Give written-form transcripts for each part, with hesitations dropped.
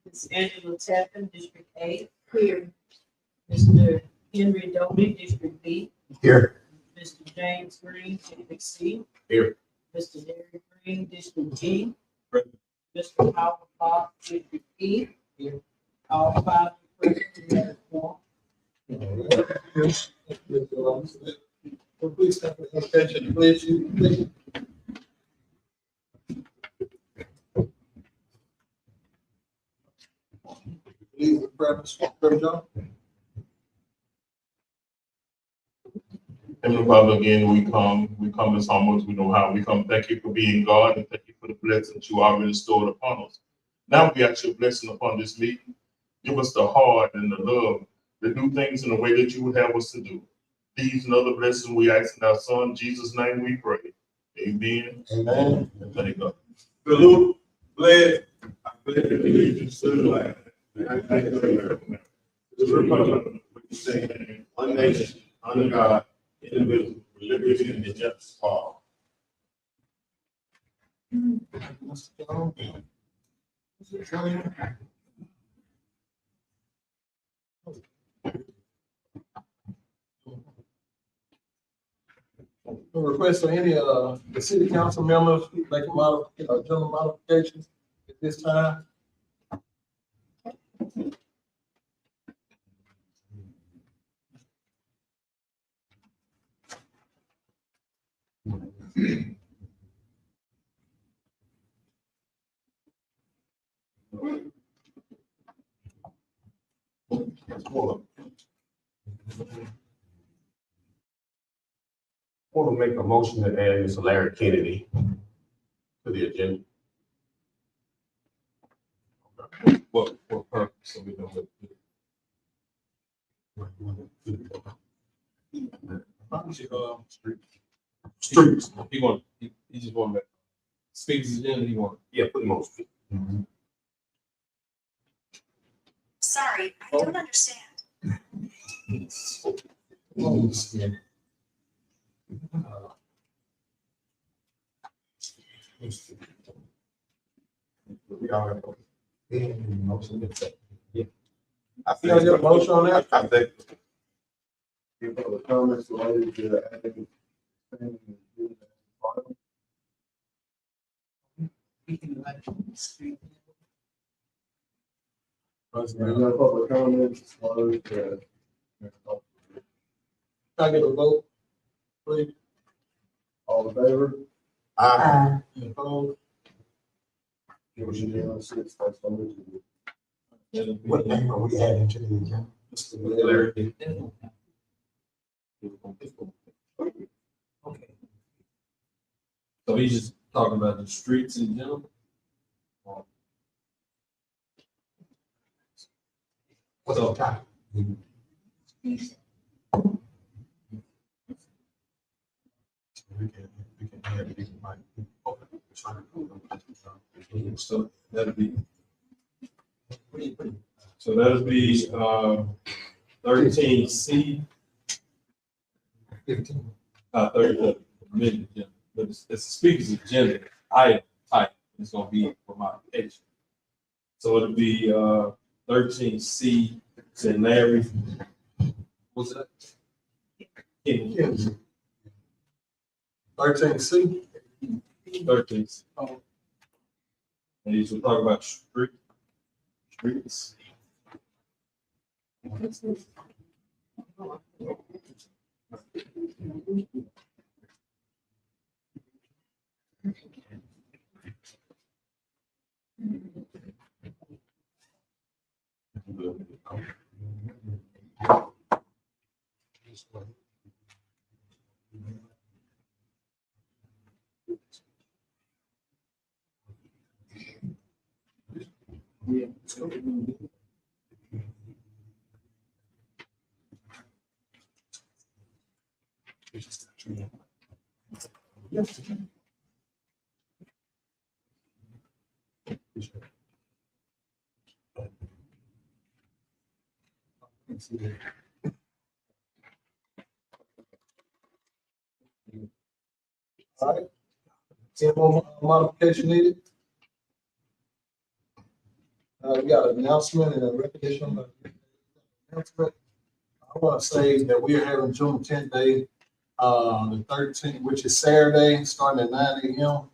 Ms. Angela Tappan, District 8. Here. Mr. Henry Doty, District B. Here. Mr. James Green, District C. Here. Mr. Derek Green, District G. Present. Mr. Howard Clark, District E. Here. All five present, we have a quorum. Please stand for the attention, please. Please, Reverend John. Heavenly Father, again, we come as humble as we know how. We come, thank you for being God, and thank you for the blessings you already stored upon us. Now we ask your blessing upon this meeting. Give us the heart and the love to do things in the way that you would have us to do. These and other blessings we ask in our Son, Jesus' name we pray. Amen. Amen. And thank God. Salute, pledge. I pledge allegiance to the flag of the United States of America, to the republic which stands one nation, under God, indivisible, with liberty and justice for all. A request for any the city council members making general modifications at this time. I want to make a motion to add Mr. Larry Kennedy to the agenda. What purpose? So we know what. Streets. He just want to speak his agenda, he want. Yeah, put him on street. Sorry, I don't understand. We all have a motion. Yeah. I see I got a motion on that. I think. Any other comments related to adding? There's no public comments, closed, Can I get a vote, please? all in favor? I, Any opposed? It was unanimous, it's first on the agenda. what name are we adding to the agenda? Mr. Larry. Okay. So he's just talking about the streets in general? What's the topic? So that'd be. So that'd be 13C. 15. 30 minute agenda, but it's the speaker's agenda. I type it's gonna be for modification. So it'll be 13C. Said Larry. What's that? Kenny. 13C. 13. And these will talk about streets. All right. Any more modification needed? we got an announcement and a recognition. Of announcement. I want to say that we are having Juneteenth Day, the 13th, which is Saturday, starting at 9 a.m.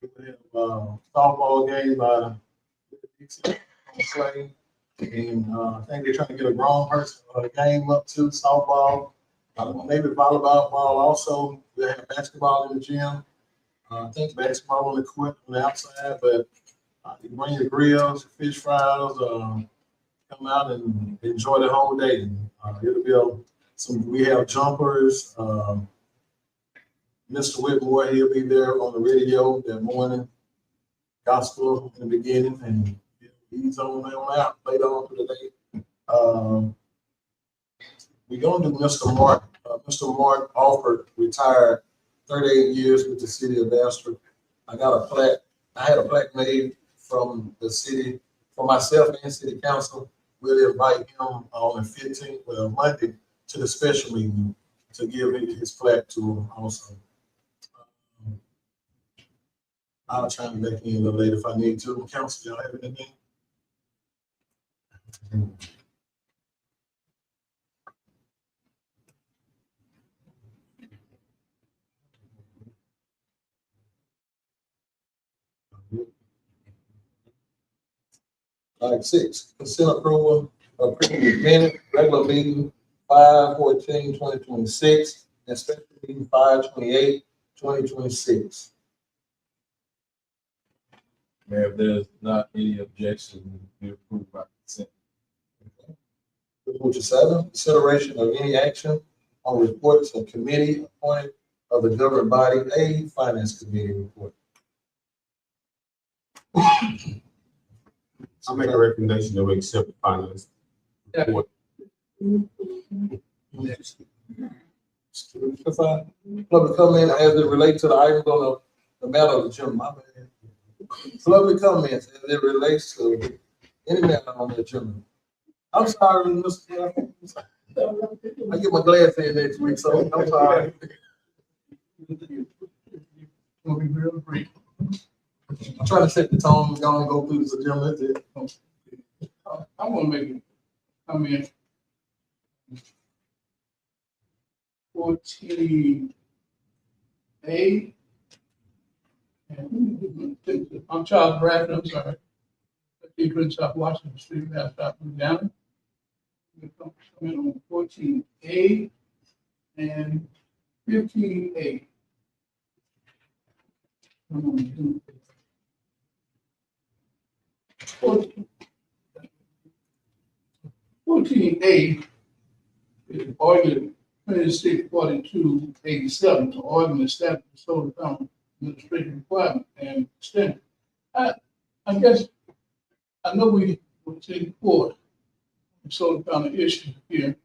We have softball game by Slay. And I think they're trying to get a grown person game up to softball. Maybe volleyball also. We have basketball in the gym. I think basketball on the court on the outside, but you bring your grills, your fish fries, come out and enjoy the whole day. It'll be we have jumpers. Mr. Whitmore, he'll be there on the radio that morning, gospel in the beginning, and he's on out later on for the day. We're going to do Mr. Mark. Mr. Mark Alford retired 38 years with the city of Bastrop. I got a plaque. I had a plaque made from the city, for myself and city council. We'll invite him on the 15th, Monday, to the special meeting to give his plaque to him also. I'll chime back in a little later if I need to. Council, y'all have anything? All right, 6, consent approval of previous minute, regular meeting 5/14/2026, and special meeting 5/28/2026. Mayor, if there's not any objection, we approve by consent. Move to 7, consideration of any action on reports of committee appointed of the governing body, a finance committee report. I make a recommendation that we accept the finance report. Public comment as it relates to the items on the matter of the agenda. My bad. Public comments as it relates to any matter on the agenda. I'm sorry, Mr. I get my glass in next week, so I'm sorry. We'll be real brief. I'm trying to set the tone, go through this agenda. I want to make a comment. 14A. I'm Charles Bradford, I'm sorry. In South Washington Street, South Louisiana. We come in on 14A and 15A. 14A is ordinance 2642/87, to ordinance establishing the solar panel administration requirement and extended. I guess I know we will take forward the solar panel issue here.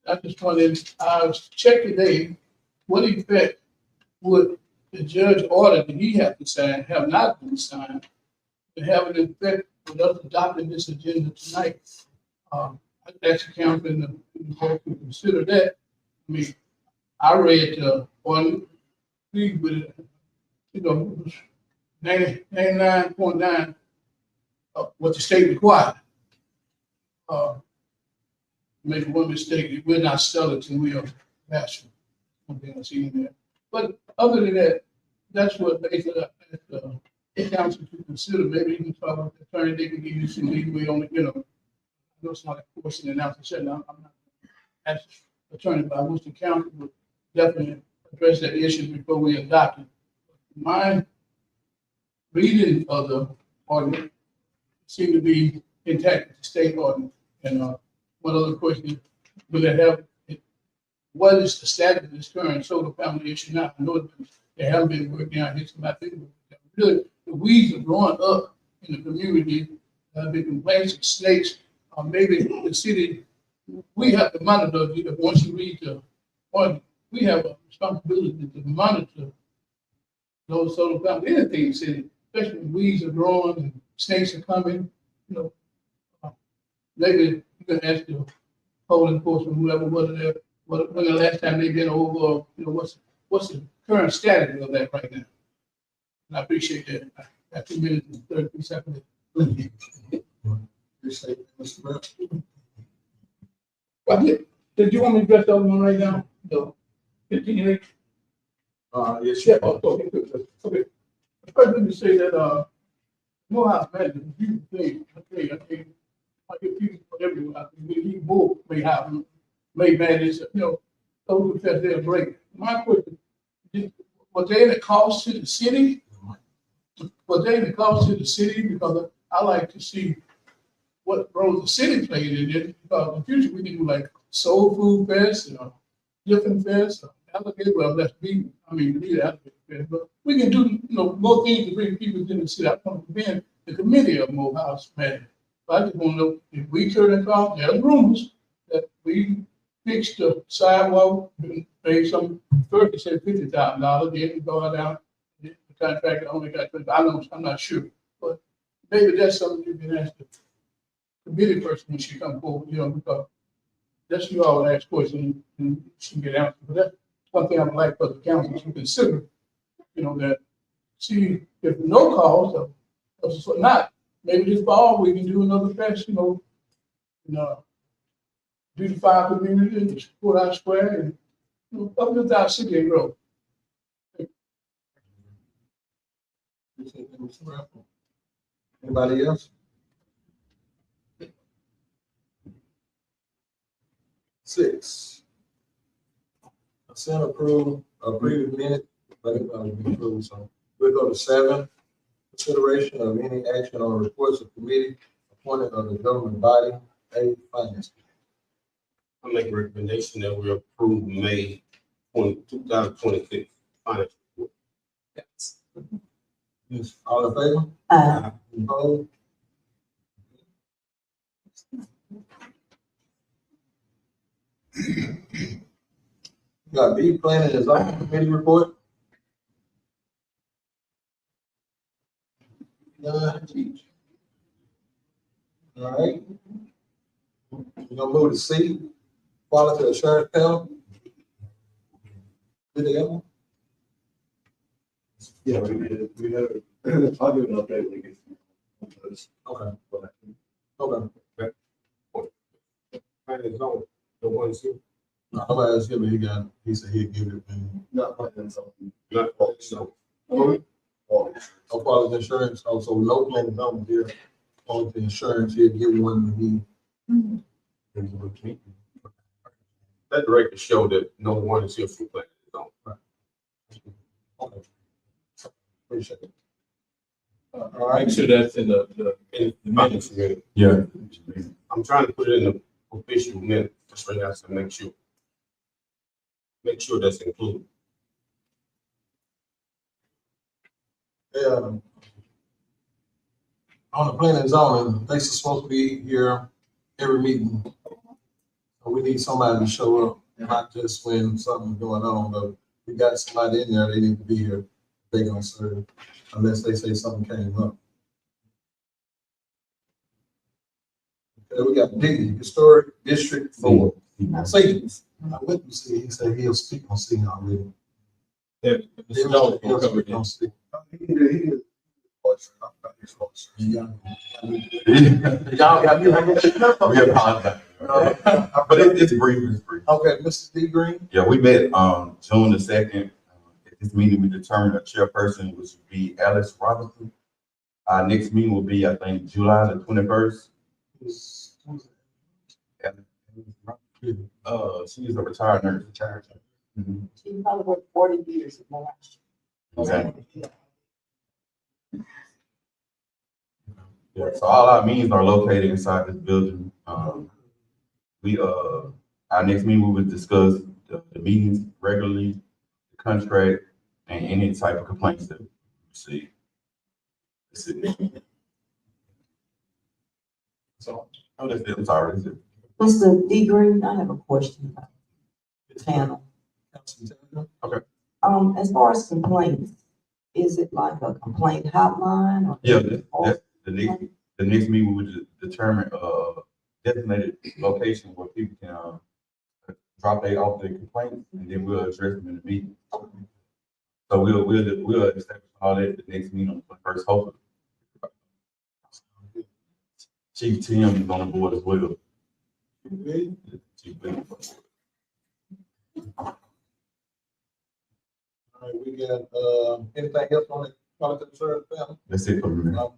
I just wanted, I checked today, what effect would the judge order that he have to sign have not been signed to have an effect with us adopting this agenda tonight? I'd ask the council and the court to consider that. I mean, I read one, agree with it, 99.9 what the state required. Make one mistake, we're not selling till we are national. Something else in there. But other than that, that's what makes it the council to consider. Maybe you can talk with the attorney, they can give you some leeway on it, I know it's not a question and answer session. I'm not as attorney, but I wish the council would definitely address that issue before we adopt it. My reading of the ordinance seemed to be intact with the state ordinance. And one other question, will it have, what is the status of this current solar family issue now? I know they haven't been working out here, so I think really the weeds are growing up in the community. There have been complaints of snakes. Maybe the city, we have to monitor, once you read the ordinance, we have a responsibility to monitor those solar panels, anything in the city, especially when weeds are growing and snakes are coming, maybe you can ask the code enforcement, whoever, when the last time they've been over, what's the current status of that right now? And I appreciate that. I got 2 minutes and 33 seconds. Appreciate it, Mr. Rep. Did you want me to address the other one right now? No. 15A? Yes, Yeah, you okay, good. Okay. First, let me say that, Morehouse Management is a beautiful thing. I get people from everywhere. We both may have, may manage, those that they're great. My question, was there any cost to the city? Was there any cost to the city? Because I like to see what role the city played in it. Because in the future, we can do like Soul Food Fest, different fest, alligator, well, let's be, lead alligator fest, but we can do, more things to bring people in the city. I want to be in the committee of Morehouse Management. But I just want to know if we turn it off, there's rumors that we fix the sidewalk, pay some, first they said $50,000, then we go down, the contractor only got, I'm not sure. But maybe that's something you can ask the committee person when she come forward, because that's you all ask questions and she can get answers. But that's one thing I would like for the council to consider, that see if no cost or not, maybe this fall we can do another fest, do the fire community and support our square and uplift our city and grow. Appreciate it, Mr. Rep. Anybody else? 6. Consent approve previous minute, but it will be approved, so we'll go to 7. Consideration of any action on reports of committee appointed of the government body, finance. I make a recommendation that we approve May 2026 finance report. Yes, all in favor? Opposed? Got B, planning and zoning committee report. None. All right. We're gonna move to C, quality assurance panel. Did they have one? Yeah, we have, I'll give an update when we get. Okay. Okay. Finance zone, the ones here, I'm gonna ask him, he said he'd give it, Not planning something. not, so, oh, quality insurance, also no planning numbers here. Quality insurance, he'd give one let the record show that no one is here for planning zone. Okay. Appreciate it. All right. Make sure that's in the Finance committee. yeah. I'm trying to put it in the official minute, just right now, to make sure that's included. Yeah. On the planning and zoning, they supposed to be here every meeting. So we need somebody to show up, not just when something's going on, but we got somebody in there, they need to be here. They gonna serve, unless they say something came up. Okay, we got D, Historic District 4. See, I went to see, he said he'll speak on C already. He'll speak on C. Yeah. Y'all got me. We apologize. But it's brief, it's brief. Okay, Mr. D Green. Yeah, we met June the 2nd. At this meeting, we determined a chairperson, which would be Alice Robinson. Our next meeting will be, I think, July the 21st. She is a retired nurse. Mhm. She probably worked 40 years at Morehouse. Exactly. Yeah, so all our meetings are located inside this building. Our next meeting, we will discuss the meetings regularly, the contract, and any type of complaints that we receive. That's it. So, that's it. I'm sorry. That's it. Mr. D Green, I have a question about the panel. As far as complaints, is it like a complaint hotline? Or Yeah, that's the next meeting, we would determine designated location where people can drop off their complaints, and then we'll address them in the meeting. So we'll establish all that at the next meeting on the first, hopefully. Chief Tim is on the board as well. Okay. Chief Tim. All right, we got, anything else on the public concern family? That's it for me, man.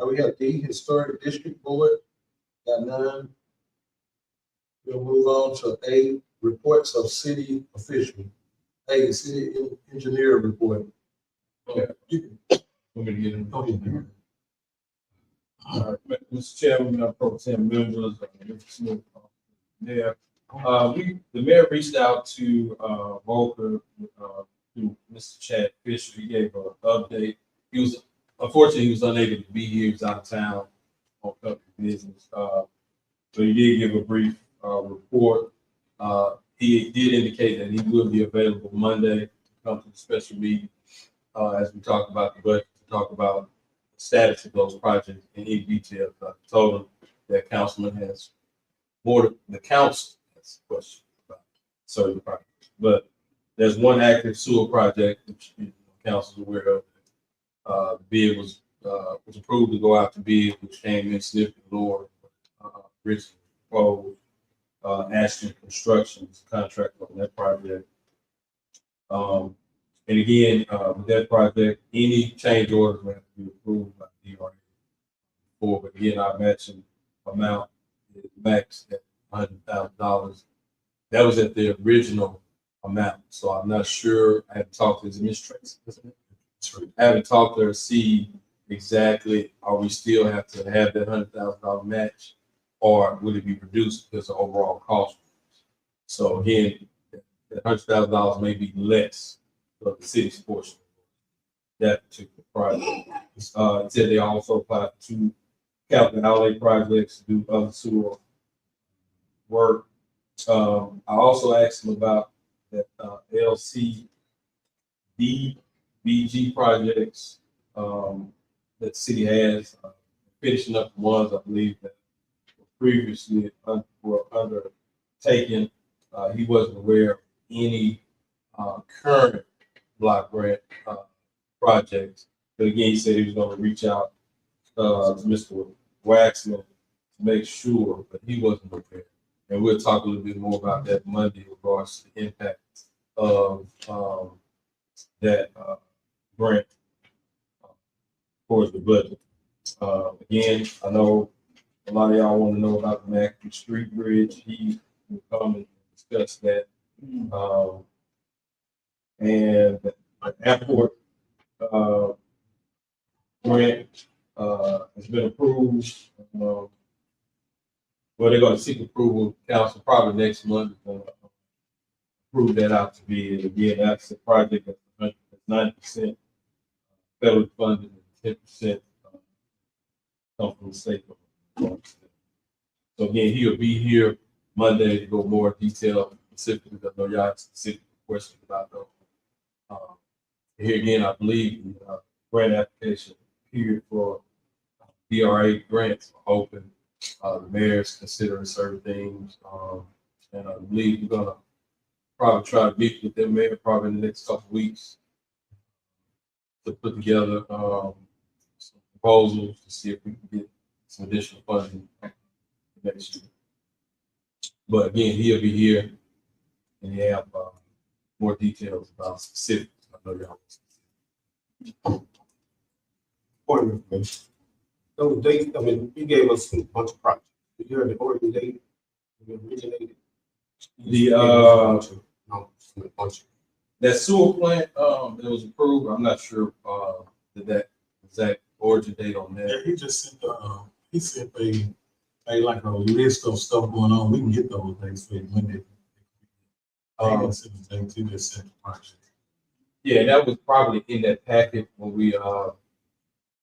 We have D, Historic District Board, got none. We'll move on to A, reports of city official. A, city engineer report. You can Want me to get in? go ahead, man. Mr. Chairman, Pro Tem members, Mr. Smith, Mayor. The mayor reached out to, Volker, to Mr. Chad Fisher. He gave an update. Unfortunately, he was unable to be here. He was out of town on company business. So he did give a brief, report. He did indicate that he will be available Monday to come to the special meeting, as we talk about the budget, to talk about the status of those projects in any detail. I told him that councilman has the council has questions about certain projects, but there's one active sewer project which the council is aware of. The bid was approved to go out to bid, which came in significantly lower, originally proposed. Ashton Construction's contract on that project. And again, with that project, any change orders will have to be approved by DRA. But again, our matching amount is maxed at $100,000. That was at the original amount, so I'm not sure. I haven't talked to his administrator. I haven't talked to her to see exactly, are we still have to have that $100,000 match, or will it be reduced because of overall cost? So again, that $100,000 may be less of the city's portion of that particular project. It said they also applied for 2 capital outlay projects to do other sewer work. I also asked them about that LCDBG projects that the city has, finishing up the ones I believe that previously were undertaken. He wasn't aware of any current block grant projects. But again, he said he was going to reach out to Mr. Waxman to make sure, but he wasn't aware. And we'll talk a little bit more about that Monday in regards to the impact of that grant towards the budget. Again, I know a lot of y'all want to know about the Mackin Street Bridge. He will come and discuss that. And the airport grant has been approved. Well, they're going to seek approval, council probably next month. Approve that out to be, and again, that's a project that's 90% federal funded and 10% come from the state. So again, he'll be here Monday to go more detailed specifically. I know y'all have specific questions about those. Here again, I believe the grant application period for DRA grants are open. The mayor's considering certain things, and I believe we're gonna probably try to meet with them mayor probably in the next couple of weeks to put together some proposals to see if we can get some additional funding next year. But again, he'll be here and he have more details about specifics. I know y'all. Point of information. Those dates, I mean, you gave us a bunch of projects. Did you hear the origin date? Originated? The No, a bunch. that sewer plant that was approved, I'm not sure that exact origin date on that. Yeah, he just sent he sent a like a list of stuff going on. We can get those things for you Monday. To this project. Yeah, that was probably in that packet when we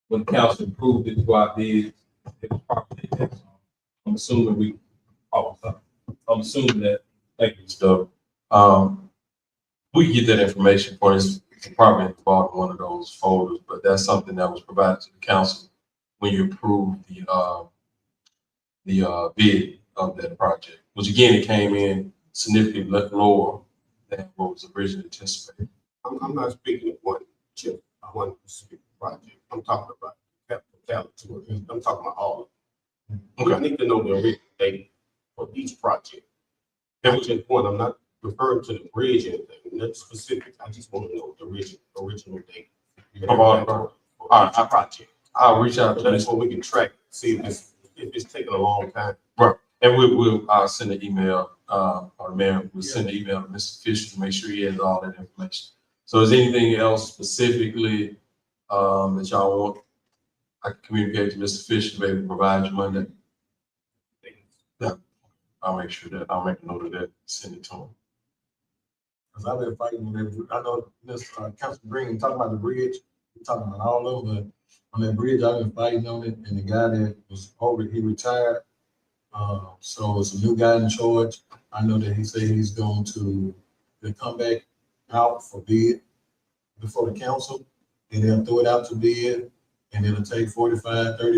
when the council approved it to our bid. It was probably in there. I'm assuming I'm assuming that. Thank you, Doug. We can get that information for us. It's probably at the bottom of one of those folders, but that's something that was provided to the council when you approved the bid of that project, which again, it came in significantly lower than what was originally anticipated. I'm not speaking of one chip, one specific project. I'm talking about capital tourism. I'm talking about all of them. I need to know the original date for each project. Not just one, I'm not referring to the bridge or anything, not specific, I just want to know the original date. Of all the For All each right, project. I'll reach out So to that's Mr. what we can track, see if it's taking a long time. And I'll send an email, or the mayor will send an email to Mr. Fisher to make sure he has all that information. So is anything else specifically, that y'all want? I can communicate to Mr. Fisher to maybe provide you Monday. Yeah, I'll make sure that, I'll make a note of that, send it to him. Cause I've been fighting on that, I know Ms. Council Green talking about the bridge, we talking about all of them, but on that bridge, I've been fighting on it, and the guy that was over, he retired. So it's a new guy in charge. I know that he said he's going to come back out for bid before the council, and they'll throw it out to bid, and it'll take 30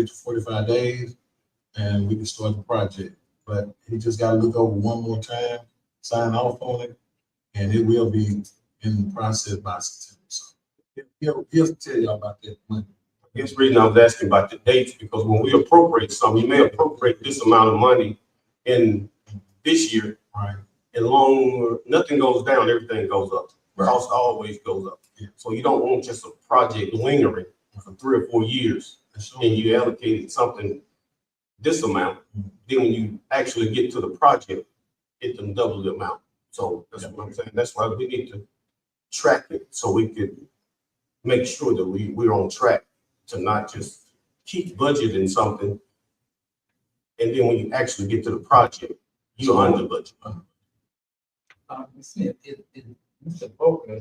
to 45 days, and we can start the project. But he just gotta look over one more time, sign off on it, and it will be in the process by September. So he'll tell y'all about that Monday. I guess the reason I was asking about the dates, because when we appropriate something, you may appropriate this amount of money in this year, Right. and nothing goes down, everything goes up. Right. Cost always goes up. So you don't want just a project lingering for 3 or 4 years, and you allocated something this amount, then when you actually get to the project, it can double the amount. So that's what I'm saying. That's why we need to track it so we could make sure that we're on track to not just keep budgeting something, and then when you actually get to the project, you're under budget. Ms. Smith, is Mr. Booker,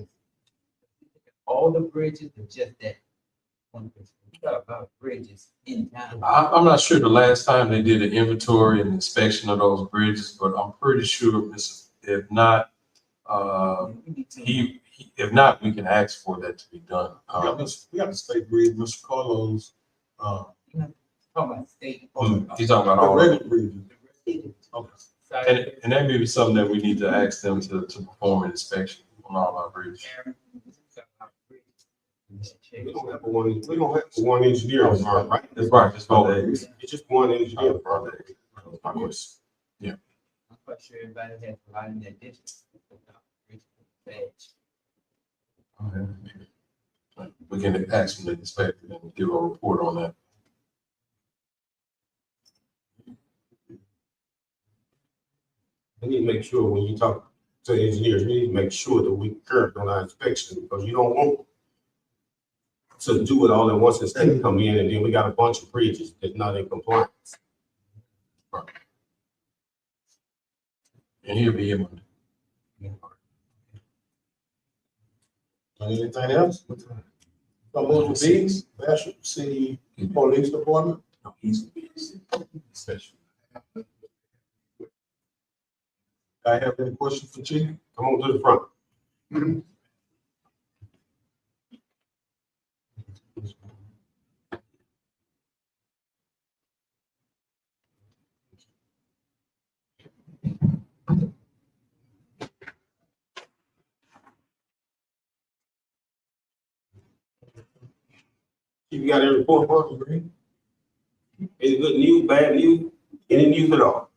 all the bridges or just that one bridge? We got a lot of bridges in town. I'm not sure the last time they did an inventory and inspection of those bridges, but I'm pretty sure, if not, if not, we can ask for that to be done. We got the state bridge, Mr. Carlos, Talking about state. He's talking about the all of regular it. bridges. Okay. And that may be something that we need to ask them to perform an inspection on all our bridges. We don't have one engineer on our, right? That's right, that's what they. It's just one engineer project. Yeah. I'm quite sure everybody has provided their digits. We can ask them to inspect it and give a report on that. We need to make sure when you talk to engineers, we need to make sure that we current on our inspection, because you don't want to do it all at once and state come in, and then we got a bunch of bridges that's not in compliance. And he'll be in Monday. Anything else? So move to these, Bastrop City Police Department. No, he's special. I have any questions for Chief? Come on to the front. You got a report for us, Green? Any good news, bad news, any news at all?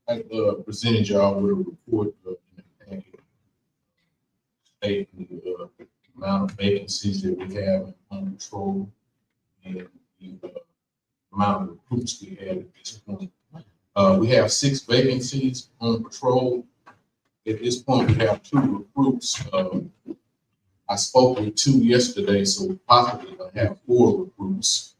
I presented y'all with a report stating the amount of vacancies that we have on patrol and the amount of recruits we have at this point. We have 6 vacancies on patrol. At this point, we have 2 recruits. I spoke with 2 yesterday, so we possibly gonna have 4 recruits.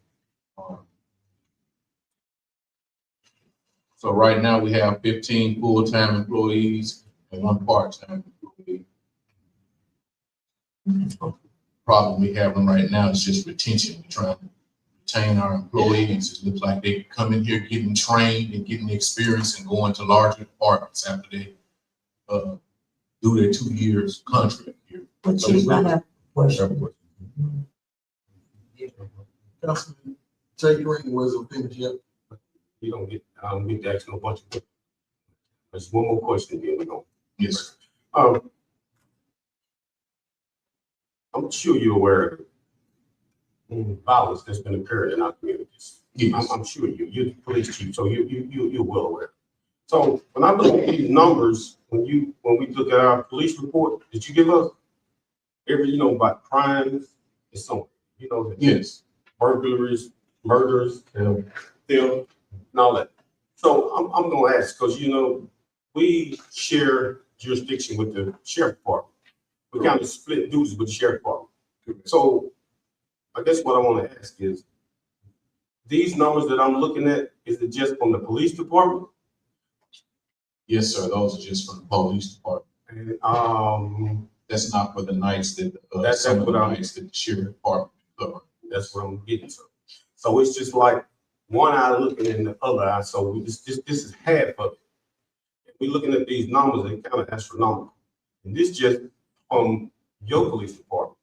So right now we have 15 full-time employees and 1 part-time employee. Problem we have right now is just retention. We're trying to retain our employees. It looks like they come in here getting trained and getting experience and going to larger departments after they do their 2 years contract here. But Chief, I have a question. Councilman Jay Green was a finished yet. I don't get to ask no bunch of questions. There's one more question, then we go. Yes. I'm sure you're aware of it. violence that's been occurring in our communities. Yes. I'm sure you're the police chief, so you're well aware. So when I look at these numbers, when we look at our police report, did you give us every, about crimes and so, Yes. burglaries, murders, theft, and all that. So I'm gonna ask, because we share jurisdiction with the sheriff department. We kind of split duties with the sheriff department. So I guess what I want to ask is, these numbers that I'm looking at, is it just from the police department? Yes, sir. Those are just from the police department. And, That's not for the nights that, That's some of the what I'm- nights that the sheriff department cover. that's what I'm getting to. So it's just like one eye looking in the other eye, so this is half of it. If we're looking at these numbers, they're kind of astronomical. And this just from your police department.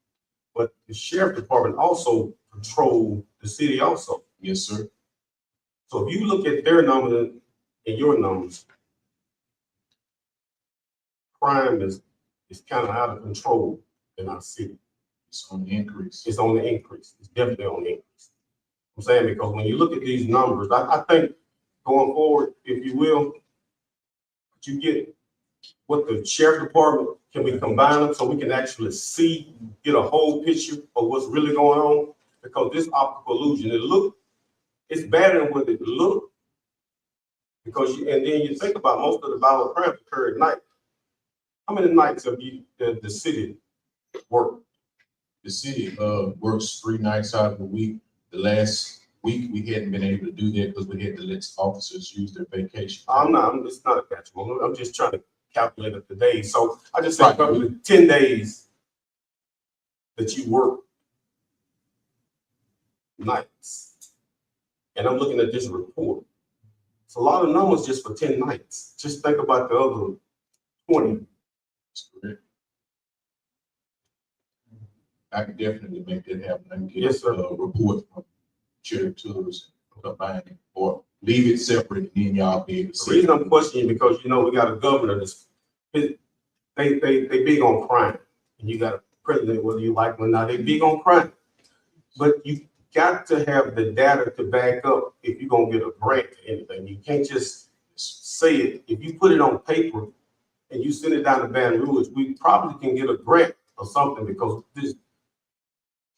But the sheriff department also control the city also. Yes, sir. So if you look at their numbers and your numbers, crime is kind of out of control in our city. It's on the increase. It's on the increase. It's definitely on the increase. I'm saying, because when you look at these numbers, I think going forward, if you will, you get what the sheriff department, can we combine them so we can actually get a whole picture of what's really going on? Because this optical illusion, it's better than what it looked. Because and then you think about most of the violent crimes occur at night. How many nights have the city worked? The city, works 3 nights out of the week. The last week, we hadn't been able to do that because we had to let officers use their vacation. It's not a catch. I'm just trying to calculate it the days. So I just Right. said probably 10 days that you work nights. And I'm looking at this report. It's a lot of numbers just for 10 nights. Just think about the other 20. That's correct. I can definitely make that happen. I can get Yes, sir. a report from Sheriff Tools, combine it, or leave it separate, and then y'all be able to The see. reason I'm questioning, because we got a governor that's, they big on crime. And you got a president, whether you like him or not, they big on crime. But you got to have the data to back up if you're gonna get a grant or anything. You can't just say it. If you put it on paper and you send it down to Baton Rouge, we probably can get a grant or something, because this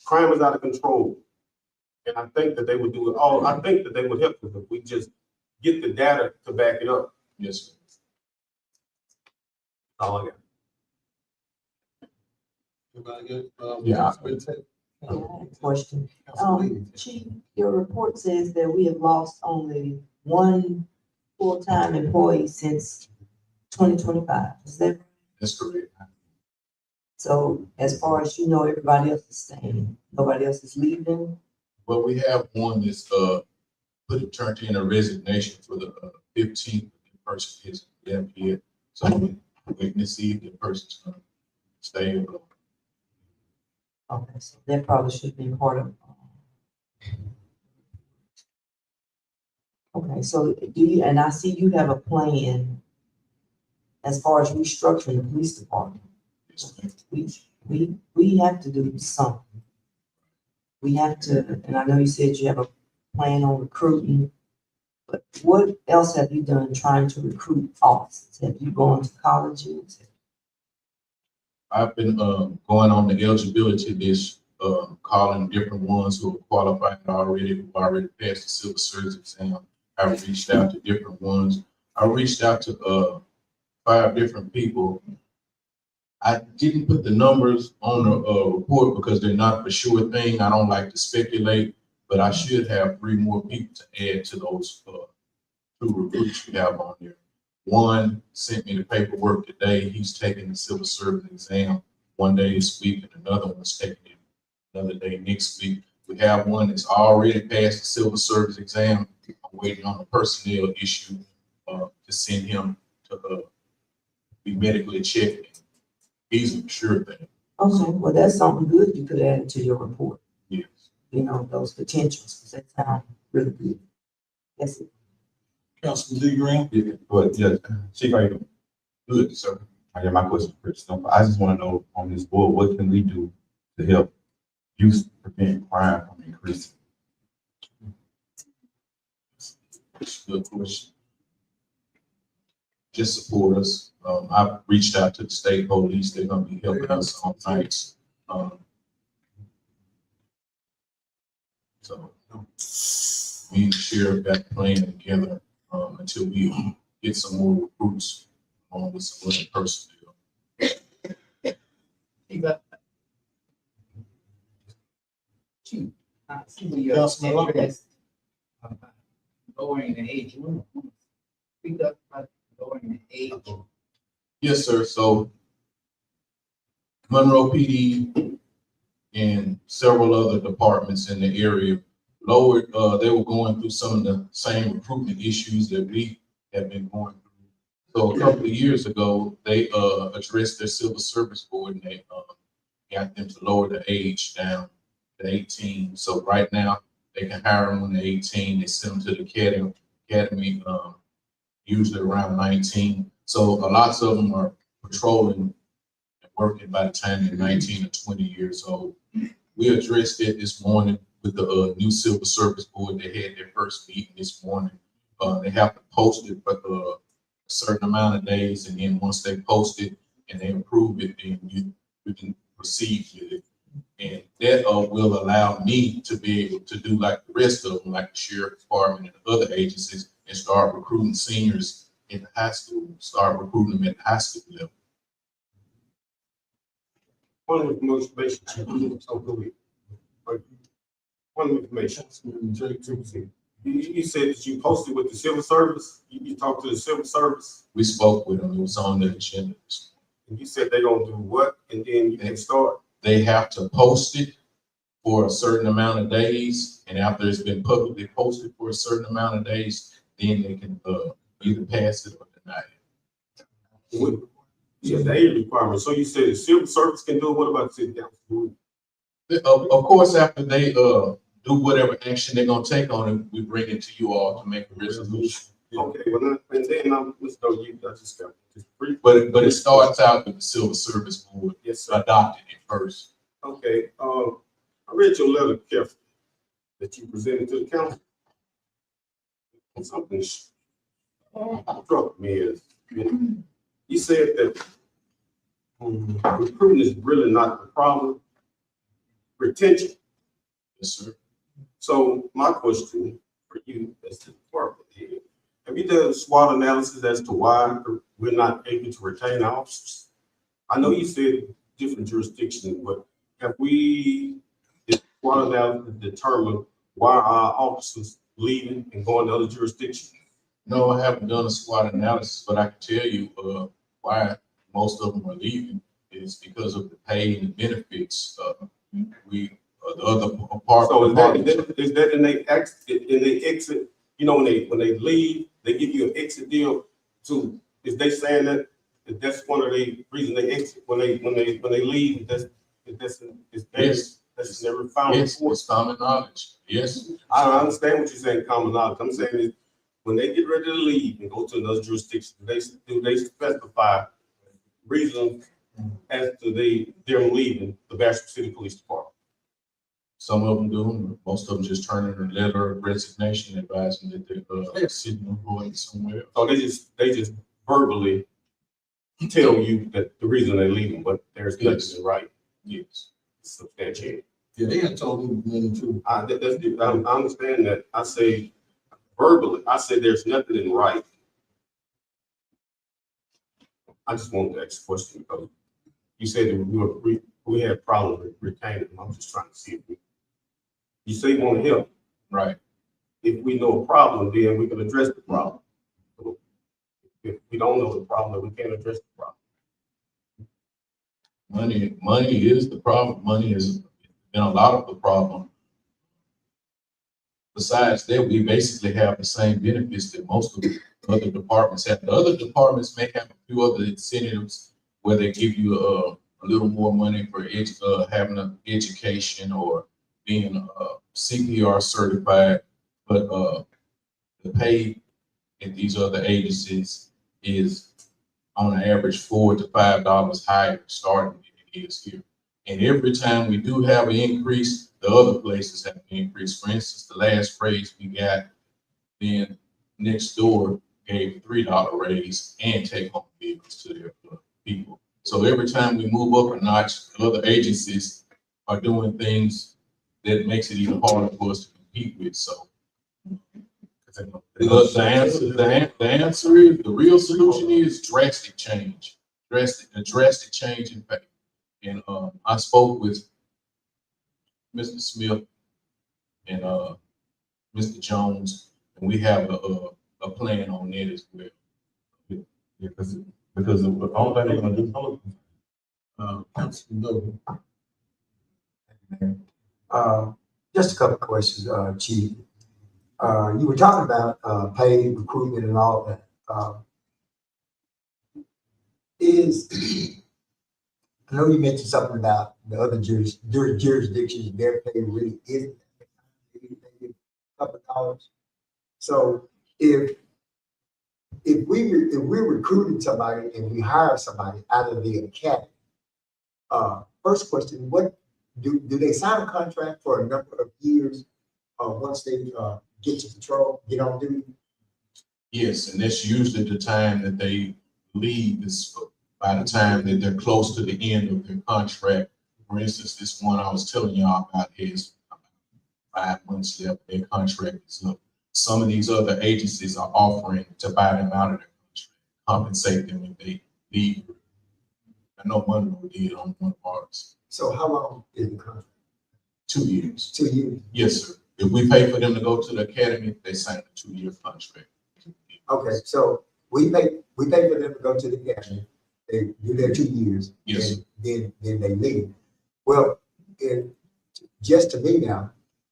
crime is out of control. And I think that they would do it all. I think that they would help us if we just get the data to back it up. Yes, sir. That's all I got. Everybody good? Yeah. I have a question. Chief, your report says that we have lost only one full-time employee since 2025. Is that right? That's correct. So as far as you know, everybody else is staying, nobody else is leaving? But we have one that's, turned in a resignation for the 15th. The person is left here. So we're waiting to see if the person's gonna stay or go. Okay, so that probably should be part of. Okay, so and I see you have a plan as far as restructuring the police department. Yes, ma'am. We have to do something. We have to, and I know you said you have a plan on recruiting, but what else have you done trying to recruit officers? Have you gone to colleges? I've been going on the eligibility list, calling different ones who are qualified already, who already passed the civil service exam. I reached out to different ones. I reached out to 5 different people. I didn't put the numbers on the report because they're not for sure thing. I don't like to speculate, but I should have 3 more people to add to those 2 recruits we have on there. One sent me the paperwork today. He's taking the civil service exam one day this week, and another one's taking it another day next week. We have one that's already passed the civil service exam. I'm waiting on a personnel issue to send him to be medically checked. He's a sure thing. Okay, well, that's something good you could add to your report. Yes. Those potentials, because that sounds really good. That's it. Councilman D. Green? Yeah, but yeah, Chief, how you doing? Good, sir. I got my question first. I just want to know on this board, what can we do to help youth prevent crime from increasing? Good question. Just support us. I've reached out to the state police. They're gonna be helping us on nights. So me and the sheriff got playing together until we get some more recruits on with some other personnel. Chief, I see where you're Councilman Long. interested about lowering the age. Speak up about lowering the age. Yes, sir. So Monroe PD and several other departments in the area lowered, they were going through some of the same recruitment issues that we have been going through. So a couple of years ago, they addressed their civil service board and they got them to lower the age down to 18. So right now, they can hire them when they're 18. They send them to the academy, usually around 19. So a lot of them are patrolling and working by the time they're 19 or 20 years old. We addressed it this morning with the new civil service board. They had their first meeting this morning. They have to post it for a certain amount of days, and then once they post it and they approve it, then we can proceed with it. And that will allow me to be able to do like the rest of them, like the sheriff department and the other agencies, and start recruiting seniors in high school, start recruiting them at high school level. One of the motivation, so go ahead. One information. You said that you posted with the civil service. You talked to the civil service. We spoke with them. It was on their agenda. And you said they're gonna do what, and then you can start. They have to post it for a certain amount of days, and after it's been publicly posted for a certain amount of days, then they can either pass it or deny it. Yeah, the age requirement. So you said the civil service can do it. What about the city council? Of course, after they do whatever action they're gonna take on it, we bring it to you all to make a resolution. Okay, well, and then let's go. I just got just brief. But it starts out with the civil service board. Yes, sir. Adopted it first. Okay, I read your letter carefully that you presented to the council. And something struck me as, you said that recruiting is really not the problem, retention. Yes, sir. So my question for you as the department head, have you done a SWOT analysis as to why we're not able to retain officers? I know you said different jurisdictions, but have we did SWOT analysis determine why our officers leaving and going to other jurisdictions? No, I haven't done a SWOT analysis, but I can tell you why most of them are leaving is because of the pay and the benefits. The other part. So is that in they exit? You know, when they leave, they give you an exit deal. So is they saying that that's one of the reasons they exit when they leave? That's never found. Yes, it's common knowledge. Yes. I understand what you're saying, common knowledge. I'm saying is when they get ready to leave and go to another jurisdiction, do they specify reasons as to them leaving the Bastrop City Police Department? Some of them do. Most of them just turn in a letter of resignation advising that they're sitting and going somewhere. So they just verbally tell you that the reason they're leaving, but there's nothing right. Yes. Substantiated. Yeah, they had told me too. I understand that. I say verbally, I say there's nothing in right. I just wanted to ask a question because you said that we had problems with retaining them. I'm just trying to see if you say you want to help. Right. If we know a problem, then we can address the problem. So if we don't know the problem, then we can't address the problem. Money is the problem. Money has been a lot of the problem. Besides that, we basically have the same benefits that most of the other departments have. The other departments may have a few other incentives where they give you a little more money for having an education or being CPR certified, but the pay in these other agencies is on average $4 to $5 higher starting than it is here. And every time we do have an increase, the other places have an increase. For instance, the last raise we got, then next door gave $3 raise and take home vehicles to their people. So every time we move up a notch, the other agencies are doing things that makes it even harder for us to compete with. So the answer is, the real solution is drastic change, a drastic change in pay. And I spoke with Mr. Smith and Mr. Jones, and we have a plan on that as well. Yeah, because of all that they're gonna do. No. Just a couple of questions, Chief. You were talking about pay, recruitment, and all that. I know you mentioned something about the other jurisdictions, their pay really isn't maybe a couple of dollars. So if we're recruiting somebody and we hire somebody out of the academy, first question, what do they sign a contract for a number of years once they get to patrol, get on duty? Yes, and that's usually the time that they leave, is by the time that they're close to the end of their contract. For instance, this one I was telling y'all about is 5 months left, their contract is up. Some of these other agencies are offering to buy them out of their contract, compensate them if they leave. I know Monroe did on one of ours. So how long is the contract? 2 years. 2 years. Yes, sir. If we pay for them to go to the academy, they sign a 2-year contract. Okay, so we pay for them to go to the academy. They do their 2 years. Yes. And then they leave. Well, just to me now,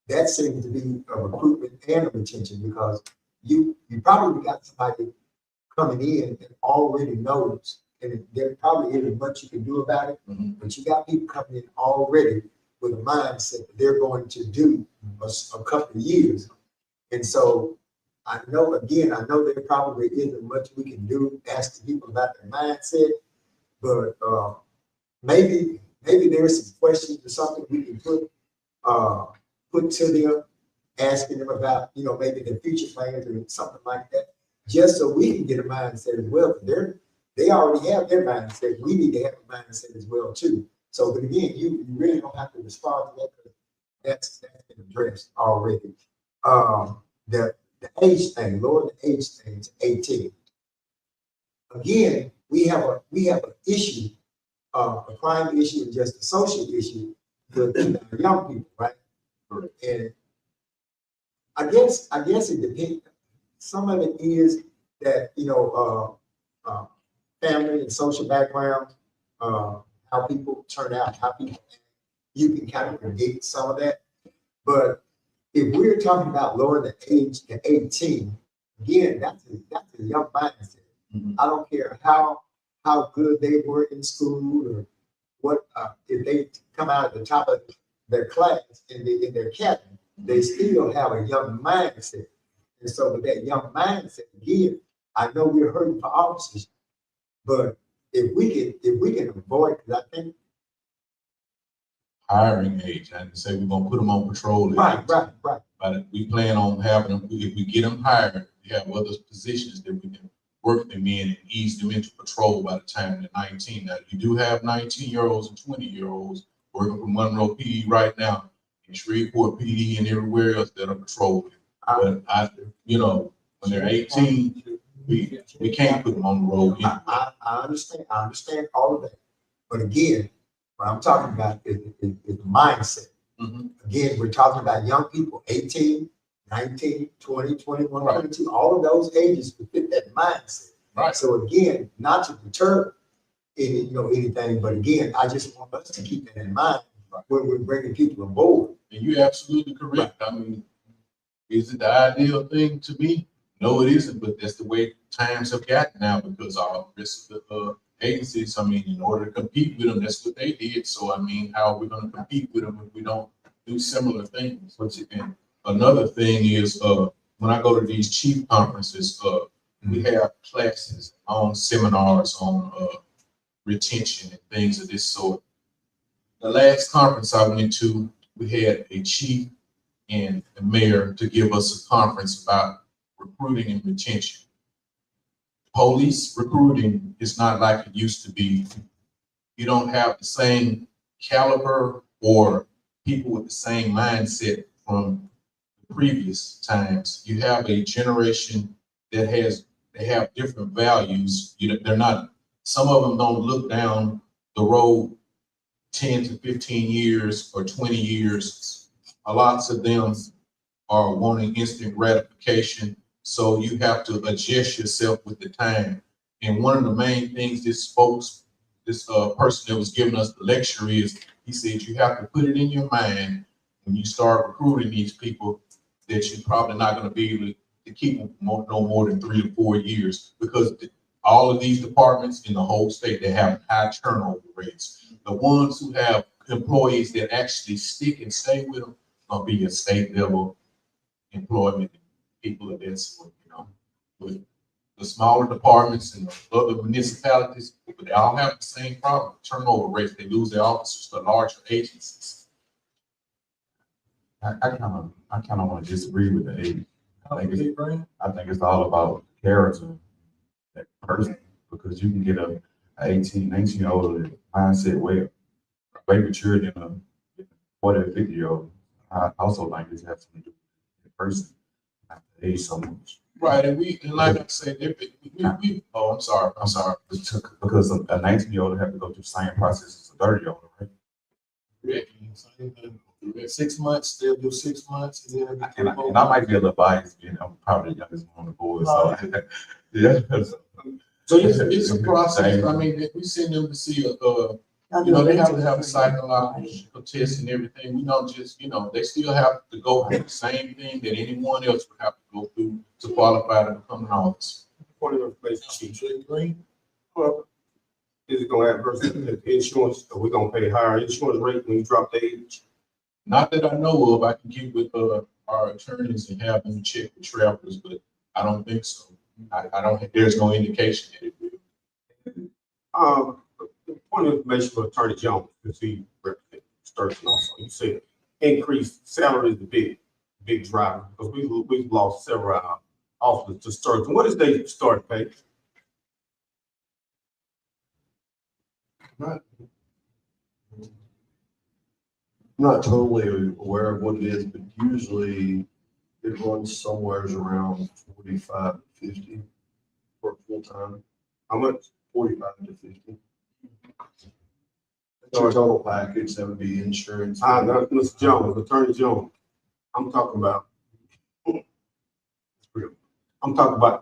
that seems to be a recruitment and a retention, because you probably got somebody coming in that already knows, and there probably isn't much you can do about it, but you got people coming in already with a mindset that they're going to do a couple of years. And so I know there probably isn't much we can do asking people about their mindset, but maybe there's some questions or something we can put to them, asking them about, maybe their future plans or something like that, just so we can get a mindset as well. They already have their mindset. We need to have a mindset as well too. So, but again, you really don't have to respond to that, because that's been addressed already. The age thing, lower the age thing to 18. Again, we have an issue, a crime issue and just a social issue with young people, right? And I guess it depends. Some of it is that family and social background, how people turn out, how people, you can kind of predict some of that. But if we're talking about lowering the age to 18, again, that's a young mindset. I don't care how good they were in school or what, if they come out at the top of their class in their academy, they still have a young mindset. And so with that young mindset, again, I know we're hurting for officers, but if we can avoid, because I think Hiring age, I didn't say we're gonna put them on patrol. right. But we plan on having them, if we get them hired, we have other positions that we can work them in and ease them into patrol by the time they're 19. Now, you do have 19-year-olds and 20-year-olds working for Monroe PD right now, in Shreveport PD and everywhere else that are patrolling. But when they're 18, we can't put them on the road. I understand all of that. But again, what I'm talking about is mindset. Again, we're talking about young people, 18, 19, 20, 21, 22, all of those ages to fit that mindset. Right. So again, not to deter anything, but again, I just want us to keep that in mind when we're bringing people on board. And you're absolutely correct. I mean, is it the ideal thing to me? No, it isn't, but that's the way times have gotten now, because our rest of the agencies, in order to compete with them, that's what they did. So, how are we going to compete with them if we don't do similar things? And another thing is, when I go to these chief conferences, we have classes on seminars on retention and things of this sort. the last conference I went to, we had a chief and the mayor to give us a conference about recruiting and retention. Police recruiting is not like it used to be. You don't have the same caliber or people with the same mindset from the previous times. You have a generation that they have different values. They're not, some of them don't look down the road 10 to 15 years or 20 years. A lot of them are wanting instant gratification. So you have to adjust yourself with the time. And one of the main things this person that was giving us the lecture is, he said, you have to put it in your mind when you start recruiting these people that you're probably not going to be able to keep them no more than 3 to 4 years, because all of these departments in the whole state, they have high turnover rates. The ones who have employees that actually stick and stay with them will be a state level employment people of that sort, with the smaller departments and the other municipalities, but they all have the same problem, turnover rates. They lose their officers to larger agencies. I kind of want to disagree with the age. I think it's all about character, that person, because you can get a 18, 19-year-old mindset way mature than a 40 or 50-year-old. I also think this has something to do with the person, not the age so much. Right, and like I said, I'm sorry. Because a 19-year-old have to go through the same process as a 30-year-old, right? Yeah. 6 months, they'll do 6 months, and then. And I might be a little biased, I'm probably the youngest one on the board, so. Yeah. So it's a process. I mean, we send them to see they have to have a psychological test and everything. We don't just, they still have to go through the same thing that anyone else would have to go through to qualify to become an officer. Point of information, Chief. Well, is it gonna adverse insurance? Are we gonna pay a higher insurance rate when you drop the age? Not that I know of. I can get with our attorneys and have them check with travelers, but I don't think so. I don't think there's no indication that it will. The point of information for Attorney Jones, because he represents Sturgeon also. You said increased salary is the big driver, because we've lost several officers to Sturgeon. What is their start pay? I'm not totally aware of what it is, but usually it runs somewhere around 45 to 50 for full time. How much? 45 to 50. That's your total package. That would be insurance. Mr. Jones, Attorney Jones. I'm talking about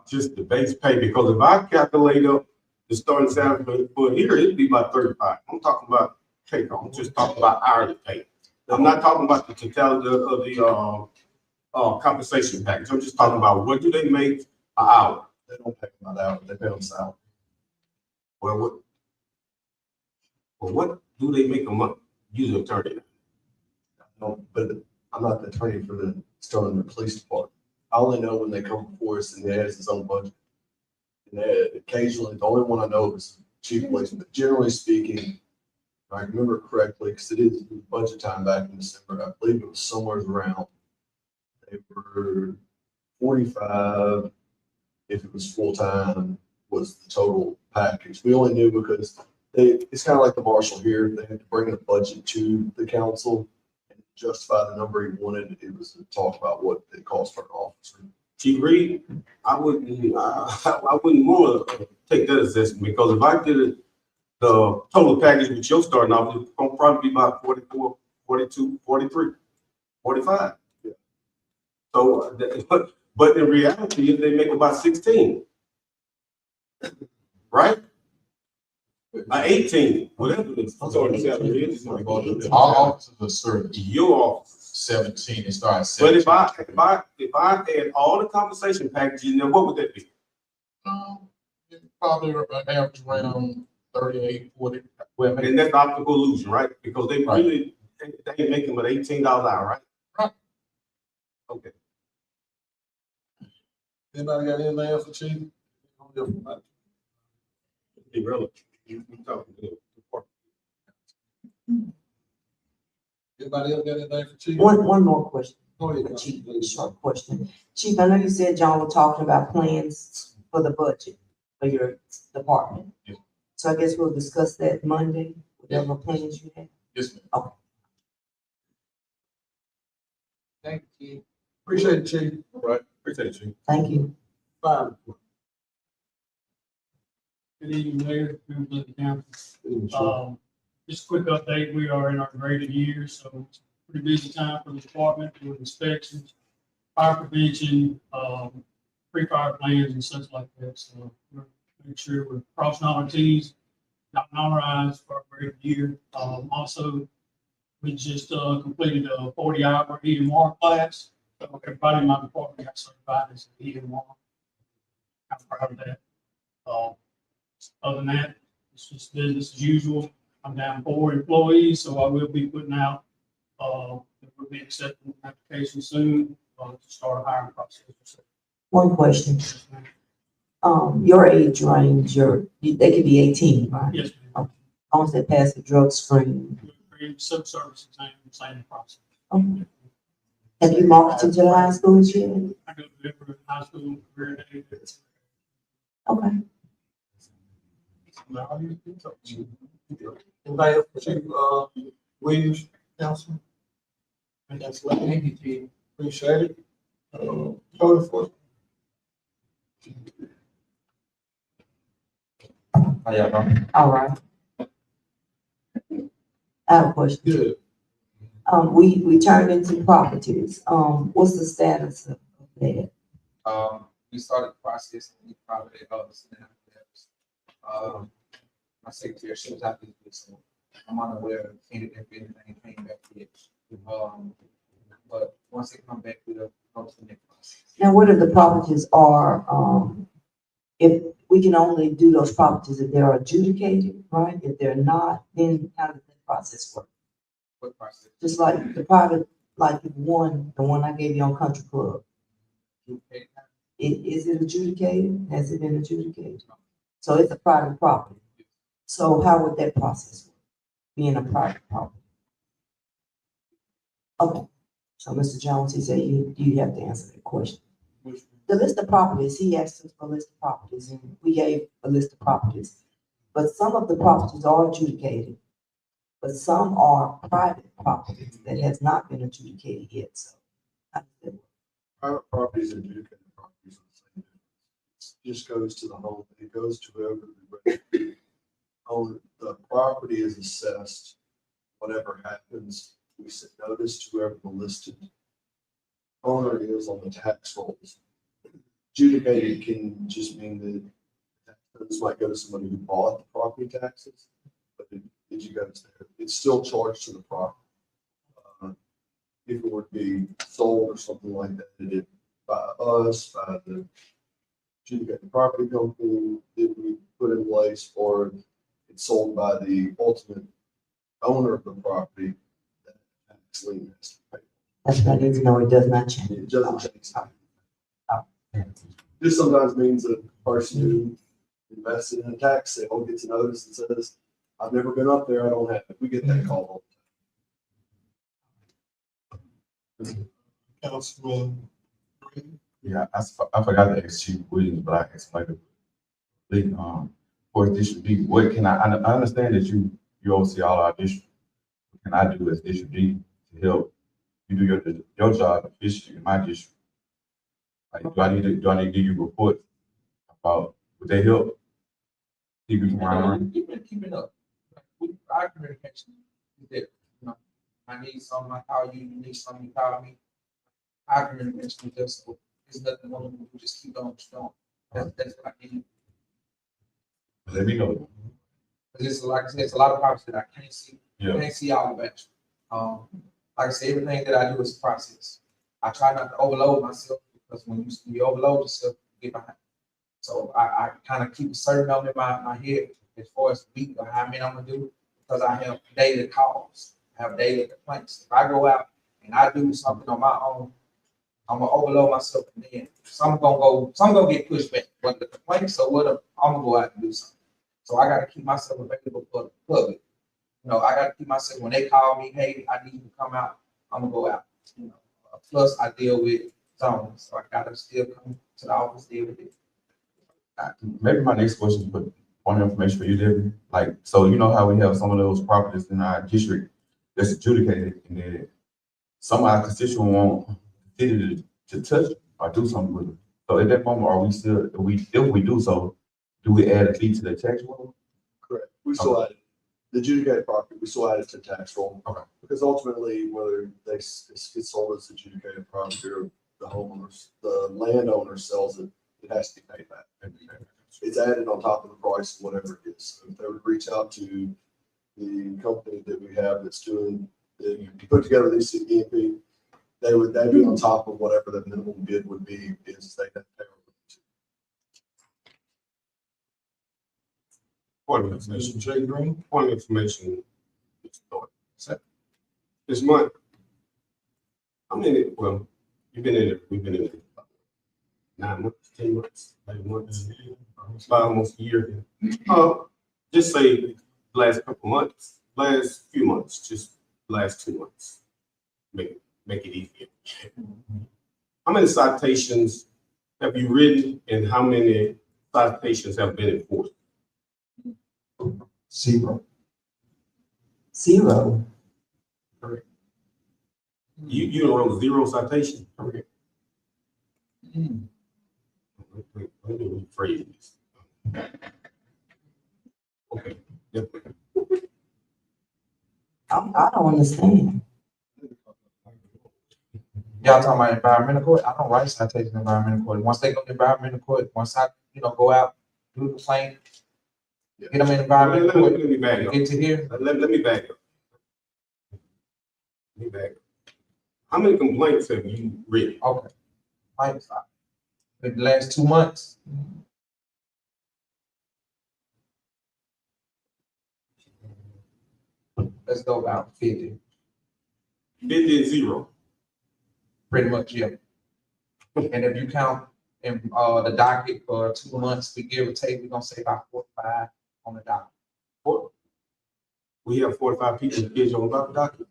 just the base pay, because if I calculate up the starting salary for here, it'd be about 35. I'm talking about take home. I'm just talking about hourly pay. I'm not talking about the totality of the compensation package. I'm just talking about what do they make an hour? They don't pay them by hour. They pay them salary. Well, what do they make a month? You the attorney. No, but I'm not the attorney for the Sterling Police Department. I only know when they come before us and they has his own budget. And occasionally, the only one I know is Chief of Police, but generally speaking, if I remember correctly, because it is budget time back in December, I believe it was somewhere around, they were 45, if it was full time, was the total package. We only knew because it's kind of like the marshal here. They had to bring a budget to the council and justify the number he wanted. It was to talk about what it cost for an officer. Chief Reed, I wouldn't want to take that assessment, because if I did it, the total package with your starting off, it's gonna probably be about 44, 42, 43, 45. Yeah. So, but in reality, they make about 16, right? 18, whatever the starting salary is. Our officers are certain. Your office. 17 and start at 17. But if I add all the compensation packages, then what would that be? Probably average around 38, 40. Well, and that's optical illusion, right? Because they really, they ain't making but $18 an hour, right? Right. Okay. Anybody got anything else for Chief? Be relevant. You talking to the department. Anybody else got anything for Chief? One more question. Go ahead, for Councilman, Chief, please. short question. Chief, I know you said y'all were talking about plans for the budget for your department. Yes. So I guess we'll discuss that Monday, whatever plans you have. Yes, ma'am. Thank you. Appreciate it, Chief. All right, appreciate you. Thank you. Fire. Good evening, Mayor, members of the council. Report. Just a quick update, we are in our graded year, so it's a pretty busy time for the department with inspections, fire prevention, pre-fire plans and such like that. So we're making sure we're crossing all our Ts, dotting all our Is for our graded year. Also, we just completed a 40-hour EMR class. So everybody in my department got certified as an EMR. I'm proud of that. Other than that, it's just business as usual. I'm down 4 employees, so I will be putting out, we'll be accepting applications soon, to start a hiring process. One question. Your age range, they could be 18, right? Yes, ma'am. As long as they pass the drug screen. Subservice exam, same process. Okay. Have you marketed to the high schools yet? I go to different high school, career day. Okay. Anybody else for Chief, Williams, Councilman? That's what Thank you, Chief. appreciate it. Code enforcement. How y'all doing? All right. I have a question. Good. We turned into properties. What's the status of that? We started the process and we probably my secretary, she was out this week, so I'm unaware of anything, if anything came back yet. But once they come back, we'll go to the next process. Now, what if the properties are, if we can only do those properties if they're adjudicated, right? If they're not, then how does that process work? What process? Just like the private, like the one I gave you on Country Club. Okay. Is it adjudicated? Has it been adjudicated? So it's a private property. So how would that process work, being a private property? Okay, so Mr. Jones, he said you have to answer that question. The list of properties, he asked us for a list of properties, and we gave a list of properties. But some of the properties are adjudicated, but some are private properties that has not been adjudicated yet, so. How does that work? Private properties and adjudicated properties are the same. It just goes to the home, it goes to whoever the owner, the property is assessed. Whatever happens, we send notice to whoever the listed owner is on the tax rolls. Adjudicated can just mean that this might go to somebody who bought the property taxes, but it goes there. It's still charged to the property. If it were to be sold or something like that, it by us, by the adjudicated property company that we put in place, or it's sold by the ultimate owner of the property, that tax lien has to pay. That's what I need to know, it does not change. It doesn't change time. This sometimes means that a person who invested in a tax sale gets a notice that says, I've never been up there, I don't have it. We get that call all the time. Councilman. Yeah, I forgot to ask Chief Williams, but I asked like for District D, what can I understand that you oversee all our districts. What can I do as District D to help you do your job efficiently in my district? Like, do I need to give you reports about, would they help? Keep you from around? Keep it up. Our communication is there. You know, I need something, I call you, you need something, you call me. Our communication is there, so there's nothing wrong with it. We just keep going strong. That's what I need. Let me know. Because it's like I said, it's a lot of problems that I can't see. Yeah. Can't see all the back. Like I said, everything that I do is a process. I try not to overload myself because when you overload yourself, you get behind. So I kind of keep a certain number in my head as far as week or how many I'm gonna do, because I have daily calls, I have daily complaints. If I go out and I do something on my own, I'm gonna overload myself, and then some gonna get pushed back. Whether the complaints or whatever, I'm gonna go out and do something. So I gotta keep myself available for the public. You know, I gotta keep myself, when they call me, hey, I need you to come out, I'm gonna go out. You know, plus I deal with zones, so I gotta still come to the office, deal with it. Maybe my next question is put point of information for you, Debbie. Like, so you know how we have some of those properties in our district that's adjudicated, and then some of our constituents want the city to touch or do something with it. So at that moment, are we still, if we do so, do we add a fee to the tax roll? Correct. We still add the adjudicated property, we still add it to tax roll. Okay. Because ultimately, whether it's sold as adjudicated property or the homeowners, the landowner sells it, it has to be paid back. It's added on top of the price, whatever it is. So if they would reach out to the company that we have that's doing, you put together the CEP, that'd be on top of whatever the minimum bid would be, is they have to pay. Point of information, Mr. J. Green? point of information. This month, I'm in it, well, you've been in it, we've been in it 9 months, 10 months, 11 months, about almost a year. Just say last couple months, last few months, just last 2 months. Make it easier. How many citations have you written and how many citations have been enforced? Zero. Zero. You wrote 0 citations? Okay. Let me rephrase this. Okay. Yep. I don't understand. Y'all talking about environmental court? I don't write citations in environmental court. Once they go to environmental court, once I, go out, do the claim, get them in environmental court, Let me back up. get to here. Let me back up. Let me back up. How many complaints have you written? Okay. Like, in the last 2 months. Let's go about 50, 50 and 0. pretty much, yeah. And if you count in, the docket for 2 months, we give or take, we're gonna say about 45 on the docket. We have 45 people engaged on the docket.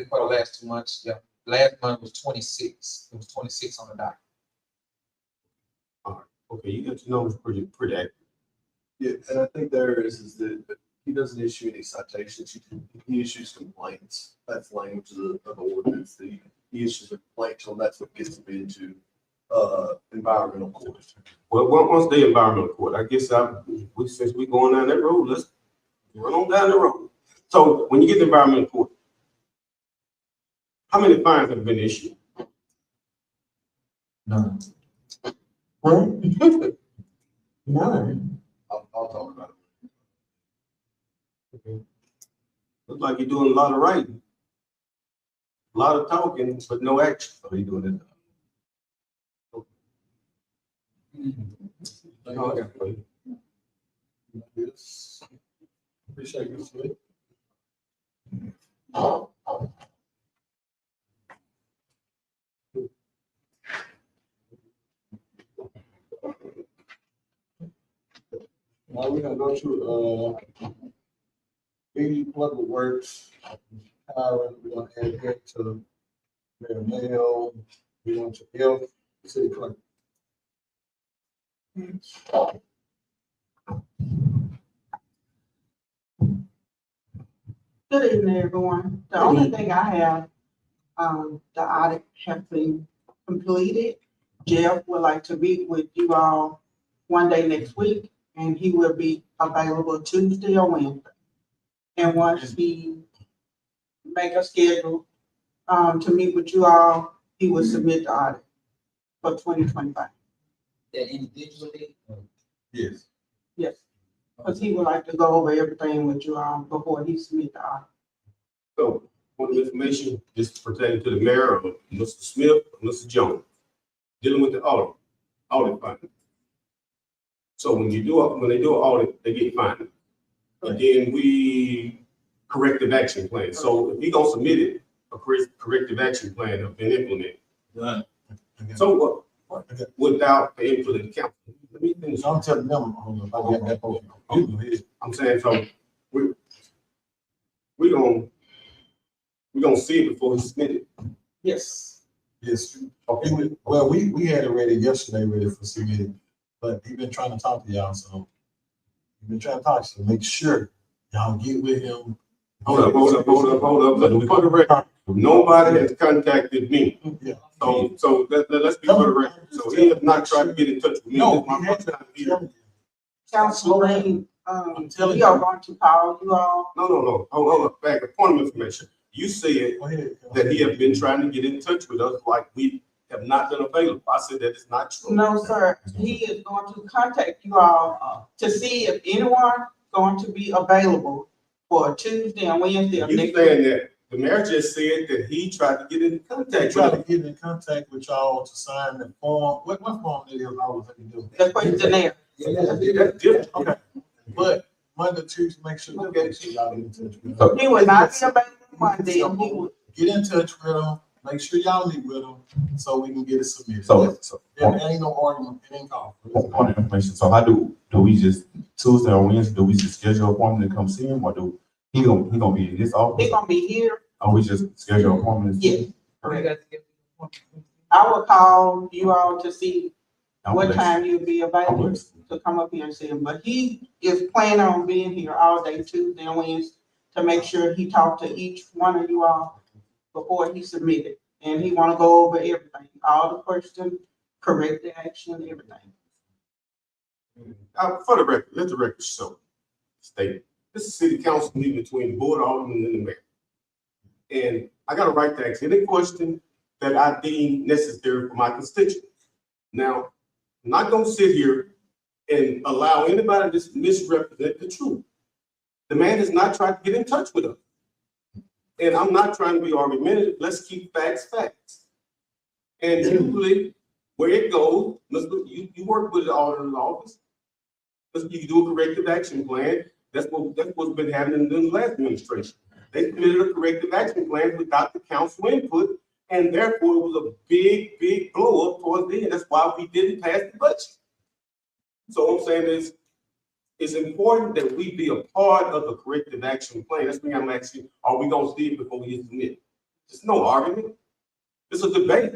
For the last 2 months, yeah. Last month was 26. It was 26 on the docket. Okay, you got your numbers pretty accurate. Yeah, and I think there is that he doesn't issue any citations, he issues complaints. That's the language of the ordinance. He issues a complaint, so that's what gets him into environmental court. Well, once they environmental court, I guess since we going down that road, let's run on down the road. So when you get to environmental court, how many fines have been issued? None. What? None. I'll talk about it. Okay. Looks like you're doing a lot of writing, a lot of talking, but no action. So you doing Okay. Yes. Appreciate you, Smith. Now we're gonna go to, BD Public Works, hiring, we're gonna add that to Mayor Mayo, we want to F, City Clerk. Good evening, everyone. The only thing I have, the audit has been completed. Jeff would like to meet with you all one day next week, and he will be available Tuesday or Wednesday. And once he make a schedule, to meet with you all, he will submit the audit for 2025. That individually? Yes. Yes, because he would like to go over everything with you all before he submit the audit. So, point of information, this pertaining to the mayor, or Mr. Smith, or Mr. Jones, dealing with the audit finding. So when they do an audit, they get fined. And then we corrective action plan. So if he gonna submit it, a corrective action plan have been implemented. So without the input of the council. Let me finish. I'm telling them, I got that. I'm saying, so we're gonna see it before it's submitted. Yes. Yes. Okay, well, we had it ready yesterday, ready for submitting, but he's been trying to talk to y'all, so. We've been trying to talk to him, make sure y'all get with him. Hold up. For the record, nobody has contacted me. Yeah. So let's be for the record. So he has not tried to get in touch with me. No, This is my he first time here. Councilman, I'm telling we are you. going to call you all. No. Hold up. Back, a point of information. You said Go ahead. that he has been trying to get in touch with us like we have not been available. I said that is not true. No, sir, he is going to contact you all to see if anyone going to be available for Tuesday and Wednesday of You next saying week. that the mayor just said that he tried to get in They contact try with to us. get in contact with y'all to sign the form. What form it is, I was thinking do. The questionnaire. That's different. Okay, but Monday, Tuesday, make sure y'all get in touch with them. He will not be available Monday, and he will, Get in touch with them, make sure y'all meet with them, so we can get it submitted. So, There ain't no argument, it ain't called. point of information, so how do we just, Tuesday or Wednesday, do we just schedule a appointment to come see him, or he gonna be in his he office? gonna be here. Or we just schedule an appointment? Yes, correct. I will call you all to see what time you'll be available to come up here and see him, but he is planning on being here all day Tuesday and Wednesday to make sure he talked to each one of you all before he submitted. And he wanna go over everything, all the questions, correct the action, everything. For the record, let the record show. State, this is city council meeting between the board of aldermen and the mayor. And I got a right to ask any question that I deem necessary for my constituents. Now, I'm not gonna sit here and allow anybody to just misrepresent the truth. The man has not tried to get in touch with us. And I'm not trying to be argumentative. Let's keep facts facts. And usually, where it goes, you work with the auditor's office. You do a corrective action plan. That's what's been happening in the last administration. They submitted a corrective action plan without the council input, and therefore it was a big blow up towards the end. That's why we didn't pass the budget. So what I'm saying is, it's important that we be a part of the corrective action plan. That's what I'm asking. Are we gonna see it before we submit? There's no argument. It's a debate.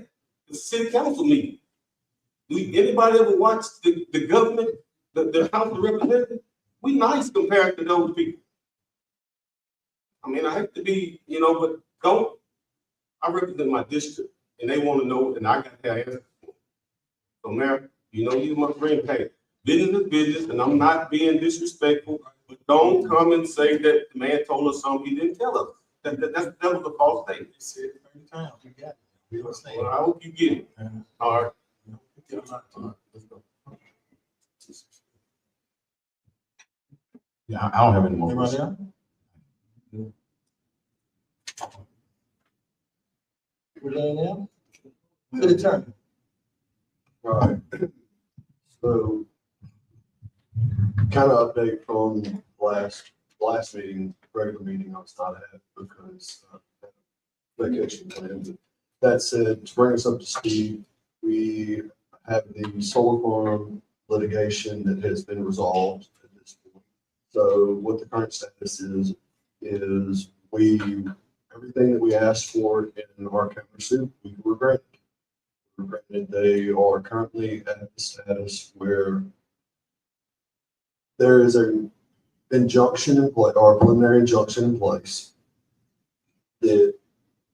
It's a city council meeting. Do anybody ever watch the government, the House of Representatives? We nice compared to those people. I mean, I have to be, but I represent my district and they want to know, and I got to answer. So Mayor, you my friend, hey, business is business, and I'm not being disrespectful, but don't come and say that the man told us something he didn't tell us. That was a false statement. He said it 30 times, we got it. We don't say it. Well, I hope you get it. All right. Let's go. Yeah, I don't have any more Anybody questions. else? Anything else? City attorney. Right. So kind of update from last meeting, regular meeting I was not at because vacation planned. That said, to bring us up to speed, we have the solar farm litigation that has been resolved at this point. So what the current status is everything that we asked for in our countersuit, we were granted. They are currently at the status where there is an injunction in place, or a preliminary injunction in place that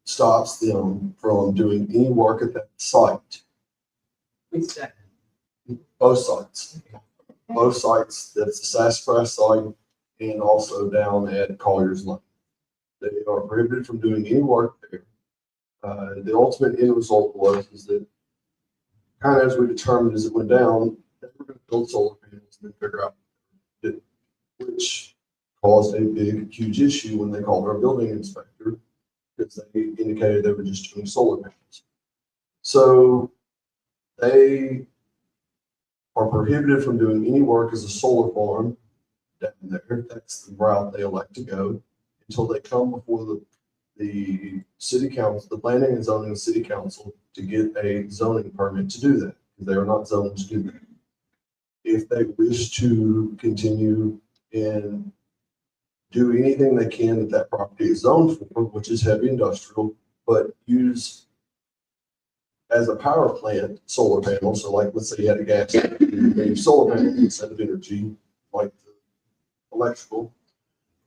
stops them from doing any work at that site. Both sites. Both sites, that's the Sassafras site and also down at Collier's Lane. They are prohibited from doing any work there. The ultimate end result is that kind of as we determined as it went down, they were going to build solar panels and then figure out which caused a big, huge issue when they called our building inspector because they indicated they were just doing solar panels. So they are prohibited from doing any work as a solar farm down there. That's the route they elect to go until they come before the city council, the planning and zoning city council, to get a zoning permit to do that. They are not zoned to do that. If they wish to continue in do anything they can that that property is zoned for, which is heavy industrial, but use as a power plant solar panels. So like, let's say you had a gas, you use solar panels instead of energy, like the electrical.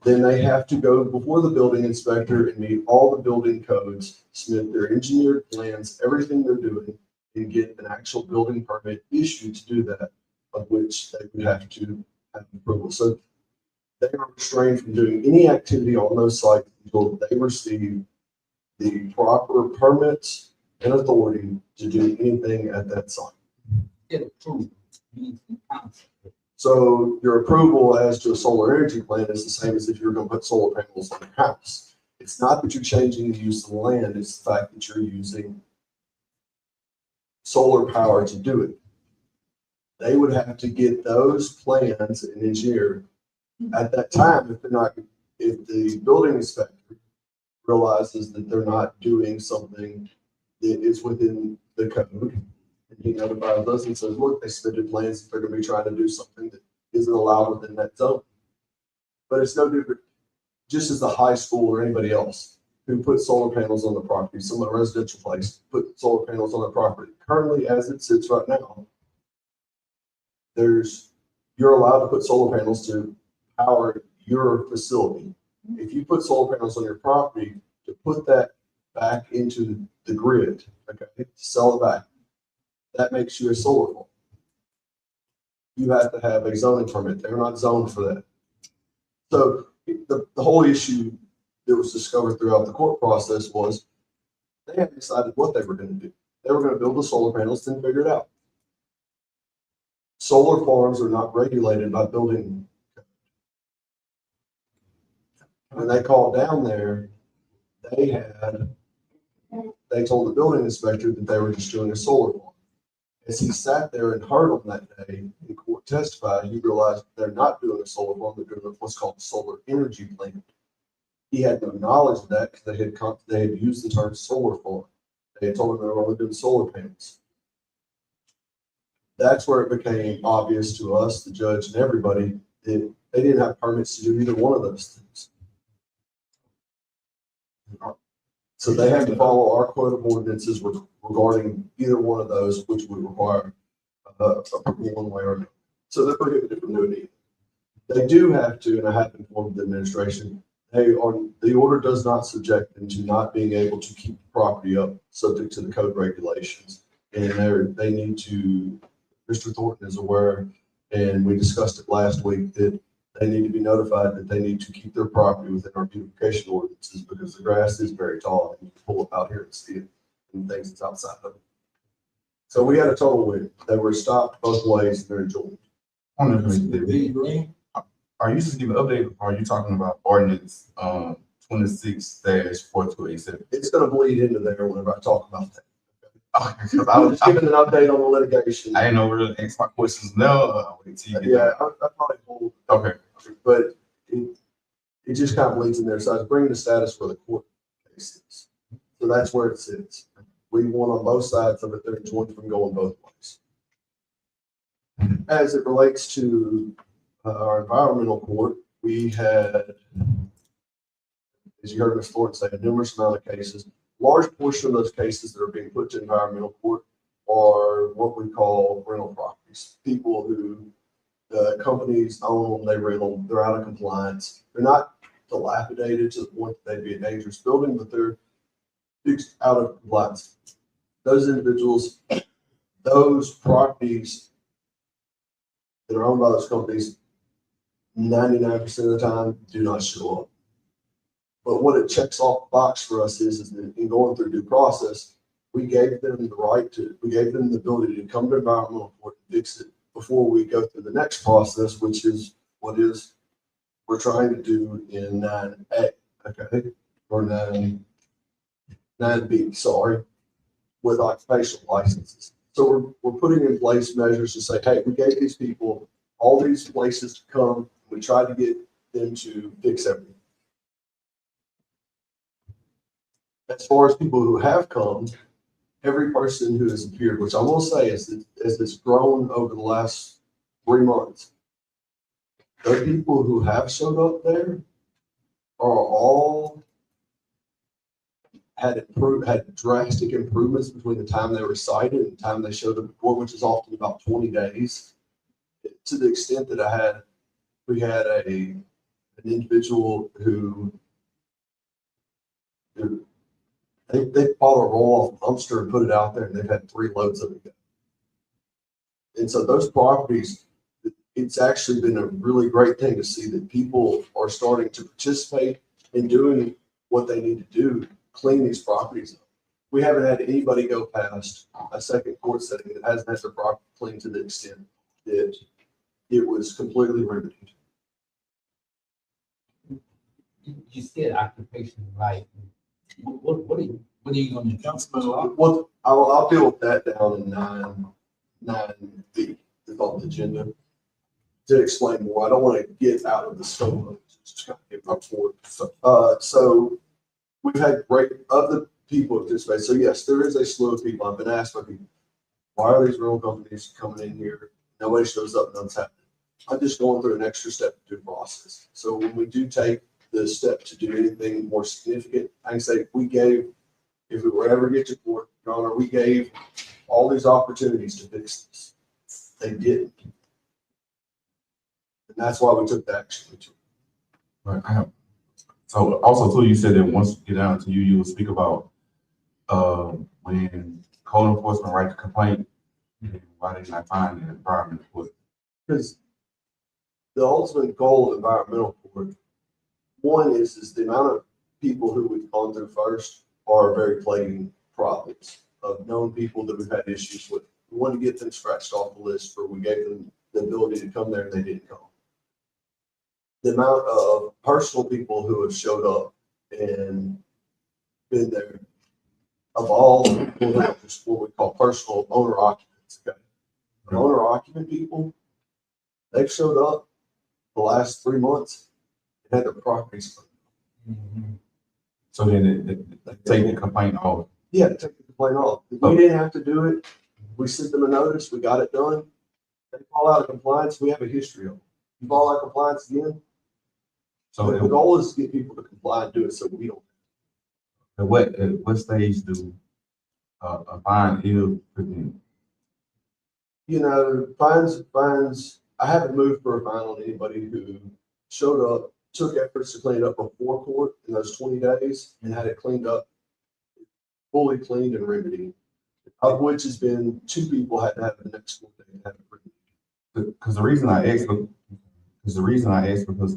Then they have to go before the building inspector and meet all the building codes, submit their engineered plans, everything they're doing, and get an actual building permit issued to do that, of which they would have to have approval. So they are restrained from doing any activity on those sites until they receive the proper permits and authority to do anything at that site. So your approval as to a solar energy plant is the same as if you're going to put solar panels on your house. It's not that you're changing the use of the land, it's the fact that you're using solar power to do it. They would have to get those plans and engineer at that time if the building inspector realizes that they're not doing something that is within the code. And he notifies us and says, look, they submitted plans, they're gonna be trying to do something that isn't allowed within that zone. But it's no different, just as the high school or anybody else who put solar panels on the property, some of the residential place, put solar panels on the property. Currently, as it sits right now, you're allowed to put solar panels to power your facility. If you put solar panels on your property, to put that back into the grid, okay, to sell it back, that makes you a solar farm. You have to have a zoning permit. They're not zoned for that. So the whole issue that was discovered throughout the court process was they hadn't decided what they were going to do. They were going to build the solar panels, then figure it out. Solar farms are not regulated by building. When they called down there, they told the building inspector that they were just doing a solar farm. As he sat there and heard them that day in court testify, he realized they're not doing a solar farm, they're doing what's called a solar energy plant. He had no knowledge of that because they had used the term solar farm. They had told him they were only doing solar panels. That's where it became obvious to us, the judge and everybody, that they didn't have permits to do either one of those things. So they had to follow our code of ordinances regarding either one of those, which would require approval one way or another. So they're prohibited from doing it. They do have to, and I have informed the administration, the order does not subject them to not being able to keep the property up subject to the code regulations. And they need to, Mr. Thornton is aware, and we discussed it last week, that they need to be notified that they need to keep their property within our beautification ordinances because the grass is very tall and you can pull it out here and see it and things that's outside of it. So we had a total win. They were stopped both ways and they're enjoined. Are you just giving an update or are you talking about ordinance 26-4287? It's going to bleed into there whenever I talk about that. I was giving an update on the litigation. I didn't know where to ask my questions now. Yeah, I probably will. Okay. But it just kind of bleeds in there. So I was bringing the status for the court cases. So that's where it sits. We won on both sides of it. They're enjoined from going both ways. As it relates to our environmental court, we had, as you heard Ms. Thornton say, a numerous amount of cases. Large portion of those cases that are being put to environmental court are what we call rental properties. People who companies own them, they rent them, they're out of compliance. They're not dilapidated to the point that they'd be a dangerous building, but they're out of compliance. Those individuals, those properties that are owned by those companies, 99% of the time do not show up. But what it checks off the box for us is that in going through due process, we gave them the ability to come to environmental court and fix it before we go through the next process, which is we're trying to do in 9A, okay, or 9B, sorry, with occupational licenses. So we're putting in place measures to say, hey, we gave these people all these places to come. We tried to get them to fix everything. As far as people who have come, every person who has appeared, which I will say as it's grown over the last 3 months, the people who have showed up there are all had drastic improvements between the time they were cited and the time they showed up in court, which is often about 20 days. To the extent that we had an individual who they bought a roll-off dumpster and put it out there, and they've had 3 loads of it go. And so those properties, it's actually been a really great thing to see that people are starting to participate in doing what they need to do, clean these properties up. We haven't had anybody go past a second court setting that hasn't had their property cleaned to the extent that it was completely remedied. You said occupation right. What are you gonna do? Councilman, well, I'll deal with that down in 9B, is on the agenda. To explain more, I don't want to get out of the scope of it, just kind of get up forward. So we've had great of the people participate. So yes, there is a slew of people. I've been asked by people, why are these rental companies coming in here? Nobody shows up, nothing's happening. I'm just going through an extra step to do process. So when we do take the step to do anything more significant, I can say if we were ever get to court, Your Honor, we gave all these opportunities to fix this. They didn't. And that's why we took the action. Right. So also too, you said that once you get down to you will speak about when code enforcement write the complaint, why they not find the environmental court? Because the ultimate goal of environmental court, one is the amount of people who we've gone through first are very plaguing problems of known people that we've had issues with. We want to get them scratched off the list where we gave them the ability to come there and they didn't come. The amount of personal people who have showed up and been there, of all just what we call personal owner occupants, okay? Owner occupant people, they've showed up the last 3 months and had their properties cleaned. So then they take the complaint off. Yeah, take the complaint off. If we didn't have to do it, we sent them a notice, we got it done. They fall out of compliance, we have a history of it. You fall out of compliance again. So the goal is to get people to comply and do it so we don't. At what stage do a fine is presented? You know, fines, I haven't moved for a fine on anybody who showed up, took efforts to clean it up before court in those 20 days and had it cleaned up, fully cleaned and remedied, of which has been 2 people had to have the next court day and have it remedied. Because the reason I asked because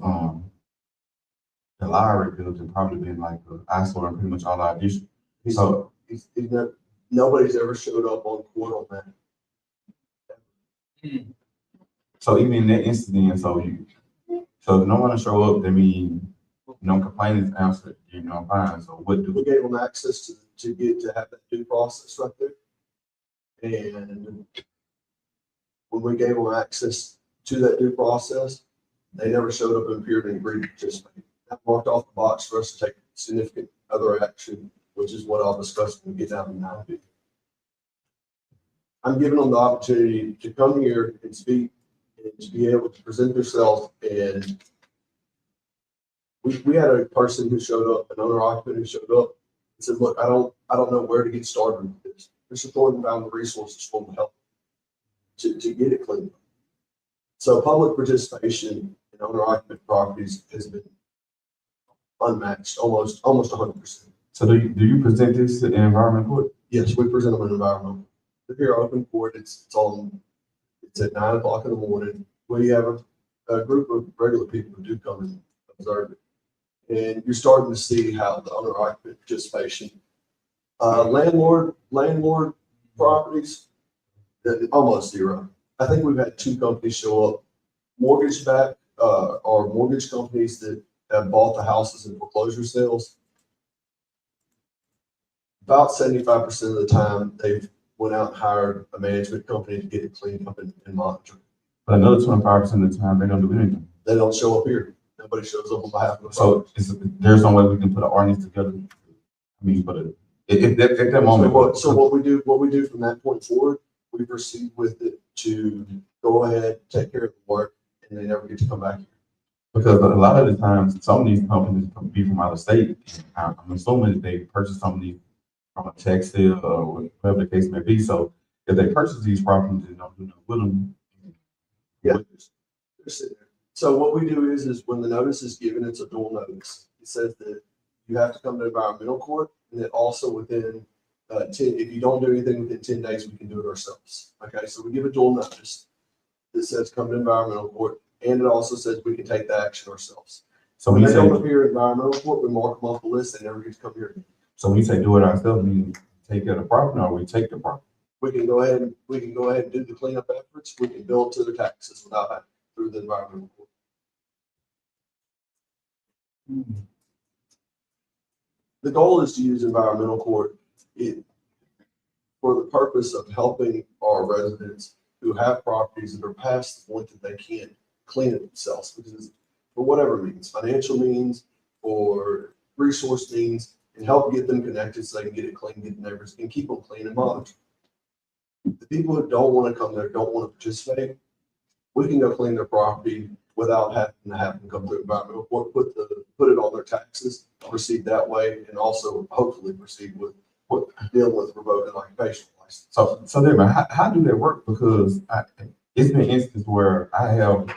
the Lowry building probably been like an eyesore in pretty much all our districts. So nobody's ever showed up on court on that. So even in that incident, so if no one show up, that means no complaint is answered, fine. So what do we gave them access to have that due process right there? And when we gave them access to that due process, they never showed up and appeared and agreed to participate. That marked off the box for us to take significant other action, which is what I'll discuss when we get down to 9B. I'm giving them the opportunity to come here and speak and to be able to present themselves. And we had a person who showed up, an owner occupant who showed up and said, look, I don't know where to get started with this. Mr. Thornton found the resources for them to help to get it cleaned up. So public participation in owner occupant properties has been unmatched, almost 100%. So do you present this to the environment court? Yes, we present them in environmental. If you're open court, it's at 9 o'clock in the morning. We have a group of regular people who do come and observe it. And you're starting to see how the owner occupant participation, landlord properties, almost zero. I think we've had 2 companies show up, mortgage back, or mortgage companies that have bought the houses in foreclosure sales. About 75% of the time, they've went out and hired a management company to get it cleaned up and monitored. But another 25% of the time, they don't do anything. They don't show up here. Nobody shows up on behalf of the So there's no way we can put an ordinance together. I mean, but at that moment. So what we do from that point forward, we proceed with it to go ahead, take care of the work, and they never get to come back here. Because a lot of the times, some of these companies come be from out of state. I'm assuming that they purchase some of these from a tax sale or whatever the case may be. So if they purchase these properties and don't do nothing with them. Yeah. So what we do is when the notice is given, it's a dual notice. It says that you have to come to environmental court, and then also within 10, if you don't do anything within 10 days, we can do it ourselves. Okay, so we give a dual notice that says come to environmental court, and it also says we can take the action ourselves. So when we they say, don't appear in environmental court, we mark them off the list, they never get to come here. so when we say do it ourselves, we take care of the property or we take the property. We can go ahead and do the cleanup efforts. We can bill to their taxes without having through the environmental court. The goal is to use environmental court for the purpose of helping our residents who have properties that are past the point that they can't clean it themselves, because for whatever means, financial means or resource means, and help get them connected so they can get it clean, get neighbors, and keep them clean and monitored. The people who don't want to come there, don't want to participate, we can go clean their property without having to have them come to environmental court, put it on their taxes, proceed that way, and also hopefully proceed with dealing with revoking occupational license. So then, how do that work? Because it's been instances where I have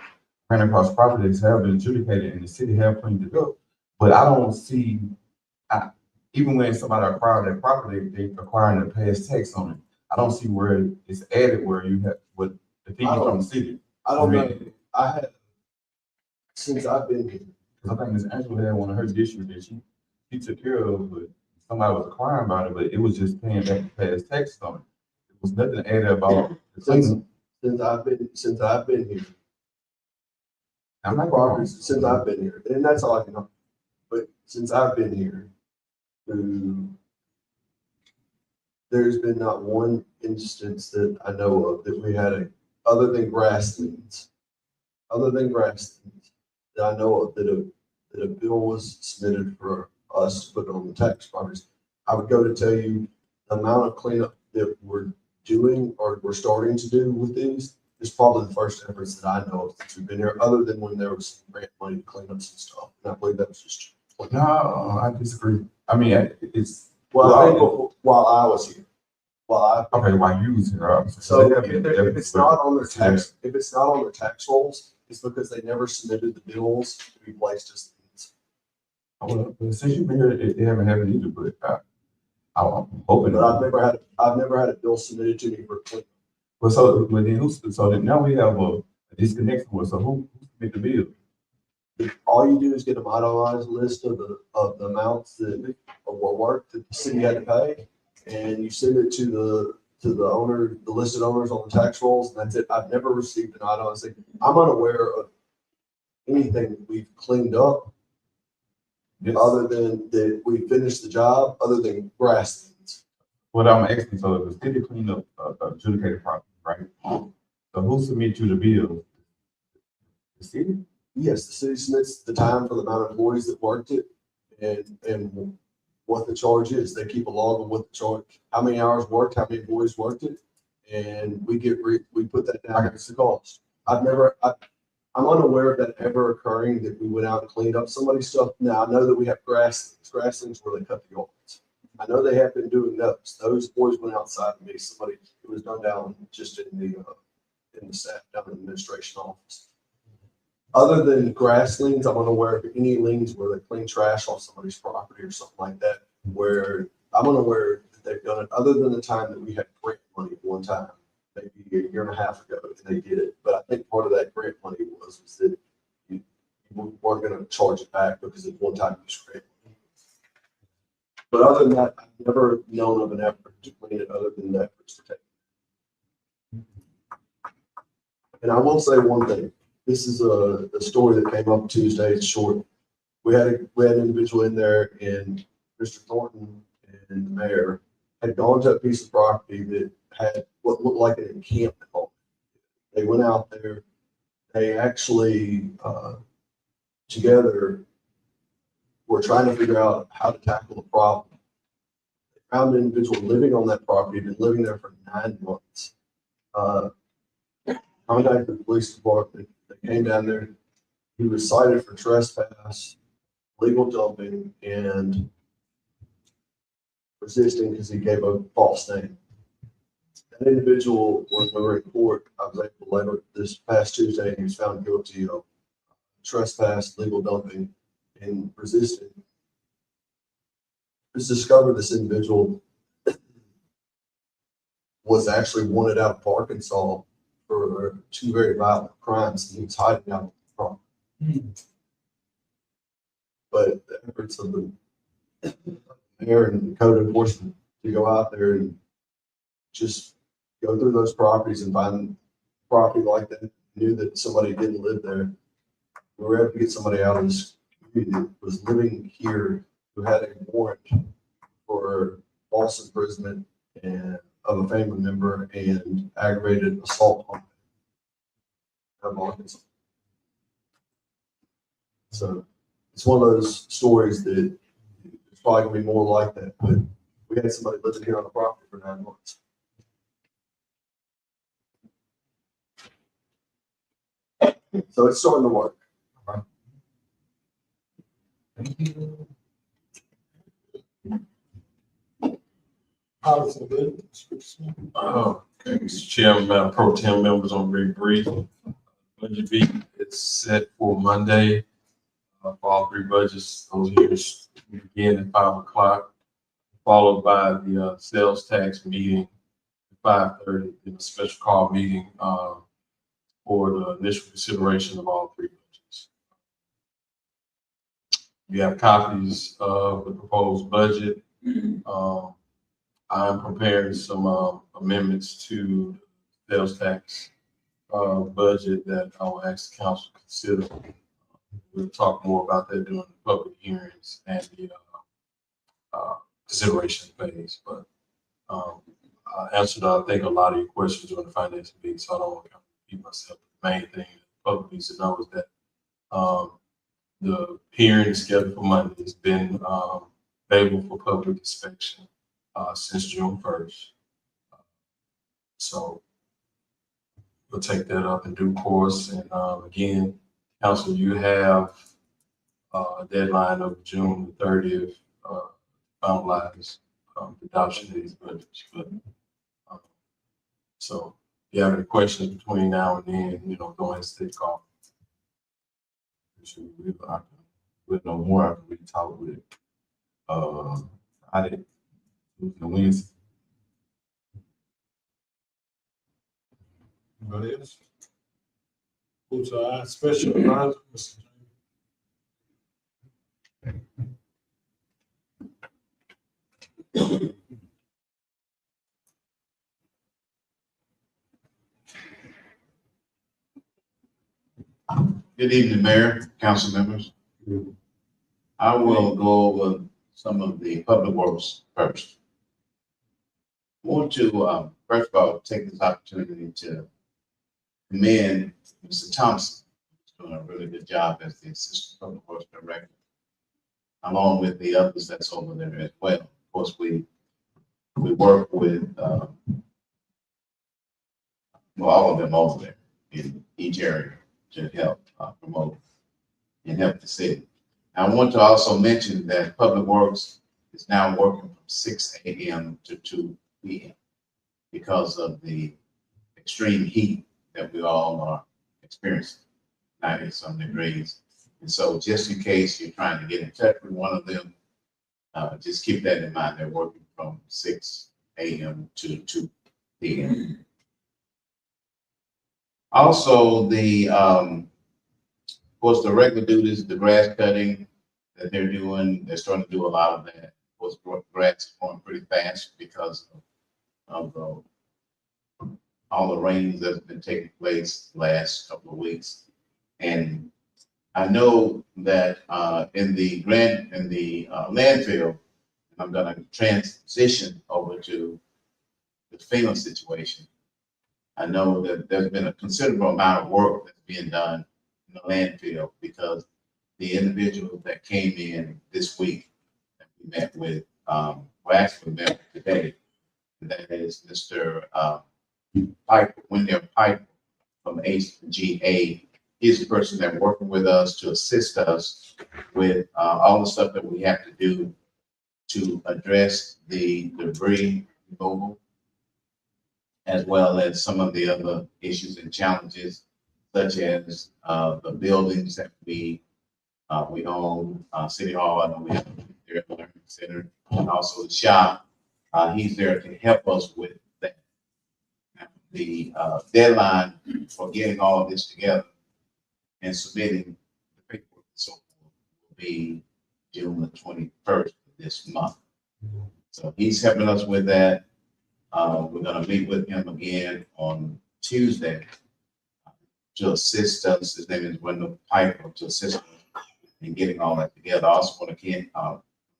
ran across properties that have been adjudicated and the city have cleaned it up, but I don't see, even when somebody acquired that property, they acquiring the past tax on it. I don't see where it's added where you have what the fees from the city. I don't know. I have, since I've been here. I think Ms. Angela had one of her issues that she took care of, but somebody was acquiring about it, but it was just paying back the past tax on it. It was nothing added about the cleanup. Since I've been here. I'm not properties since I've been here, and that's all I can know. But since I've been here, there's been not one instance that I know of that we had other than grasslands, that I know of that a bill was submitted for us to put on the tax properties. I would go to tell you the amount of cleanup that we're doing or we're starting to do with these is probably the first efforts that I know of since we've been here, other than when there was some grant money to clean up some stuff. And I believe that was just. No, I disagree. I mean, it's. Well, I think while I was here. While you was here. So if it's not on their tax, if it's not on their tax rolls, it's because they never submitted the bills to be placed as liens. Well, since you've been here, it haven't happened either, but I'm hoping. But I've never had a bill submitted to me for cleanup. Well, so then now we have a disconnection. So who submit the bill? All you do is get a itemized list of the amounts that were work that the city had to pay, and you send it to the owner, the listed owners on the tax rolls, and that's it. I've never received an item. I say I'm unaware of anything that we've cleaned up, other than that we finished the job, other than grasslands. What I'm asking, so the city cleaned up adjudicated property, right? So who submit you the bill? The city? Yes, the city submits the time for the amount of employees that worked it and what the charge is. They keep a log of what the charge, how many hours worked, how many employees worked it, and we put that down as the cost. I'm unaware of that ever occurring that we went out and cleaned up somebody's stuff. Now I know that we have grasslands where they cut the yards. I know they have been doing those. Those boys went outside and made somebody, it was done down just in the staff down in the administration office. Other than grasslands, I'm unaware of any liens where they clean trash off somebody's property or something like that, where I'm unaware that they've done it, other than the time that we had grant money one time, maybe a year and a half ago, and they did it. But I think part of that grant money was that you weren't going to charge it back because it's one time use grant money. But other than that, I've never known of an effort to clean it other than the efforts for taking. And I will say one thing. This is a story that came up Tuesday. It's short. We had an individual in there, and Mr. Thornton and the mayor had gone to a piece of property that had what looked like an encampment on it. They went out there. They actually together were trying to figure out how to tackle the problem. They found an individual living on that property, been living there for 9 months. Contacted the police department. They came down there. He was cited for trespass, legal dumping, and resisting because he gave a false name. That individual, when we were in court, I was able to later this past Tuesday, he was found guilty of trespass, legal dumping, and resisting. It was discovered this individual was actually wanted out of Arkansas for 2 very violent crimes, and he was hiding out from. But the efforts of the mayor and the code enforcement to go out there and just go through those properties and find property like that, knew that somebody didn't live there. We were able to get somebody out of this community that was living here who had a warrant for false imprisonment and of a family member and aggravated assault on Arkansas. So it's one of those stories that there's probably gonna be more like that, but we had somebody living here on the property for 9 months. So it's starting to work. Policy good. Okay, Mr. Chairman, Madam Pro Tem members, I'm very brief. Budget B, it's set for Monday. For all 3 budgets, those hearings begin at 5 o'clock, followed by the sales tax meeting at 5:30, and a special call meeting for the initial consideration of all 3 budgets. We have copies of the proposed budget. I'm preparing some amendments to the sales tax budget that I will ask the council to consider. We'll talk more about that during the public hearings and the consideration phase. But I answered, I think, a lot of your questions on the finance meeting, so I don't want to repeat myself. The main thing the public needs to know is that the hearing scheduled for Monday has been available for public inspection since June 1st. So we'll take that up in due course. And again, council, you have a deadline of June 30th finalize the adoption of these budgets. But so if you have any questions between now and then, go ahead and stay calm. With no more, I can really talk with I did Wednesday. Anybody else? Who's our special advisor, Mr. Good evening, Mayor, council members. I will go over some of the public works first. I want to, first of all, take this opportunity to commend Mr. Thompson, who's doing a really good job as the Assistant Public Works Director, along with the others that's over there as well. Of course, we work with all of them over there in each area to help promote and help the city. I want to also mention that Public Works is now working from 6 a.m. to 2 p.m. because of the extreme heat that we all are experiencing, 90-some degrees. And so just in case you're trying to get in touch with one of them, just keep that in mind. They're working from 6 a.m. to 2 p.m. Also, of course, the regular duties, the grass cutting that they're doing, they're starting to do a lot of that. Of course, grass is growing pretty fast because of all the rains that's been taking place the last couple of weeks. And I know that in the landfill, and I'm going to transition over to the FEMA situation. I know that there's been a considerable amount of work that's being done in the landfill because the individual that came in this week that we met with, actually met today, and that is Mr. Piper, Wendell Piper from HGA he's the person that's working with us to assist us with all the stuff that we have to do to address the debris removal, as well as some of the other issues and challenges, such as the buildings that we own, City Hall, I know we have their learning center, and also the shop. He's there to help us with that. Now, the deadline for getting all of this together and submitting the paperwork and so forth will be June the 21st of this month. So he's helping us with that. We're gonna meet with him again on Tuesday to assist us. His name is Wendell Piper, to assist us in getting all that together. I also want to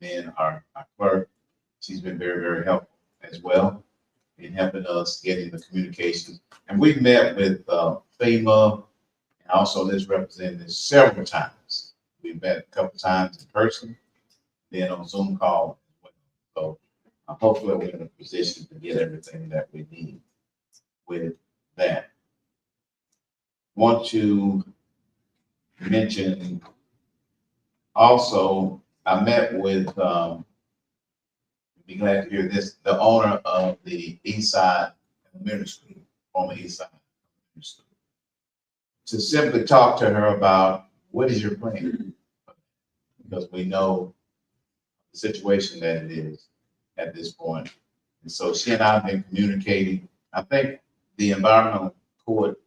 commend our clerk. She's been very, very helpful as well in helping us getting the communications. And we've met with FEMA and also this representative several times. We've met a couple times in person, then on Zoom call as well. So hopefully we're in a position to get everything that we need with that. Want to mention also, I met with, be glad to hear this, the owner of the East Side Elementary School, former East Side Elementary School, to simply talk to her about what is your plan? Because we know the situation that it is at this point. And so she and I have been communicating. I think the environmental court,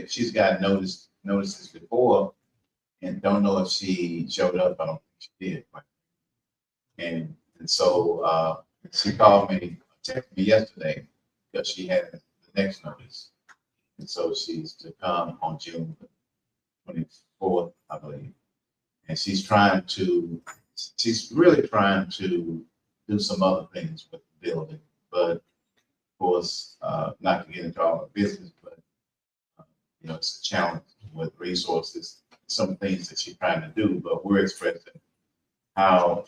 she's got notices before, and don't know if she showed up. I don't think she did. And so she called me, texted me yesterday because she had the next notice. And so she's to come on June 24th, I believe. And she's really trying to do some other things with the building. But of course, not to get into all the business, but it's a challenge with resources, some things that she's trying to do, but we're expressing how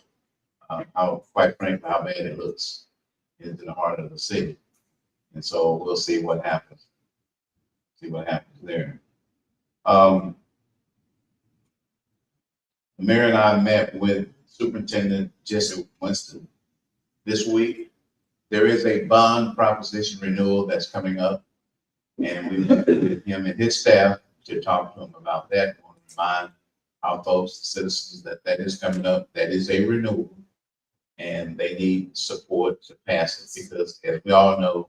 quite frankly, how bad it looks in the heart of the city. And so we'll see what happens. See what happens there. The mayor and I met with Superintendent Jesse Winston this week. There is a bond proposition renewal that's coming up, and we met with him and his staff to talk to him about that. I want to remind our folks, the citizens, that is coming up. That is a renewal, and they need support to pass it because, as we all know,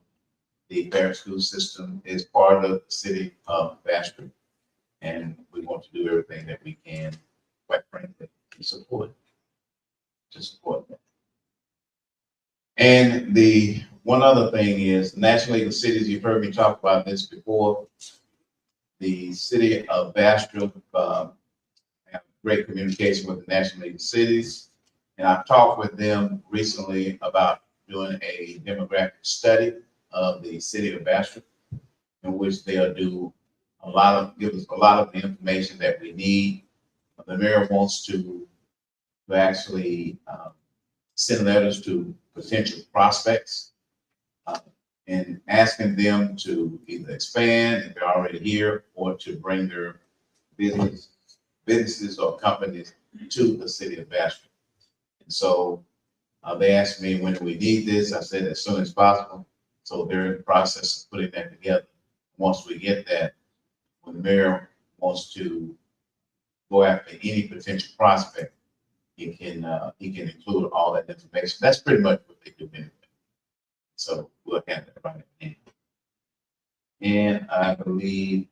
the Parish School System is part of the city of Bastrop, and we want to do everything that we can, quite frankly, to support that. And the one other thing is National League of Cities. You've heard me talk about this before. The city of Bastrop have great communication with the National League of Cities, and I've talked with them recently about doing a demographic study of the city of Bastrop, in which they'll do give us a lot of the information that we need. The mayor wants to actually send letters to potential prospects and asking them to either expand if they're already here or to bring their businesses or companies to the city of Bastrop. And so they asked me, when do we need this? I said as soon as possible. So they're in the process of putting that together. Once we get that, when the mayor wants to go after any potential prospect, he can include all that information. That's pretty much what they do anyway. So we'll have that right at the end. And I believe,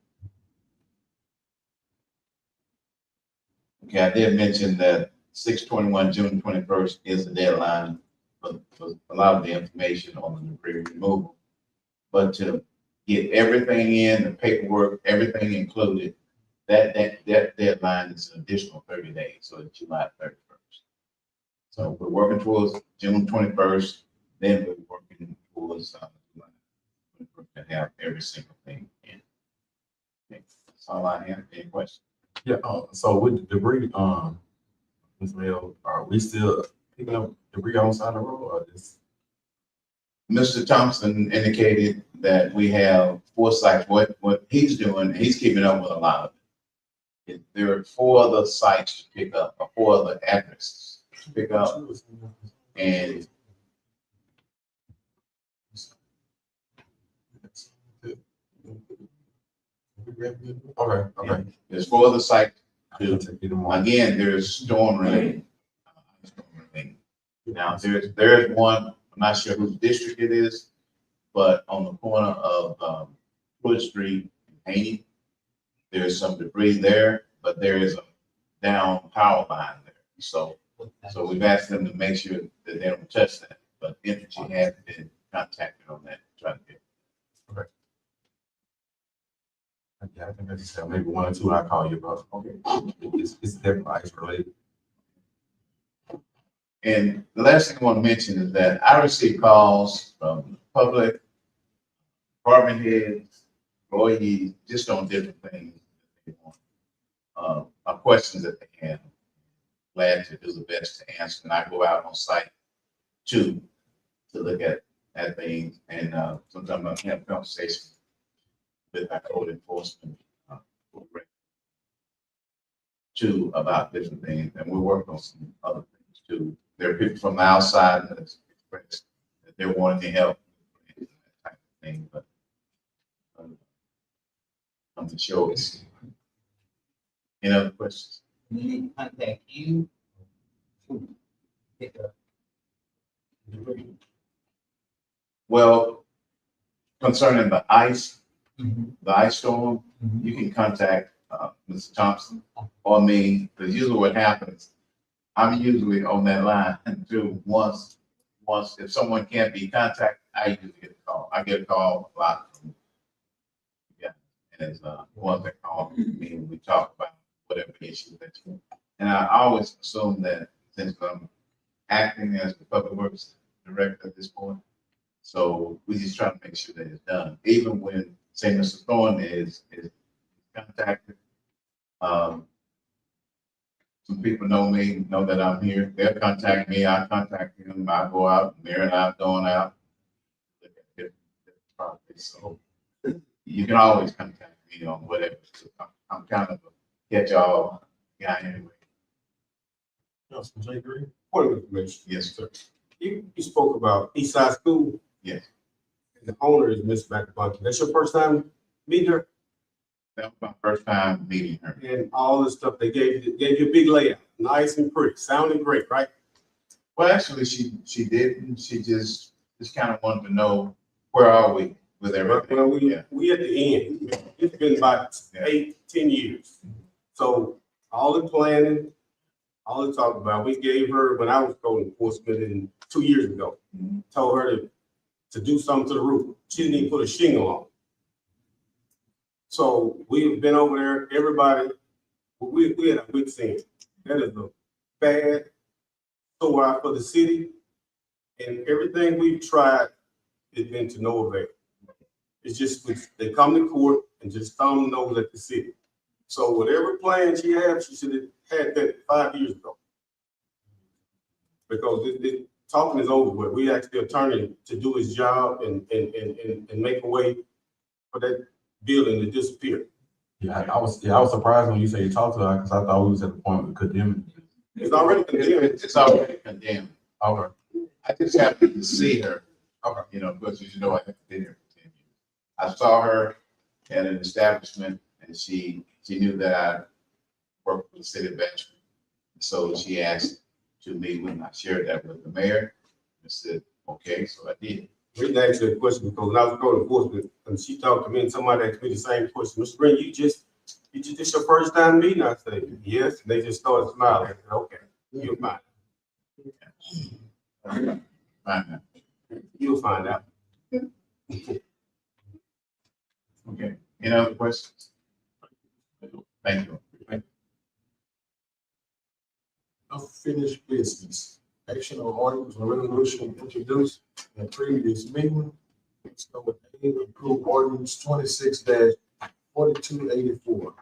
okay, I did mention that 6/21, June 21st is the deadline for a lot of the information on the debris removal. But to get everything in, the paperwork, everything included, that deadline is an additional 30 days, so it's July 31st. So we're working towards June 21st, then we're working towards July 21st to have every single thing in. Okay. That's all I have. Any questions? Yeah, so with the debris, Ms. Mel, are we still picking up debris on the side of the road or this? Mr. Thompson indicated that we have 4 sites. What he's doing, he's keeping up with a lot of it. There are 4 other sites to pick up, or 4 other addresses to pick up. And Okay. there's 4 other sites. Again, there's storm related. Now, there's one, I'm not sure whose district it is, but on the corner of Wood Street and Haney, there's some debris there, but there is a down power line there. So we've asked them to make sure that they don't touch that, but Energy has been contacted on that, trying to get. Yeah, I think I just have maybe 1 or 2, I'll call you, bro. Okay. It's definitely ice related. And the last thing I want to mention is that I receive calls from the public, department heads, employees, just on different things that they want. Questions that they have. Glad to do the best to answer, and I go out on site too to look at things, and sometimes I have conversations with our code enforcement too about different things, and we work on some other things too. There are people from the outside that express that they're wanting to help that type of thing, but I'm not sure it's. Any other questions? We need to contact you to pick up. Well, concerning the ice storm, you can contact Mr. Thompson or me, because usually what happens, I'm usually on that line too. Once if someone can't be contacted, I usually get a call. I get a call a lot from, and it's ones that call me and we talk about whatever issue that's. And I always assume that since I'm acting as the public works director at this point, so we just try to make sure that it's done. Even when, say, Mr. Thorne is contacted, some people know me, know that I'm here. They'll contact me. I contact them. I go out, Mary and I've gone out. Look at different properties. So you can always contact me on whatever. So I'm kind of a catch-all guy anyway. Councilman J. Green? Point of information. Yes, sir. You spoke about East Side School. Yes. And the owner is Miss McAbunky. That's your first time meeting her? That was my first time meeting her. And all the stuff they gave you a big layout, nice and pretty, sounding great, right? Well, actually, she didn't. She just kind of wanted to know where are we with everything. Well, we at the end. It's been about 8-10 years. So all the planning, all the talk about, we gave her, when I was code enforcement 2 years ago, told her to do something to the roof. She didn't even put a shingle on. So we've been over there, everybody, we had a wit's end. That is a bad sore for the city. And everything we've tried has been to no avail. It's just, they come to court and just thumb nose at the city. So whatever plan she had, she should have had that 5 years ago. Because talking is over with. We asked the attorney to do his job and make a way for that building to disappear. Yeah, I was surprised when you say you talked to her, because I thought we was at the point of condemning. It's already condemned. It's already condemned. Okay. I just happened to see her. Okay. You know, because as you know, I have been here for 10 years. I saw her at an establishment, and she knew that I worked for the city of Bastrop. So she asked to meet when I shared that with the mayor. I said, okay, so I did. We didn't ask you a question because when I was code enforcement, and she talked to me, and somebody asked me the same question. Mr. Green, this your first time meeting? I said, yes. And they just started smiling. I said, okay, you'll find Fine. You'll find out. Okay. Any other questions? Thank you. Unfinished business. Action on articles and resolution introduced in previous meeting. Let's go with A, approve ordinance 26-4284.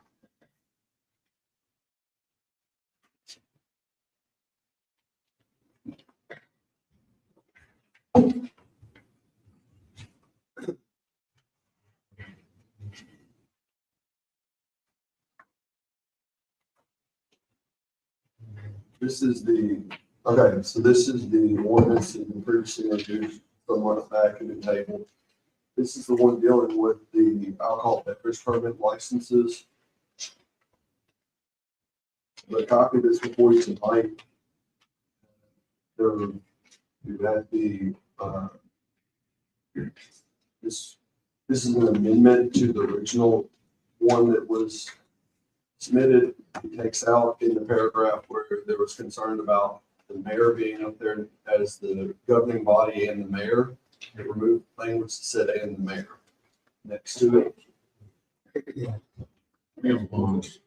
This is the, okay, so this is the ordinance that we previously introduced from on the back of the table. This is the one dealing with the alcohol beverage permit licenses. The copy that's before you tonight. There, you have the, this is an amendment to the original one that was submitted. It takes out in the paragraph where there was concern about the mayor being up there as the governing body and the mayor. It removed language that said and the mayor next to it. Yeah. Yeah, ordinance.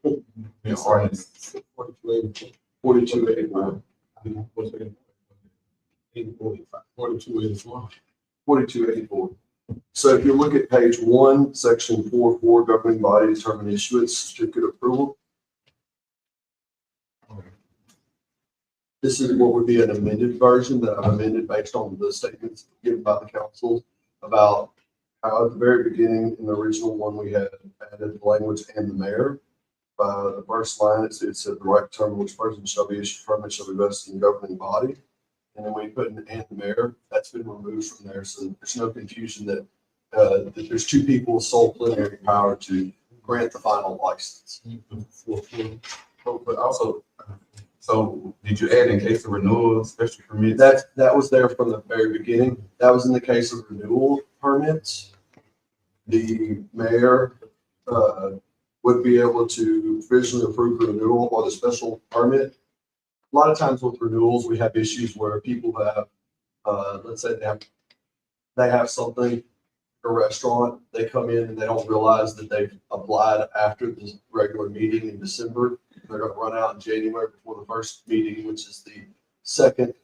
4284. 4284. So if you look at page 1, section 4.4, governing body determine issuance certificate approval. This is what would be an amended version that I've amended based on the statements given by the council about how at the very beginning in the original one, we had added the language and the mayor. The first line, it said the right to determine which person shall be issued permit shall be vested in the governing body. And then when you put in and the mayor, that's been removed from there. So there's no confusion that, that there's two people with sole plenary power to grant the final license. But also, so did you add in case of renewal, special permits? That was there from the very beginning. That was in the case of renewal permits. The mayor would be able to provisionally approve the renewal or the special permit. A lot of times with renewals, we have issues where people have, let's say they have something, a restaurant, they come in and they don't realize that they've applied after the regular meeting in December. They're gonna run out in January before the first meeting, which is the second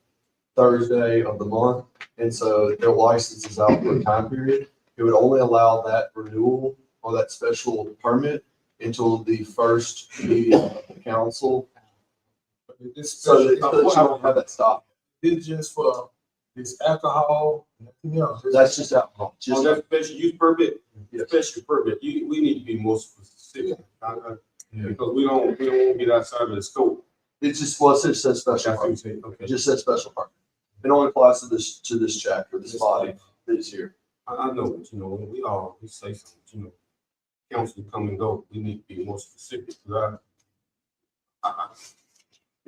Thursday of the month. And so their license is out for a time period. It would only allow that renewal or that special permit until the first meeting of the council. So that you don't have that stop. It's just for this alcohol, nothing else. That's just alcohol. On that special use permit, Yes. special permit, we need to be more specific. Because we don't want to get outside of the scope. It just, well, it just says special permit. Okay. It just says special permit. It only applies to this chapter, this body that is here. I know, but we say something, council come and go, we need to be more specific.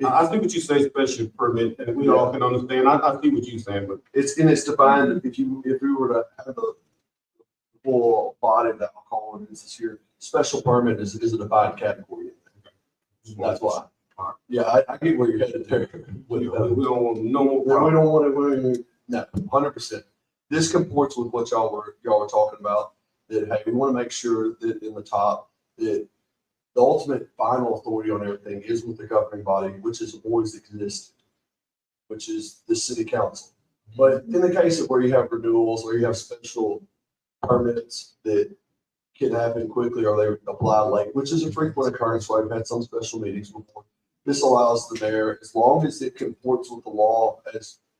I see what you say, special permit, and we all can understand. I see what you're saying, but It's defined, if we were to have the full body of the alcohol ordinance here, special permit is a defined category. That's why. Yeah, I get where you're headed there. we don't want no more We problems. don't want to, no, 100%. This comports with what y'all were talking about, that, hey, we want to make sure that in the top, that the ultimate final authority on everything is with the governing body, which has always existed, which is the city council. But in the case of where you have renewals or you have special permits that can happen quickly or they apply late, which is a frequent occurrence, where I've had some special meetings before. This allows the mayor, as long as it comports with the law,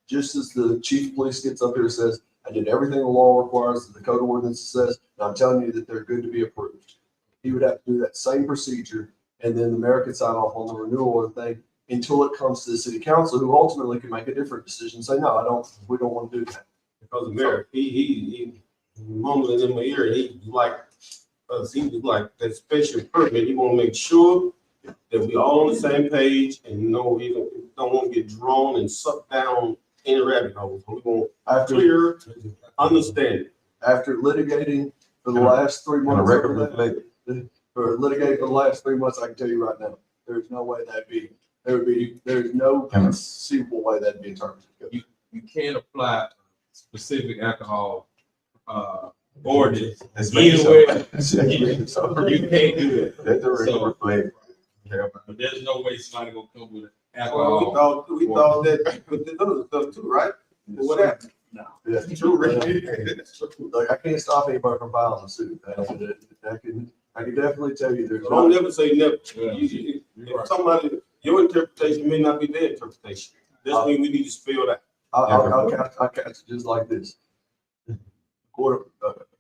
just as the chief of police gets up here and says, I did everything the law requires, that the code of ordinance says, and I'm telling you that they're good to be approved. He would have to do that same procedure, and then the mayor could sign off on the renewal or thing until it comes to the city council, who ultimately can make a different decision, say, no, we don't want to do that. Because the mayor, he mumbling in my ear, he was like that special permit, he want to make sure that we all on the same page and he don't want to get drawn and sucked down any rabbit hole. So we want clear understanding. After litigating for the last 3 months. For litigating for the last 3 months, I can tell you right now, there's no way there's no conceivable way that'd be interpreted. You can't apply specific alcohol ordinance anywhere. You can't do that. That's a regular flag. But there's no way somebody gonna come with Well, alcohol. we thought that with the other stuff too, right? But what happened? No. That's true. Like, I can't stop anybody from filing a suit. I can definitely tell you there's. Don't never say never. Yeah. If somebody, your interpretation may not be their interpretation. That's when we need to spell that. I'll catch it just like this.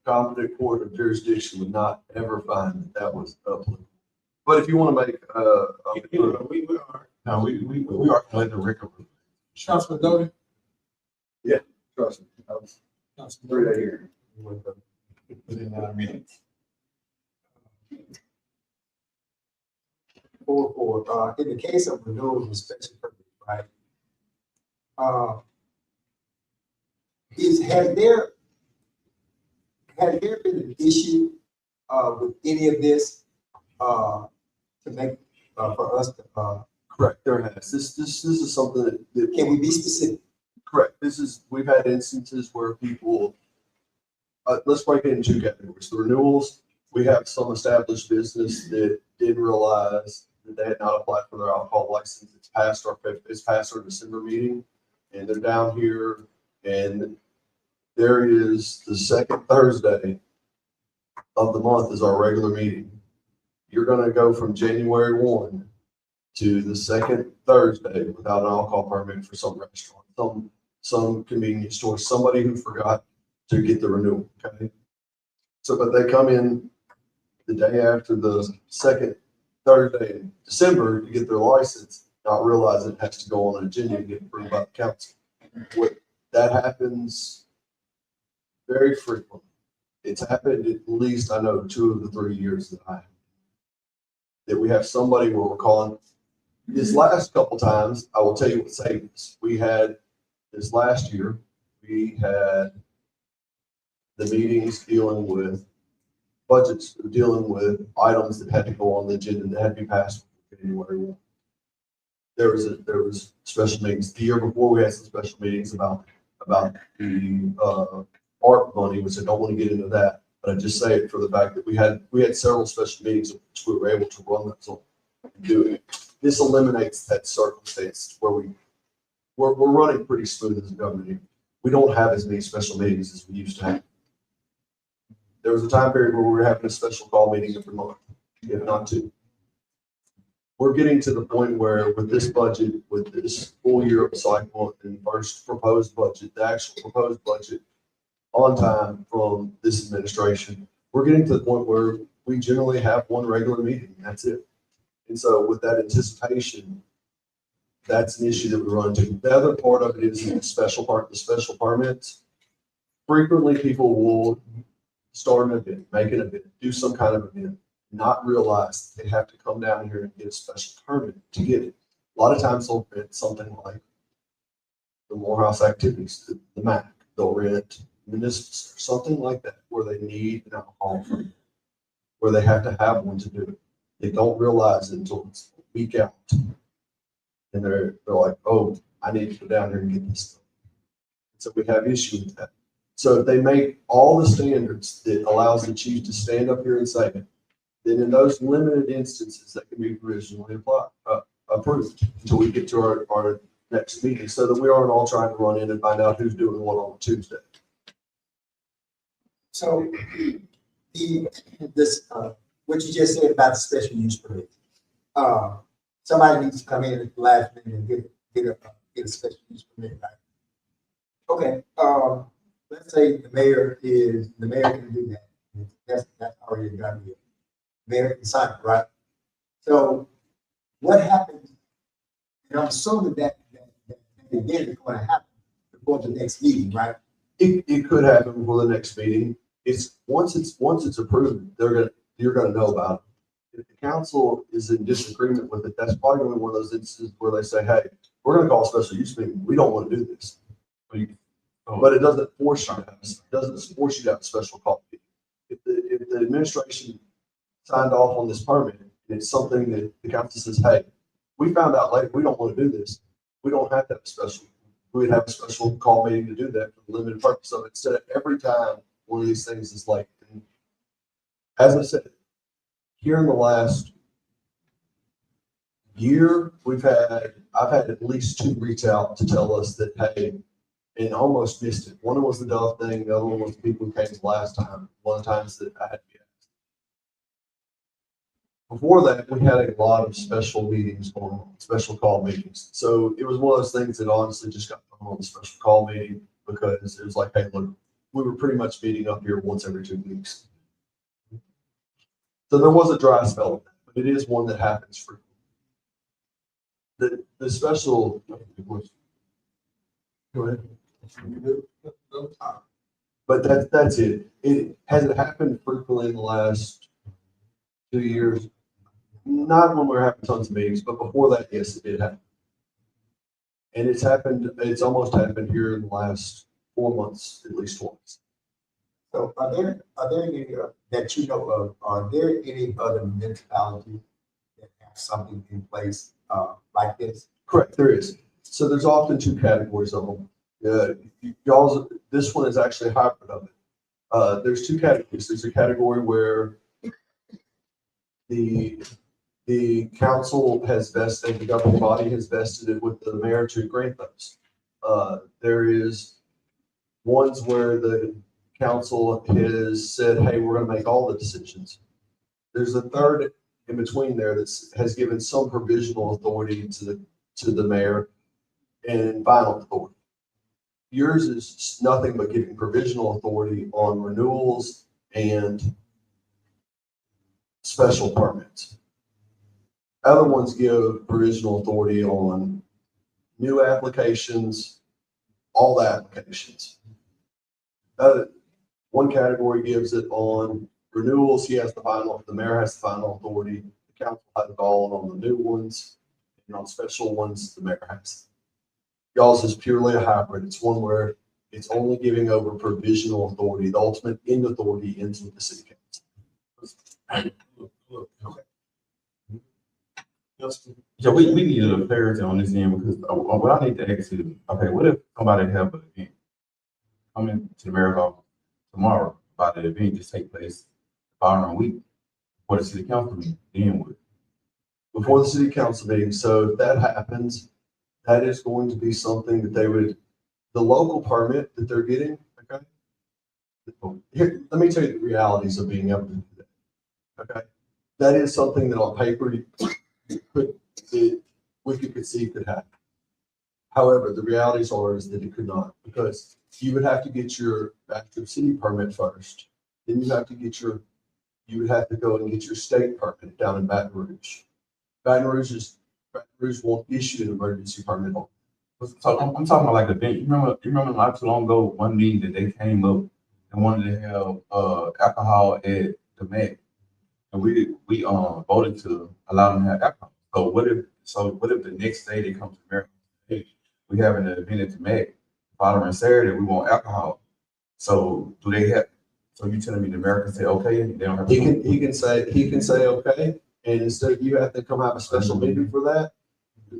Competent court of jurisdiction would not ever find that was applicable. But if you want to make, No, we are let the record. Councilman Doty? Trust me. I was through that here. Within 9 minutes. In the case of renewals and special permit, right? Has there been an issue, with any of this, to make, for us to, Correct, there has. This is something that can we be specific? correct. We've had instances where people, let's break it into two categories. The renewals, we have some established business that didn't realize that they had not applied for their alcohol license. It's past our December meeting, and they're down here, and there is the second Thursday of the month is our regular meeting. You're gonna go from January 1 to the second Thursday without an alcohol permit for some restaurant, some convenience store, somebody who forgot to get the renewal, okay? So, but they come in the day after the second Thursday in December to get their license, not realizing it has to go on an agenda and get approved by the council. That happens very frequently. It's happened at least, I know, 2 of the 3 years that I have. That we have somebody where we're calling. This last couple times, I will tell you what saved us. We had this last year, we had the meetings dealing with budgets, dealing with items that had to go on the agenda that had to be passed in January 1. There was special meetings. The year before, we had some special meetings about the art money, which I don't want to get into that, but I just say it for the fact that we had several special meetings which we were able to run those on and do it. This eliminates that circumstance where we're running pretty smooth as a government. We don't have as many special meetings as we used to have. There was a time period where we were having a special call meeting every month, if not 2. We're getting to the point where with this budget, with this full year of cycle and first proposed budget, the actual proposed budget on time from this administration, we're getting to the point where we generally have one regular meeting, and that's it. And so with that anticipation, that's an issue that we run into. The other part of it is the special permits. Frequently, people will start an event, make an event, do some kind of event, not realize they have to come down here and get a special permit to get it. A lot of times they'll rent something like the Morehouse activities, the MAC, they'll rent municipal, something like that, where they need an alcohol permit, where they have to have one to do it. They don't realize it until it's a week out. And they're like, oh, I need to go down here and get this stuff. So we have issues with that. So if they make all the standards that allows the chief to stand up here and say it, then in those limited instances, that can be provisionally approved until we get to our next meeting, so that we aren't all trying to run in and find out who's doing what on Tuesday. So what you just said about the special use permit, somebody needs to come in at the last minute and get a special use permit, right? Okay, let's say the mayor can do that. That's already done here. Mayor can sign it, right? So what happens, and I'm assuming that event is going to happen before the next meeting, right? It could happen before the next meeting. Once it's approved, you're gonna know about it. If the council is in disagreement with it, that's probably gonna be one of those instances where they say, hey, we're gonna call a special use meeting. We don't want to do this. But it doesn't force you to have a special call meeting. If the administration signed off on this permit, and it's something that the council says, hey, we found out later, we don't want to do this. We don't have to have a special, we'd have a special call meeting to do that for the limited purpose of it. Instead of every time one of these things is like, as I said, here in the last year, I've had at least 2 reach out to tell us that, hey, and almost missed it. One was the Dove thing, the other one was the people who came the last time, one of the times that I had to be asked. Before that, we had a lot of special meetings going on, special call meetings. So it was one of those things that honestly just got put on the special call meeting because it was like, hey, look, we were pretty much meeting up here once every 2 weeks. So there was a dry spell, but it is one that happens frequently. The special. Go ahead. But that's it. Has it happened frequently in the last 2 years? Not when we're having tons of meetings, but before that, yes, it did happen. And it's almost happened here in the last 4 months, at least once. So are there any, that you know of, are there any other municipalities that have something in place, like this? Correct, there is. So there's often two categories of them. Y'all's, this one is actually a hybrid of it. There's two categories. There's a category where the council has vested, the governing body has vested it with the mayor to grant those. There is ones where the council has said, hey, we're gonna make all the decisions. There's a third in between there that has given some provisional authority to the mayor and final authority. Yours is nothing but giving provisional authority on renewals and special permits. Other ones give provisional authority on new applications, all the applications. One category gives it on renewals, the mayor has the final authority, the council has it all on the new ones, and on special ones, the mayor has. Y'all's is purely a hybrid. It's one where it's only giving over provisional authority. The ultimate end authority ends with the city council. Yeah, we need a clarity on this end because what I need to ask is, okay, what if somebody have an event coming to the mayor's office tomorrow about the event just take place the following week for the city council meeting? Then what? Before the city council meeting. So if that happens, that is going to be something that the local permit that they're getting, okay? Here, let me tell you the realities of being able to do that, okay? That is something that on paper, we could conceive could happen. However, the realities is that it could not, because you would have to get your active city permit first. Then you would have to go and get your state permit down in Baton Rouge. Baton Rouge won't issue an emergency permit. So I'm talking about like the event. You remember not too long ago, one meeting that they came up and wanted to have alcohol at the MAC. And we voted to allow them to have alcohol. So what if the next day they come to America, hey, we having an event at the MAC, following Saturday, we want alcohol. So do they have, so you telling me the Americans say, okay, they don't have. He can say, okay. And instead of you have to come have a special meeting for that,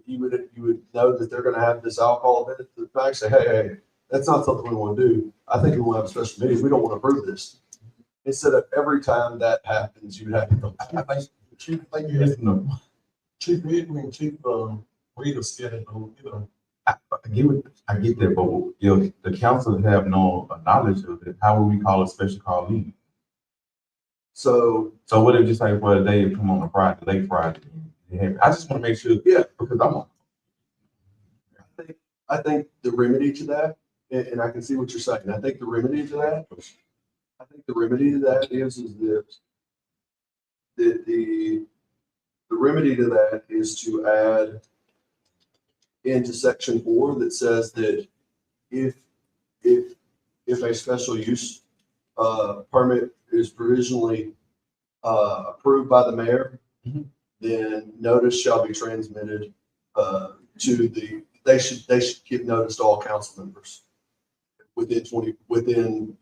you would know that they're gonna have this alcohol event. The fact say, hey, that's not something we want to do. I think we want to have a special meeting. We don't want to approve this. Instead of every time that happens, you would have to come. Chief Reader said, I get that, but if the council have no knowledge of it, how would we call a special call meeting? So what if just like for a day come on a Friday, late Friday? I just want to make sure, because I think the remedy to that, and I can see what you're saying. I think the remedy to that is this. The remedy to that is to add into section 4 that says that if a special use permit is provisionally approved by the mayor, then notice shall be transmitted they should give notice to all council members within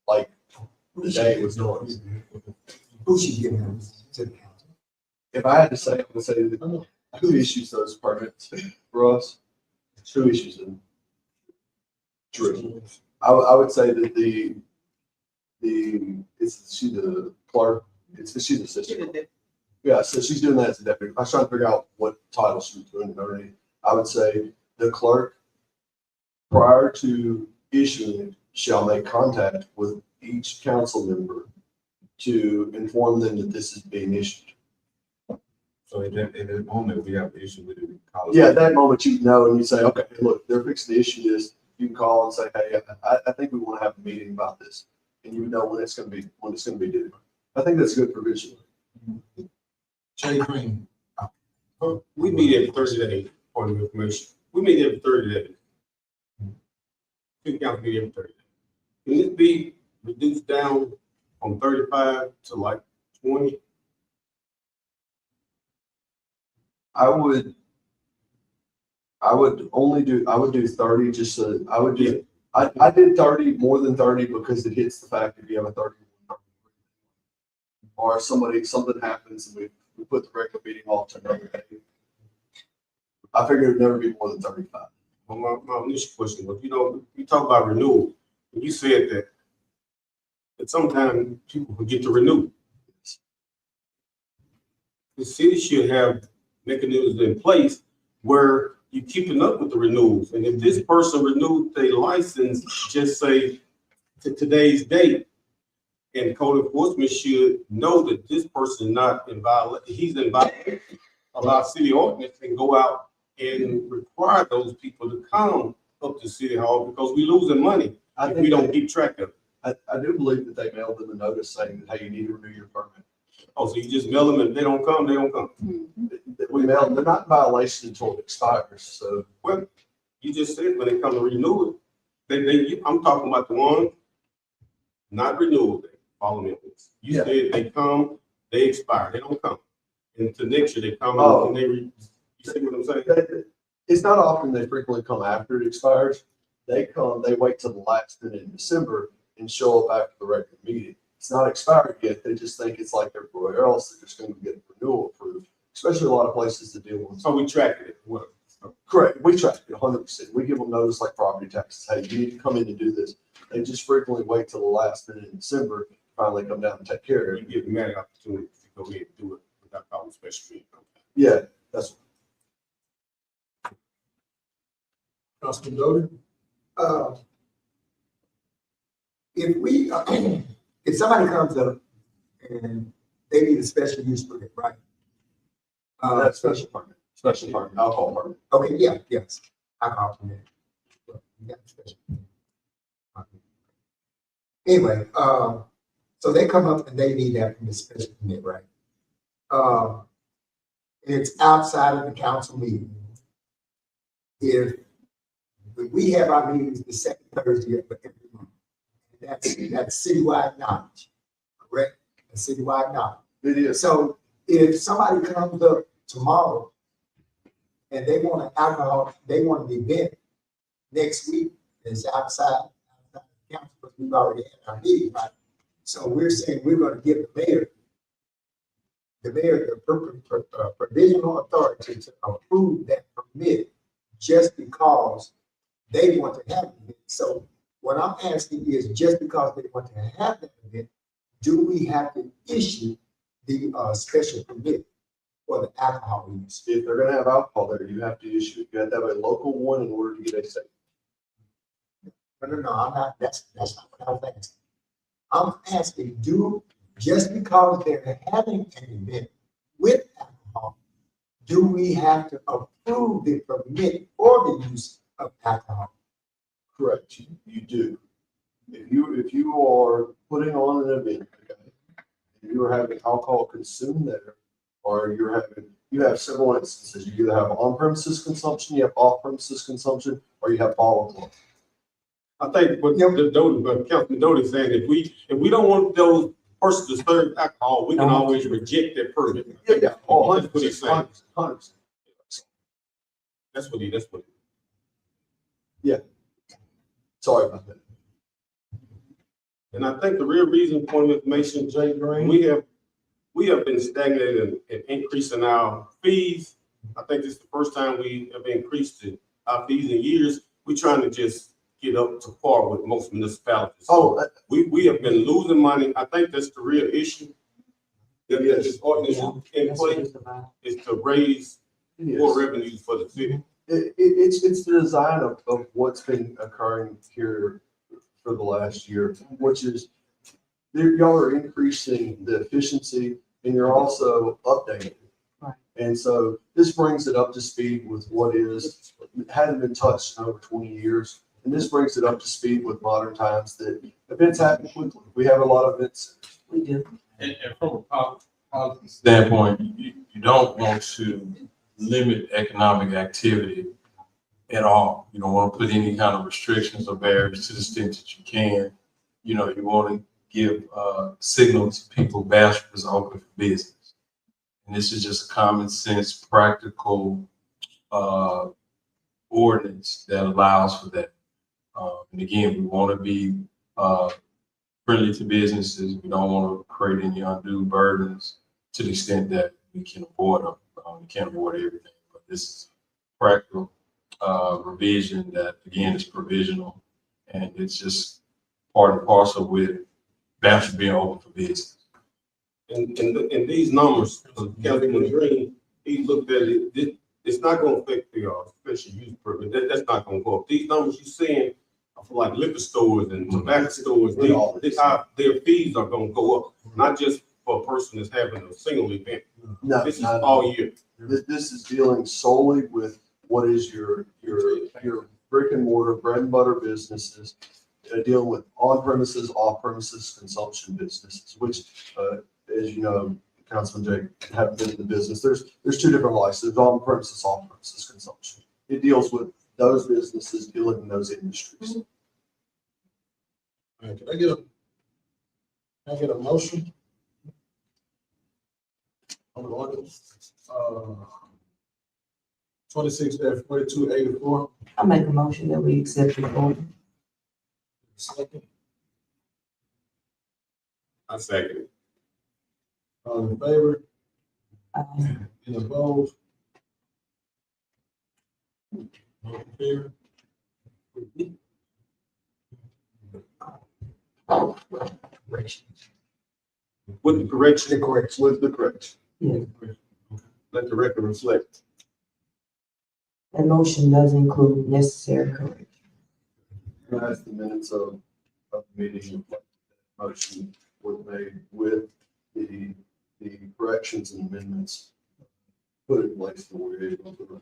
like the day it was done. Who should give notice to the council? If I had to say, I would say who issues those permits for us? Who issues them? True. I would say that is she the clerk? She's the assistant. Yeah, so she's doing that as a deputy. I was trying to figure out what title she was doing already. I would say the clerk, prior to issuing it, shall make contact with each council member to inform them that this is being issued. So at that moment, we have an issue with it. Yeah, at that moment, you know, and you say, okay, look, they're fixing to issue this. You can call and say, hey, I think we want to have a meeting about this. And you know when it's going to be due. I think that's a good provision. Jay Green. We meet every Thursday, point of information. We meet every 30 days. City council meet every 30 days. Can this be reduced down from 35 to like 20? I would do 30, just so, I did 30, more than 30, because it hits the fact if you have a 30. Or something happens and we put the regular meeting off to another day. I figured it'd never be more than 35. Well, my initial question was, you talk about renewal, and you said that sometimes people forget to renew. The city should have mechanisms in place where you're keeping up with the renewals. And if this person renewed their license, just say to today's date, and code enforcement should know that this person is not in violation, he's in violation of our city ordinance, and go out and require those people to come up to City Hall, because we losing money if we don't keep track of it. I do believe that they mailed them a notice saying that, hey, you need to renew your permit. Oh, so you just mail them, and if they don't come, they don't come. We mailed them, they're not in violation until it expires, so. Well, you just said when they come to renew it, I'm talking about the one, not renewal day, follow me on this. You said they come, they expire, they don't come. And to next year, they come and you see what I'm saying? It's not often, they frequently come after it expires. They wait till the last minute in December and show up after the regular meeting. It's not expired yet, they just think it's like everywhere else, they're just gonna get renewal approved, especially a lot of places that deal with. So we track it, what? Correct, we track it 100%. We give them notice like property taxes, hey, you need to come in and do this. They just frequently wait till the last minute in December to finally come down and take care of it. You give them that opportunity to go ahead and do it without calling special meeting. Yeah, that's. Councilman Doty? If somebody comes up and they need a special use permit, right? That's special permit, alcohol permit. Okay, yeah, yes, alcohol permit. You got special permit. Anyway, so they come up and they need that from the special permit, right? It's outside of the council meeting. If we have our meetings the second Thursday of every month, that's citywide knowledge, correct? That's citywide knowledge. It is. So if somebody comes up tomorrow and they want an alcohol, they want an event next week, it's outside the council, but we've already had our meeting, right? So we're saying we're going to give the mayor the provisional authority to approve that permit just because they want to have an event. So what I'm asking is, just because they want to have that event, do we have to issue the special permit for the alcohol use? If they're gonna have alcohol there, you have to issue it. You have to have a local one in order to get a state. No, I'm not, that's not what I was asking. I'm asking, just because they're having an event with alcohol, do we have to approve the permit for the use of alcohol? Correct, you do. If you are putting on an event, okay, and you are having alcohol consumed there, or you have several instances. You either have on-premises consumption, you have off-premises consumption, or you have bottled water. I think what Councilman Doty is saying, if we don't want those persons to serve alcohol, we can always reject that permit. Yeah. That's what he's saying. 100%. That's what he. Yeah. Sorry about that. And I think the real reason, point of information, Jay Green, we have been stagnated in increasing our fees. I think this is the first time we have increased our fees in years. We're trying to just get up to par with most municipalities. So we have been losing money. I think that's the real issue. That this ordinance in place is to raise more revenues for the city. It's the design of what's been occurring here for the last year, which is y'all are increasing the efficiency and you're also updating. Right. And so this brings it up to speed with what hadn't been touched in over 20 years. And this brings it up to speed with modern times that events happen quickly. We have a lot of events. We do. And from a policy standpoint, you don't want to limit economic activity at all. You don't want to put any kind of restrictions or barriers to the extent that you can. You know, you want to give signal to people Bastrop is open for business. And this is just a common sense, practical ordinance that allows for that. And again, we want to be friendly to businesses. We don't want to create any undue burdens to the extent that we can avoid them. We can't avoid everything, but this is practical revision that again is provisional, and it's just part and parcel with Bastrop being open for business. And these numbers, Councilman Green, he looked at it, it's not gonna affect the special use permit. That's not gonna go up. These numbers you're seeing for like liquor stores and tobacco stores, their fees are gonna go up, not just for a person that's having a single event. No, this is all year. This is dealing solely with what is your brick and mortar, bread and butter businesses, dealing with on premises, off premises consumption businesses, which, as you know, Councilman Jake, have been in the business. There's two different licenses: on premises, off premises consumption. It deals with those businesses dealing in those industries. All right, can I get a motion on the ordinance? 26-4284. I make a motion that we accept the order. Second. I second it. All in favor? Aye. Any opposed? Motion carried. With the correction, With the correction. Yeah. let the record reflect. That motion does include necessary correction. That's the minutes of the meeting. Motion was made with the corrections and amendments put in place that we're able to.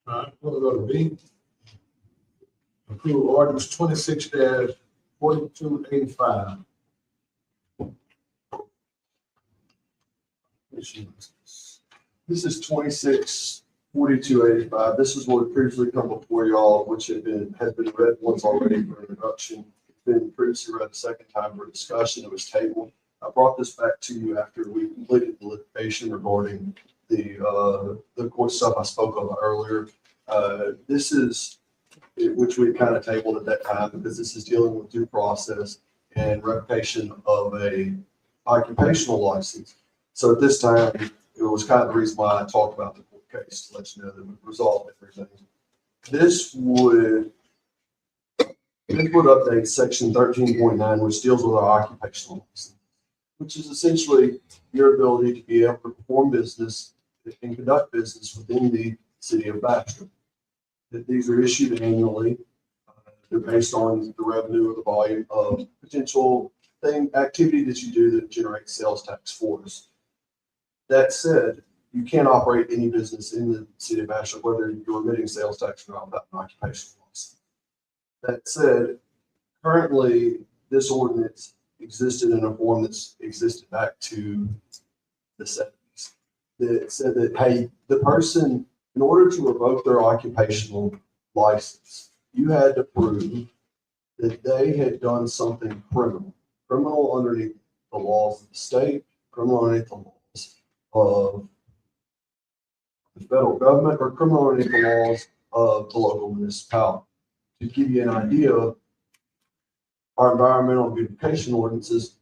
All right, we'll go to B. Approve ordinance 26-4285. This is 26-4285. This is what had previously come before y'all, which has been read once already for introduction. It's been previously read a second time for discussion. It was tabled. I brought this back to you after we completed the litigation regarding the court stuff I spoke of earlier. This is, which we kind of tabled at that time because this is dealing with due process and revocation of a occupational license. So at this time, it was kind of the reason why I talked about the court case, to let you know that we resolved everything. This would update section 13.9, which deals with our occupational license, which is essentially your ability to be able to perform business and conduct business within the city of Bastrop. That these are issued annually. They're based on the revenue or the volume of potential activity that you do that generates sales tax for us. That said, you can't operate any business in the city of Bastrop, whether you're emitting sales tax or not, without an occupational license. That said, currently, this ordinance existed in a form that's existed back to the 70s. That said that, hey, the person, in order to revoke their occupational license, you had to prove that they had done something criminal underneath the laws of the state, criminal underneath the laws of the federal government, or criminal underneath the laws of the local municipality. To give you an idea, our environmental beautification ordinances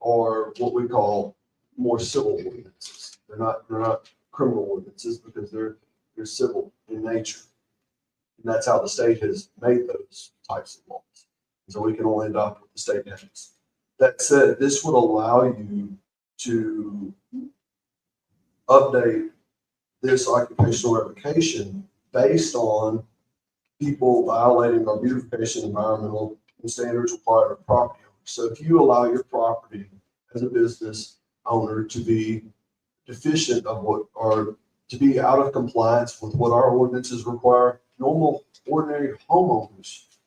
are what we call more civil ordinances. They're not criminal ordinances because they're civil in nature. And that's how the state has made those types of laws. So we can only adopt what the state has. That said, this would allow you to update this occupational revocation based on people violating our beautification environmental standards required of property owners. So if you allow your property as a business owner to be deficient of what, or to be out of compliance with what our ordinances require normal, ordinary homeowners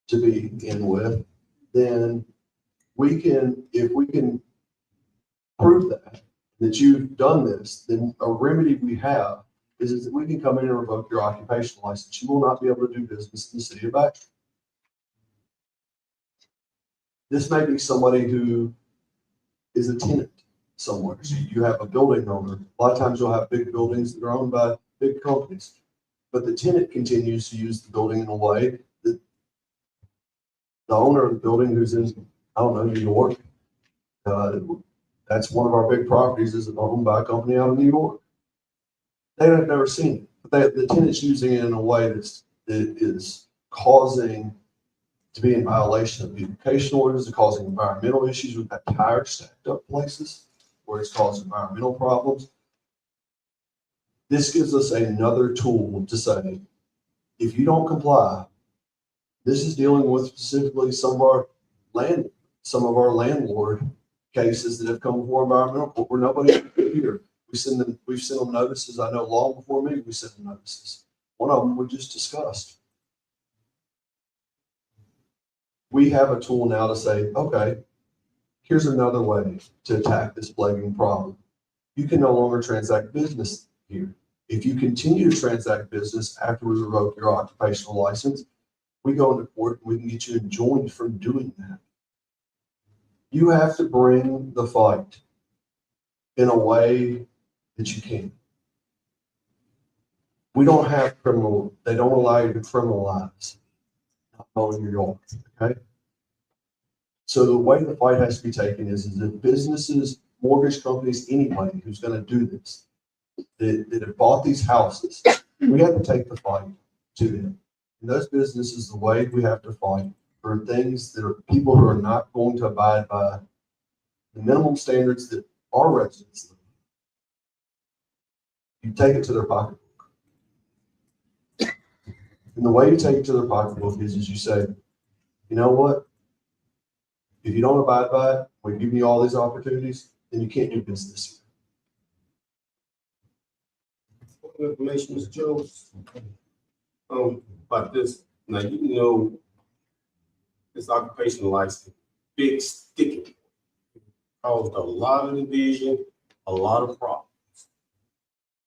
to be in with, then we can, if we can prove that you've done this, then a remedy we have is that we can come in and revoke your occupational license. You will not be able to do business in the city of Baxter. This may be somebody who is a tenant somewhere. So you have a building owner. A lot of times you'll have big buildings that are owned by big companies. But the tenant continues to use the building in a way that the owner of the building who's in, I don't know, New York, that's one of our big properties is owned by a company out of New York. They have never seen it, but the tenant's using it in a way that is causing to be in violation of beautification orders, causing environmental issues. We've got tires stacked up places where it's causing environmental problems. This gives us another tool to say, if you don't comply, this is dealing with specifically some of our landlord cases that have come before environmental court where nobody here. We've sent them notices. I know long before me, we sent them notices. One of them we just discussed. We have a tool now to say, okay, here's another way to attack this plaguing problem. You can no longer transact business here. If you continue to transact business after we revoke your occupational license, we go into court and we can get you enjoined from doing that. You have to bring the fight in a way that you can. We don't have they don't allow you to criminalize not mowing your yard, okay? So the way the fight has to be taken is that businesses, mortgage companies, anybody who's gonna do this, that have bought these houses, we have to take the fight to them. And those businesses, the way we have to fight for things that are people who are not going to abide by the minimum standards that our residents live. You take it to their pocketbook. And the way you take it to their pocketbook is you say, you know what? If you don't abide by it, we give you all these opportunities, then you can't do business here. Information, Mr. Jones. About this, now you know this occupational license, big sticky, caused a lot of division, a lot of problems.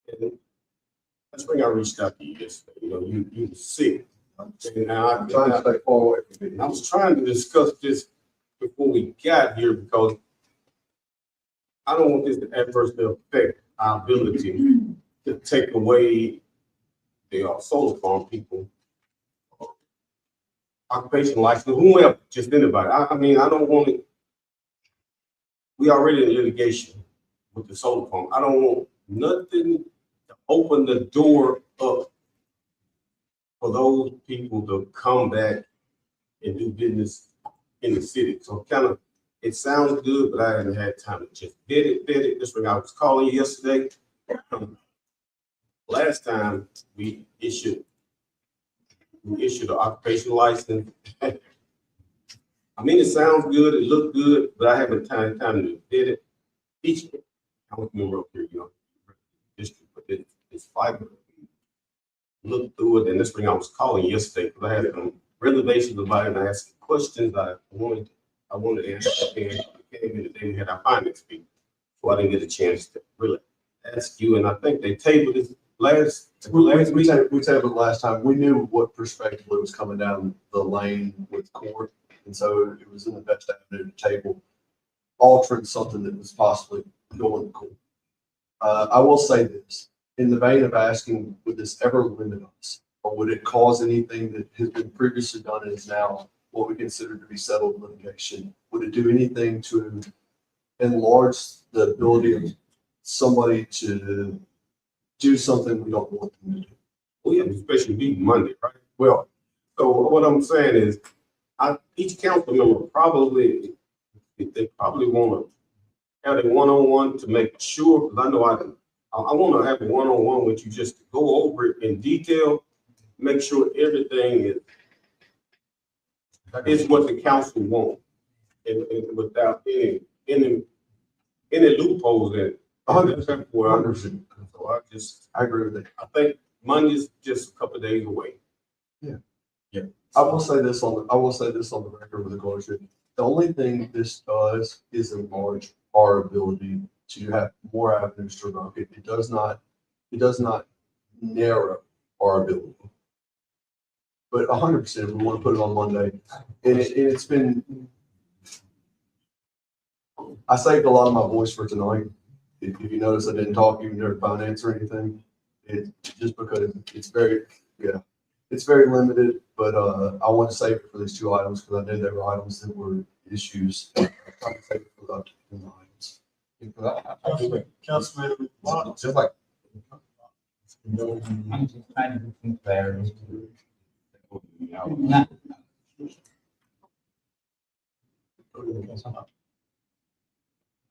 And that's when I reached out to you yesterday. You know, you were sick. And I'm trying to stay far away from it. I was trying to discuss this before we got here because I don't want this to adversely affect our ability to take away the solar farm people occupation license, whoever, just anybody. I mean, I don't want it. We already in litigation with the solar farm. I don't want nothing to open the door up for those people to come back and do business in the city. So kind of, it sounds good, but I haven't had time to just vet it. This way, I was calling you yesterday. Last time we issued an occupational license. I mean, it sounds good, it looked good, but I haven't time to vet it. Each council member up here, you know, district, but it's fiber. Look through it, and this thing I was calling yesterday because I had some reservations about it, and I asked questions I wanted to answer. And came in the day we had our finance meeting, so I didn't get a chance to really ask you. And I think they tabled this we tabled last time. We knew what perspective it was coming down the lane with court, and so it was in the best avenue to table altering something that was possibly going to court. I will say this, in the vein of asking, would this ever limit us, or would it cause anything that has been previously done and is now what we consider to be settled litigation? Would it do anything to enlarge the ability of somebody to do something we don't want them to do? Well, yeah, especially being Monday, right? Well, so what I'm saying is, each council member probably, they probably want to have a one-on-one to make sure, because I know I want to have a one-on-one with you just to go over it in detail, make sure everything is what the council wants, and without any loopholes in it. 100%. So I agree with that. I think Monday's just a couple of days away. Yeah. I will say this on the record with the closure. The only thing this does is enlarge our ability to have more avenues to run. It does not narrow our ability. But 100%, we want to put it on Monday. And it's been, I saved a lot of my voice for tonight. If you notice, I didn't talk even during finance or anything. It just because it's very limited, but I want to save it for these two items because I knew there were items that were issues. I'm trying to save it for the other items. Councilman, Just like. I'm just trying to get some clarity. Not-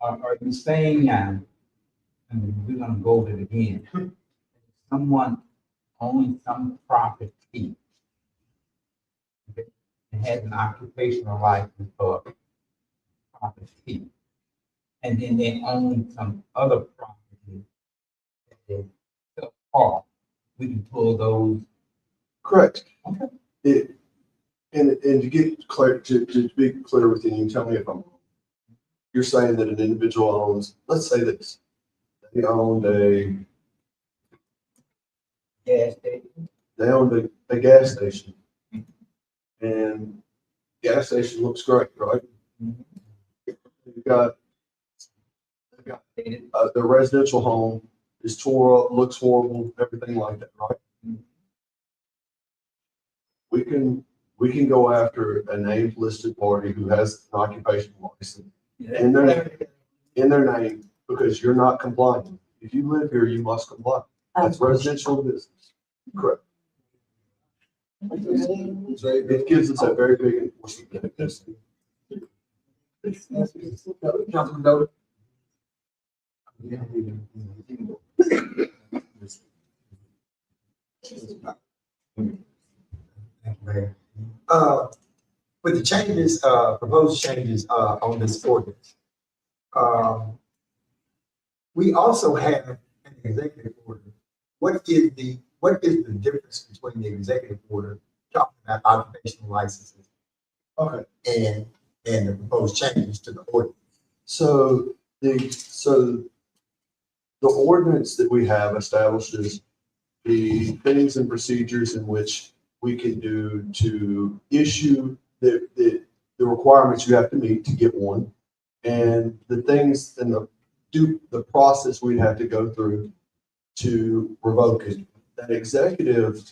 Are you saying, and we're gonna go over it again, someone owns some property and has an occupational license for property, and then they own some other property that they sell off, we can pull those. Correct. Okay. And to get clear, to be clear with you, you can tell me if I'm wrong. You're saying that an individual owns, let's say this, they owned Gas station. they owned a gas station. And gas station looks great, right? You've got the residential home is tore up, looks horrible, everything like that, right? We can go after a named listed party who has an occupational license in their name because you're not compliant. If you live here, you must comply. That's residential business. Correct. It gives us a very big enforcement. Councilman Doty? With the changes, proposed changes, on this ordinance, we also have an executive order. What is the difference between the executive order talking about occupational licenses? Okay. And the proposed changes to the ordinance? So the ordinance that we have establishes the things and procedures in which we can do to issue the requirements you have to meet to get one, and the things and the process we'd have to go through to revoke it. That executive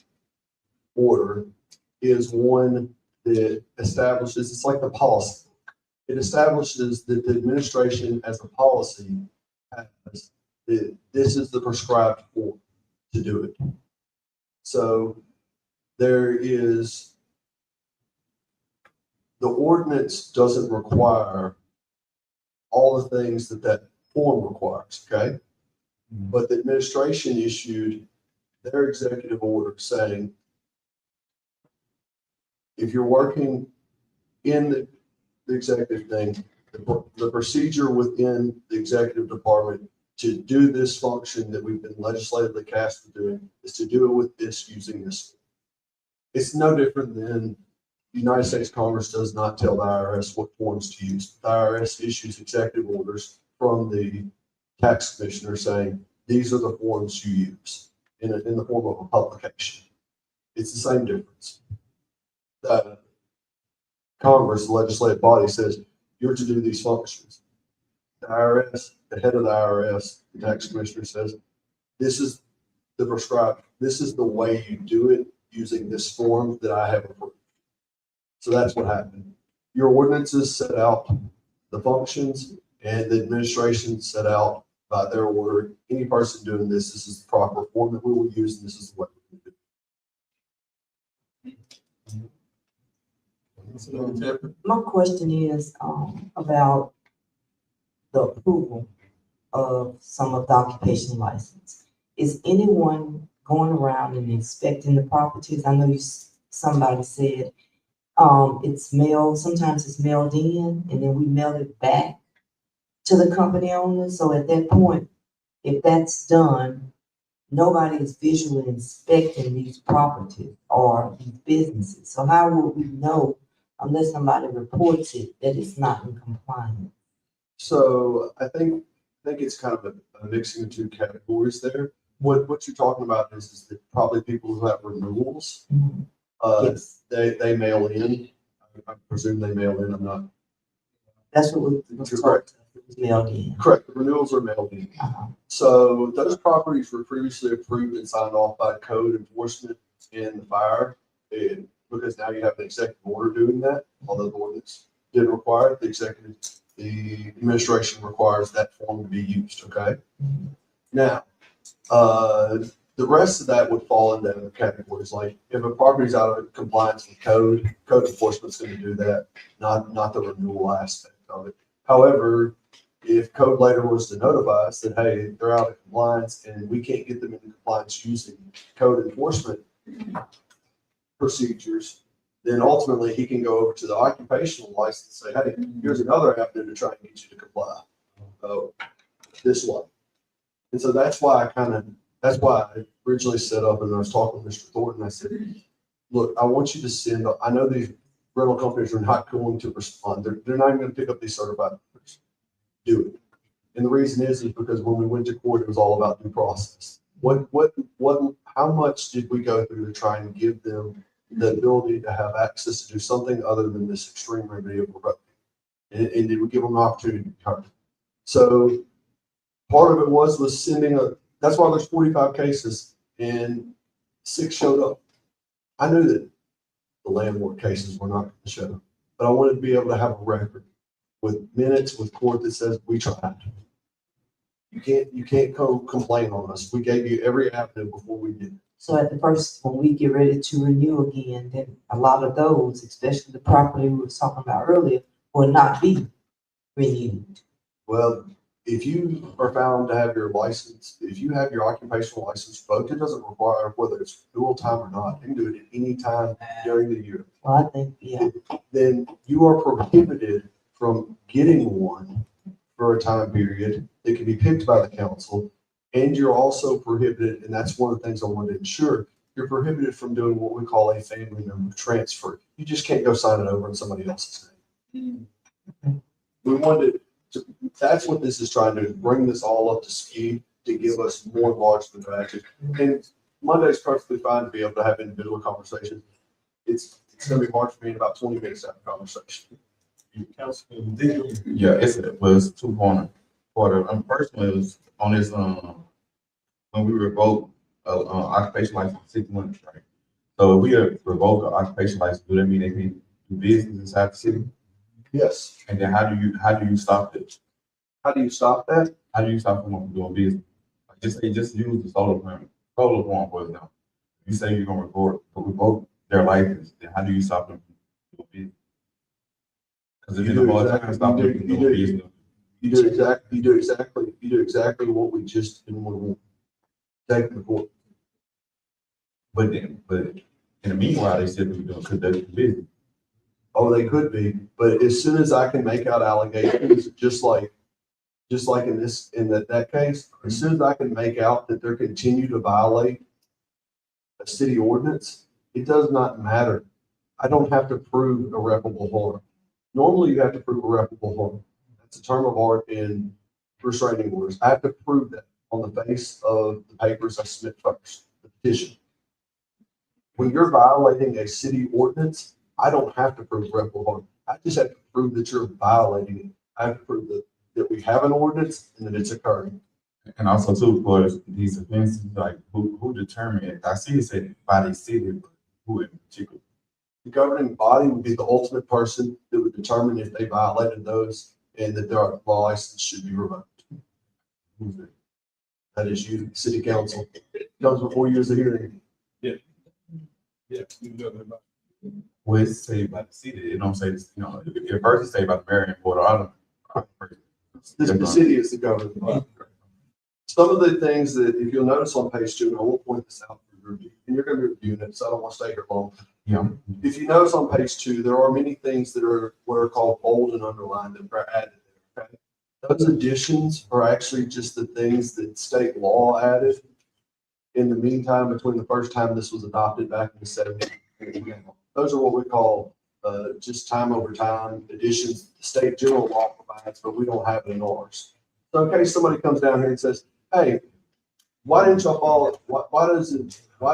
order is one that establishes, it's like the policy. It establishes that the administration as a policy has that this is the prescribed form to do it. So there is, the ordinance doesn't require all the things that form requires, okay? But the administration issued their executive order saying, if you're working in the executive thing, the procedure within the executive department to do this function that we've been legislatively tasked with doing is to do it with this, using this. It's no different than the United States Congress does not tell the IRS what forms to use. The IRS issues executive orders from the tax commissioner saying, these are the forms you use in the form of a publication. It's the same difference. Congress, the legislative body, says you're to do these functions. The IRS, the head of the IRS, the tax commissioner says, this is the prescribed, this is the way you do it using this form that I have approved. So that's what happened. Your ordinances set out the functions, and the administration set out by their order, any person doing this, this is the proper form that we will use, and this is the way we do it. My question is, about the approval of some of the occupation license. Is anyone going around and inspecting the properties? I know somebody said, it's mailed, sometimes it's mailed in, and then we mail it back to the company owner. So at that point, if that's done, nobody is visually inspecting these properties or these businesses. So how will we know, unless somebody reports it, that it's not in compliance? So I think it's kind of a mixing of two categories there. What you're talking about is that probably people who have renewals, Yes. they mail in. I presume they mail in. I'm not. That's what was Correct. mailed in. Correct. The renewals are mailed in. So those properties were previously approved and signed off by code enforcement and the fire. And because now you have an executive order doing that, although the ordinance didn't require it, the administration requires that form to be used, okay? Now, the rest of that would fall into other categories, like if a property's out of compliance with code enforcement's gonna do that, not the renewal aspect of it. However, if code later was to notify us that, hey, they're out of compliance and we can't get them into compliance using code enforcement procedures, then ultimately he can go over to the occupational license and say, hey, here's another avenue to try and get you to comply. This one. And so that's why I originally set up, and I was talking with Mr. Thornton, I said, look, I want you to send, I know these rental companies are not going to respond. They're not even going to pick up these certified numbers. Do it. And the reason is because when we went to court, it was all about due process. How much did we go through to try and give them the ability to have access to do something other than this extreme remedy of revoking? And did we give them an opportunity to cover? So part of it was sending that's why there's 45 cases and 6 showed up. I knew that the landlord cases were not going to show, but I wanted to be able to have a record with minutes with court that says we tried. You can't complain on us. We gave you every avenue before we did. So at the first, when we get ready to renew again, then a lot of those, especially the property we were talking about earlier, will not be renewed. Well, if you are found to have your license, if you have your occupational license revoked, it doesn't require whether it's dual time or not. You can do it at any time during the year. Well, I think, yeah. Then you are prohibited from getting one for a time period that can be picked by the council. And you're also prohibited, and that's one of the things I wanted to ensure, you're prohibited from doing what we call a family member transfer. You just can't go sign it over in somebody else's name. We wanted to, that's what this is trying to do, bring this all up to speed to give us more enlargement of action. And Monday's perfectly fine to be able to have individual conversations. It's gonna be hard for me in about 20 minutes to have a conversation. Yeah, it was 2 pointer. First one was on this, when we revoked, occupation license for 6 months, right? So if we revoke an occupation license, do that mean they can do business inside the city? Yes. And then how do you stop it? How do you stop that? How do you stop them from doing business? Like just use the solar farm for example. You say you're gonna revoke their license, then how do you stop them from doing business? Because if you stop them from doing business. You do exactly what we just didn't want to take the court. But in the meanwhile, they said we were doing conducting business. Oh, they could be, but as soon as I can make out allegations, just like in that case, as soon as I can make out that they're continue to violate a city ordinance, it does not matter. I don't have to prove irreparable harm. Normally, you have to prove irreparable harm. That's a term of art in restraining orders. I have to prove that on the face of the papers I submit first, the petition. When you're violating a city ordinance, I don't have to prove irreparable harm. I just have to prove that you're violating it. I have to prove that we have an ordinance and that it's occurring. And also too, for these offenses, like who determined it? I see it said by the city, but who in particular? The governing body would be the ultimate person that would determine if they violated those and that their license should be revoked. Who's it? That is you, city council. It comes before you as a hearing. Yeah. Well, it's say by the city. It don't say this, if first it say by the mayor and board of aldermen. The city is the governing body. Some of the things that, if you'll notice on page 2, and I will point this out for review, and you're going to be reviewing it, so I don't want to stay here long. Yeah. If you notice on page 2, there are many things that are what are called bold and underlined that are added there. Okay? Those additions are actually just the things that state law added in the meantime between the first time this was adopted back in the 70s. Those are what we call just time over time, additions, the state general law provides, but we don't have it in ours. So in case somebody comes down here and says, hey, why didn't y'all follow, why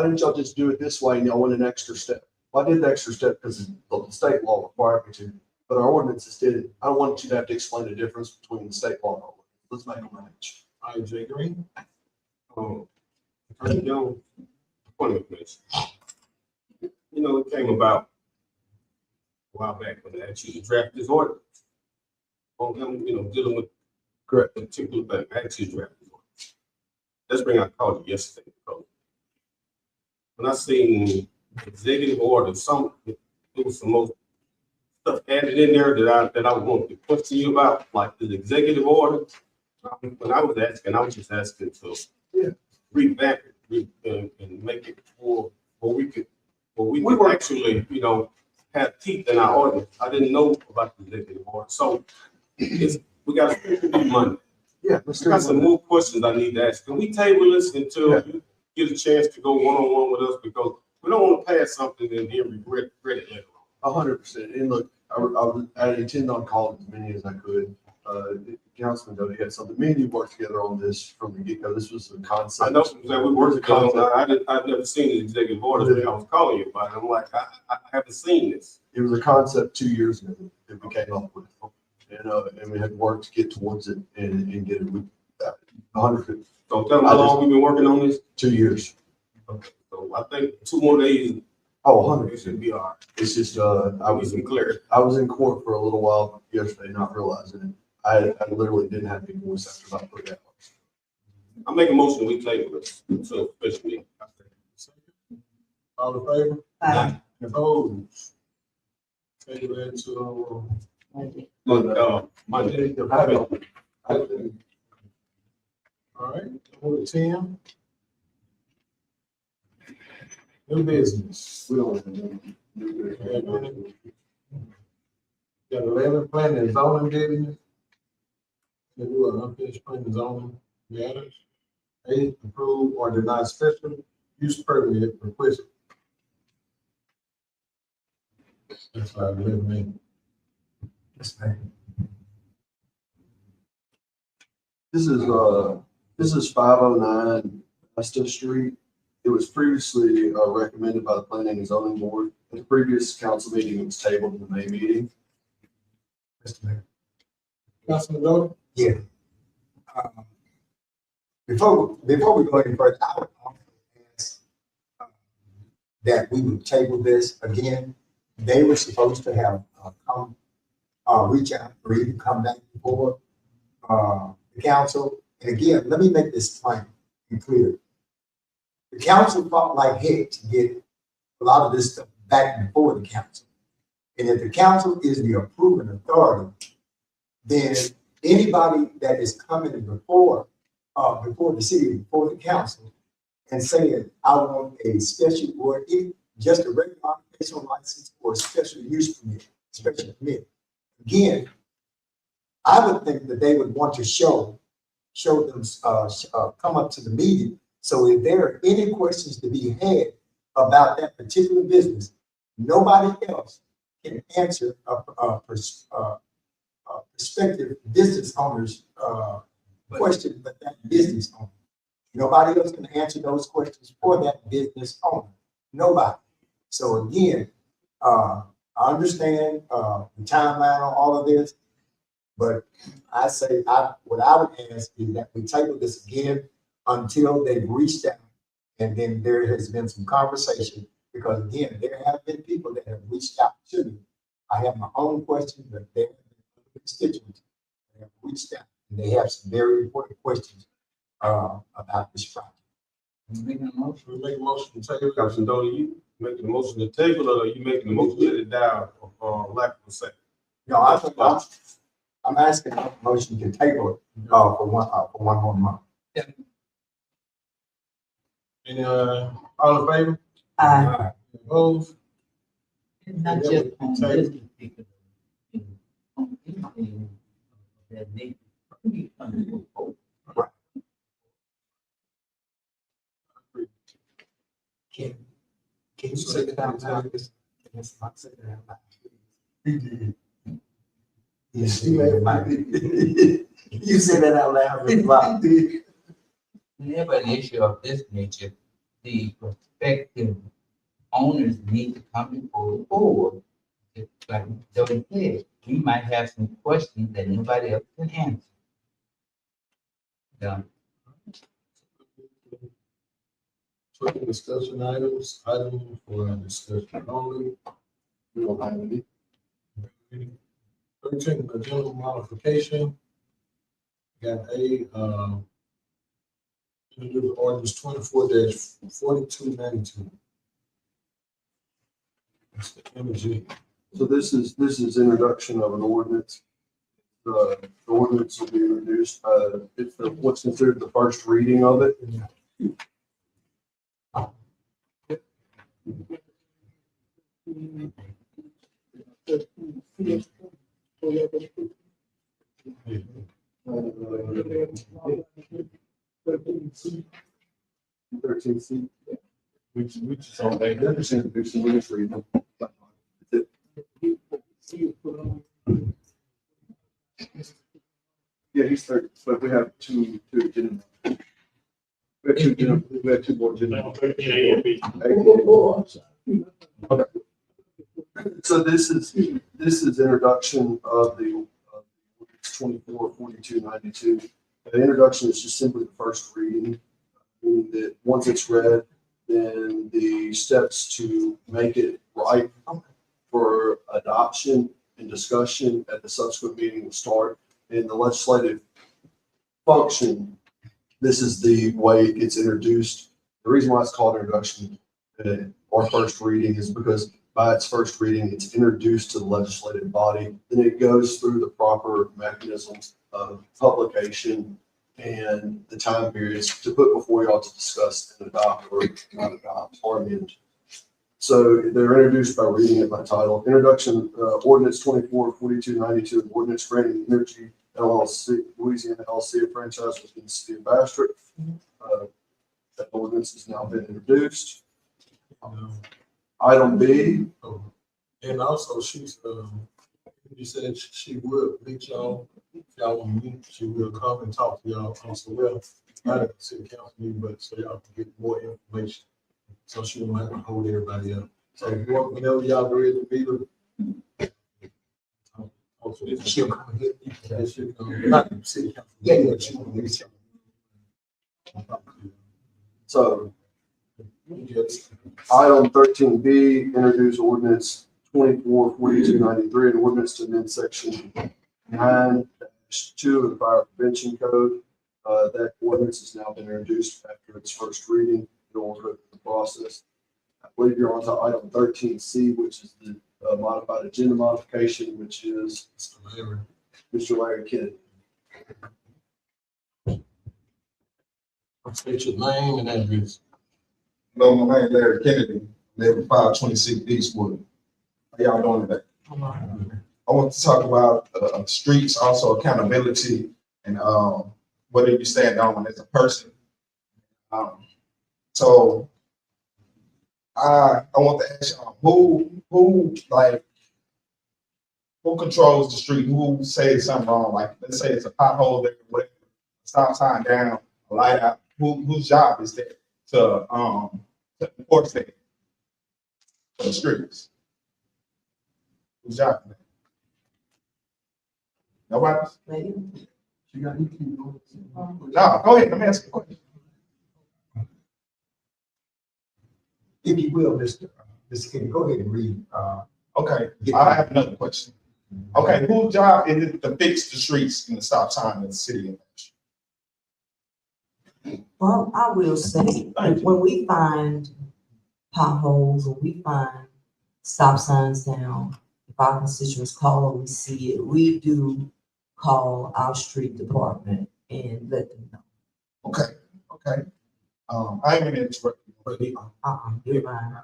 didn't y'all just do it this way and y'all went an extra step? Well, I did the extra step because the state law required me to, but our ordinances did. I don't want you to have to explain the difference between the state law and our ordinance. Let's make them match. All right, Jay Green. Attorney Jones, point of information. You know, it came about a while back when I actually drafted this ordinance. On him, you know, dealing with Correct. particular thing, I actually drafted this ordinance. That's bring I called you yesterday. Because when I seen executive order, there was some more stuff added in there that I wanted to question you about, like the executive order. When I was asking, I was just asking to revamp it and make it more, where we could actually, you know, have teeth in our ordinance. I didn't know about the executive order, so we got to spend money. Yeah, I got some more questions I need to ask. Can we table this until you get a chance to go one-on-one with us, because we don't want to pass something and then regret it later on. 100%. And look, I intend on calling as many as I could. Councilman Doty had something. Me and you worked together on this from the get-go. This was a concept. I know that we worked together on that. I've never seen the executive order. I was calling you about it. I'm like, I haven't seen this. It was a concept 2 years ago that we came up with. And we had worked to get towards it and get it. 100%. So tell them how long we've been working on this? 2 years. Okay. So I think 2 more days. Oh, 100%. It should be all right. It's just, I was in court for a little while yesterday, not realizing it. I literally didn't have any voice after about 3 hours. I'm making a motion, we table this until special meeting. All in favor? Aye. Opposed? Table that to Monday. Monday. All right, number 10. New business. We don't have any. Got 11, planning and zoning business. Then we are unfinished planning and zoning matters. 8, approve or deny special use permit request. That's 11. This is 509 Vesta Street. It was previously recommended by the planning and zoning board. At the previous council meeting, it was tabled in the May meeting. Mr. Mayor. Councilman Doty? Yeah. Before we go any further, I would also ask that we would table this again. They were supposed to have reach out or even come back before the council. And again, let me make this plain and clear. The council fought like heck to get a lot of this stuff back before the council. And if the council is the approving authority, then anybody that is coming before the city, before the council, and saying, I want a special or just a regular occupational license or a special use permit, special permit. Again, I would think that they would want to show them, come up to the meeting. So if there are any questions to be had about that particular business, nobody else can answer prospective business owners' question, but that business owner. Nobody else can answer those questions for that business owner. Nobody. So again, I understand the timeline on all of this, but I say what I would ask is that we table this again until they've reached out, and then there has been some conversation. Because again, there have been people that have reached out to me. I have my own questions, but there have been constituents that have reached out, and they have some very important questions about this project. We make a motion to table. Councilman Doty, you making the motion to table, or are you making the motion to let it die or lack of a second? No, I'm asking for a motion to table it for one more month. Any, all in favor? Aye. Opposed? Not just on this particular, on anything of that nature. Can you say that out loud? He did. Yes, he made it. You said that out loud, Mr. Locke. He did. Whenever an issue of this nature, the prospective owners need to come before the board. Just like Jody said, we might have some questions that nobody else can answer. Yeah. Further discussion item for discussion only. We don't have any. 13, agenda modification. Got introduce ordinance 24-4292. That's the energy. So this is introduction of an ordinance. The ordinance will be introduced, it's what's considered the first reading of it. Thirteen C. Which is on there. Just introducing the first reading. Yeah, he's 30, but we have two agenda. We have two more agenda. Okay. So this is introduction of the 24-4292. The introduction is just simply the first reading, meaning that once it's read, then the steps to make it right for adoption and discussion at the subsequent meeting will start. In the legislative function, this is the way it gets introduced. The reason why it's called introduction or first reading is because by its first reading, it's introduced to the legislative body. Then it goes through the proper mechanisms of publication and the time periods to put before y'all to discuss and adopt or not adopt or amend. So they're introduced by reading it by title. Introduction, ordinance 24-4292, ordinance granting Energy LLC, Louisiana LLC, a franchise within the city of Bastrop. That ordinance has now been introduced. Item B. And also she's, you said she will meet y'all, if y'all want to meet, she will come and talk to y'all also. Well, not at the city council meeting, but so y'all can get more information. So she won't have to hold everybody up. So whenever y'all ready to meet her. She'll come here. Yeah, she'll come. Not the city council. Yeah, she will meet you. So item 13B, introduce ordinance 24-4293, an ordinance to amend section 9-2 of the Fire Prevention Code. That ordinance has now been introduced after its first reading. It will go through the process. I believe you're on to item 13C, which is the modified agenda modification, which is Mr. Larry Kennedy. State your name and address. Hello, my name is Larry Kennedy, live at 526 Eastwood. How y'all doing today? I want to talk about streets, also accountability, and what do you stand on as a person. So I want to ask y'all, who controls the street? Who says something wrong? Like, let's say it's a pothole there, whatever, stop sign down, a light out. Whose job is that to enforce that for the streets? Whose job is that? Nobody's? No, go ahead. Let me ask you a question. If you will, Mr. Kennedy, go ahead and read. Okay, I have another question. Okay, whose job is it to fix the streets and the stop sign in the city of Nashville? Well, I will say, when we find potholes or we find stop signs down, if our constituents call or we see it, we do call our street department and let them know. Okay, okay. I ain't gonna interrupt you, but You're fine.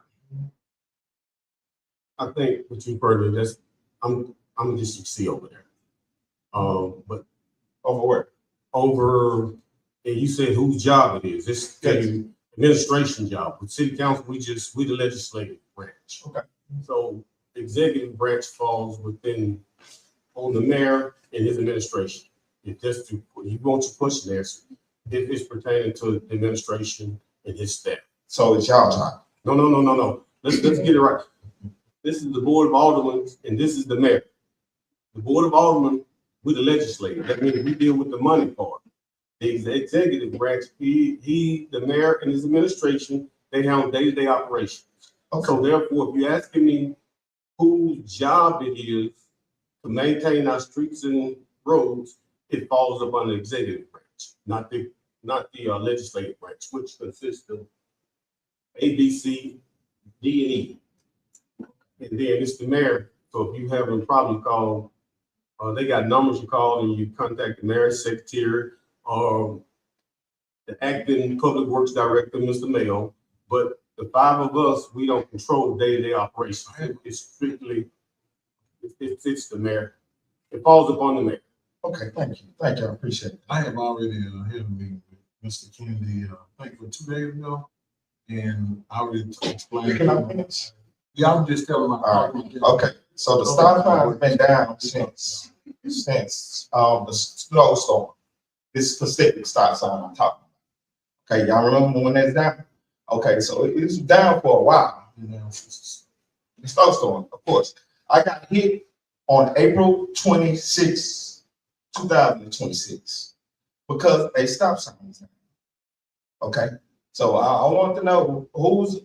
I think what you further, that's, I'm just see over there. But over where? Over, and you said whose job it is. It's the administration job. With city council, we the legislative branch. Okay. So executive branch falls within, on the mayor and his administration. If that's, you want to push this, it is pertaining to the administration and his staff. So it's y'all job. No. Let's get it right. This is the board of aldermen and this is the mayor. The board of aldermen, we're the legislature. That means we deal with the money part. The executive branch, the mayor and his administration, they handle day-to-day operations. Okay. So therefore, if you're asking me whose job it is to maintain our streets and roads, it falls upon the executive branch, not the legislative branch, which consists of A, B, C, D, and E. And then it's the mayor. So if you have a problem, call, they got numbers you call and you contact the mayor's secretary or the acting public works director, Mr. Mayo. But the five of us, we don't control day-to-day operations. It's strictly, it's the mayor. It falls upon the mayor. Okay, thank you. Thank you. I appreciate it. I have already had a meeting with Mr. Kennedy, I think for 2 days ago. And I already explained. Can I finish? Yeah, I'm just telling my. Okay, so the stop sign has been down since the snowstorm. This specific stop sign I'm talking about. Okay, y'all remember when that's down? Okay, so it's down for a while. The snowstorm, of course. I got hit on April 26, 2026, because a stop sign was down. Okay, so I want to know who's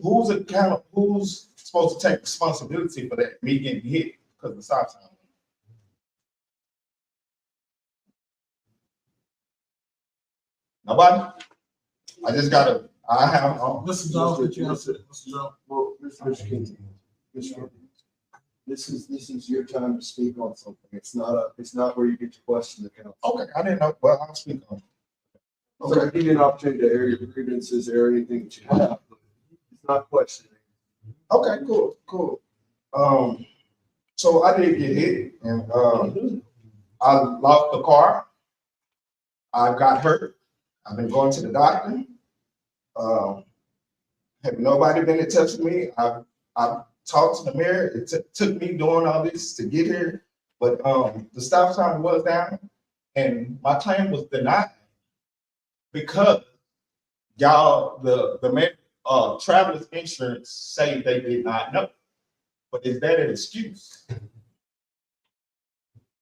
supposed to take responsibility for that, me getting hit because of the stop sign. Nobody? I have. Mr. Jones, did you answer? Mr. Jones? Well, Mr. King, this is your time to speak on something. It's not where you get to question the council. Okay, I didn't know, well, I'll speak on it. So give you an opportunity to air your grievances or anything that you have. It's not questioning. Okay, cool. So I did get hit and I lost the car. I got hurt. I've been going to the doctor. Have nobody been in touch with me? I've talked to the mayor. It took me doing all this to get here, but the stop sign was down and my claim was denied because y'all, the mayor, travelers insurance say they did not know. But is that an excuse?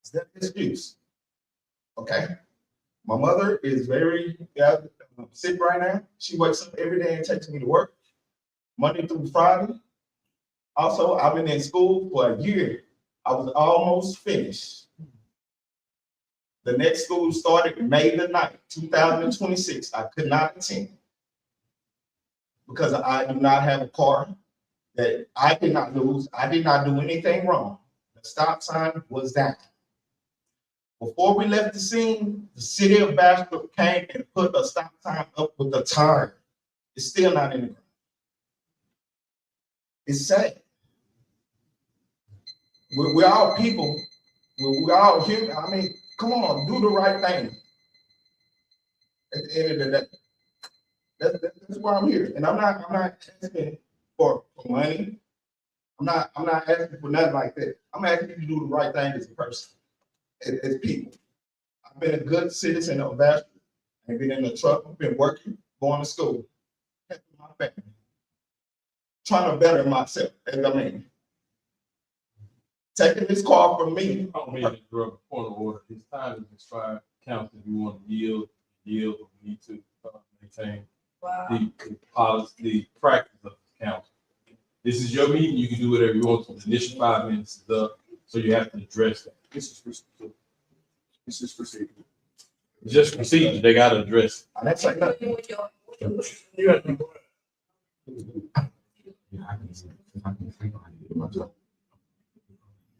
Is that an excuse? Okay. My mother is very sick right now. She wakes up every day and takes me to work, Monday through Friday. Also, I've been in school for a year. I was almost finished. The next school started May the 9th, 2026. I could not attend because I do not have a car that I did not lose. I did not do anything wrong. The stop sign was down. Before we left the scene, the city of Bastrop came and put a stop sign up with a time. It's still not in the ground. It's sad. We're all people. We're all human. I mean, come on, do the right thing. At the end of the day, that's why I'm here. And I'm not asking for money. I'm not asking for nothing like that. I'm asking you to do the right thing as a person, as people. I've been a good citizen of Bastrop. I've been in the truck. I've been working, going to school, helping my family, trying to better myself as a man. Taking this call from me. I don't mean to interrupt. Point of order. His time is expired. Council, if you want to yield, we need to maintain the policy, the practice of the council. This is your meeting. You can do whatever you want. So the initial 5 minutes is up. So you have to address that. This is procedure. Just procedure. They got to address it. That's like that.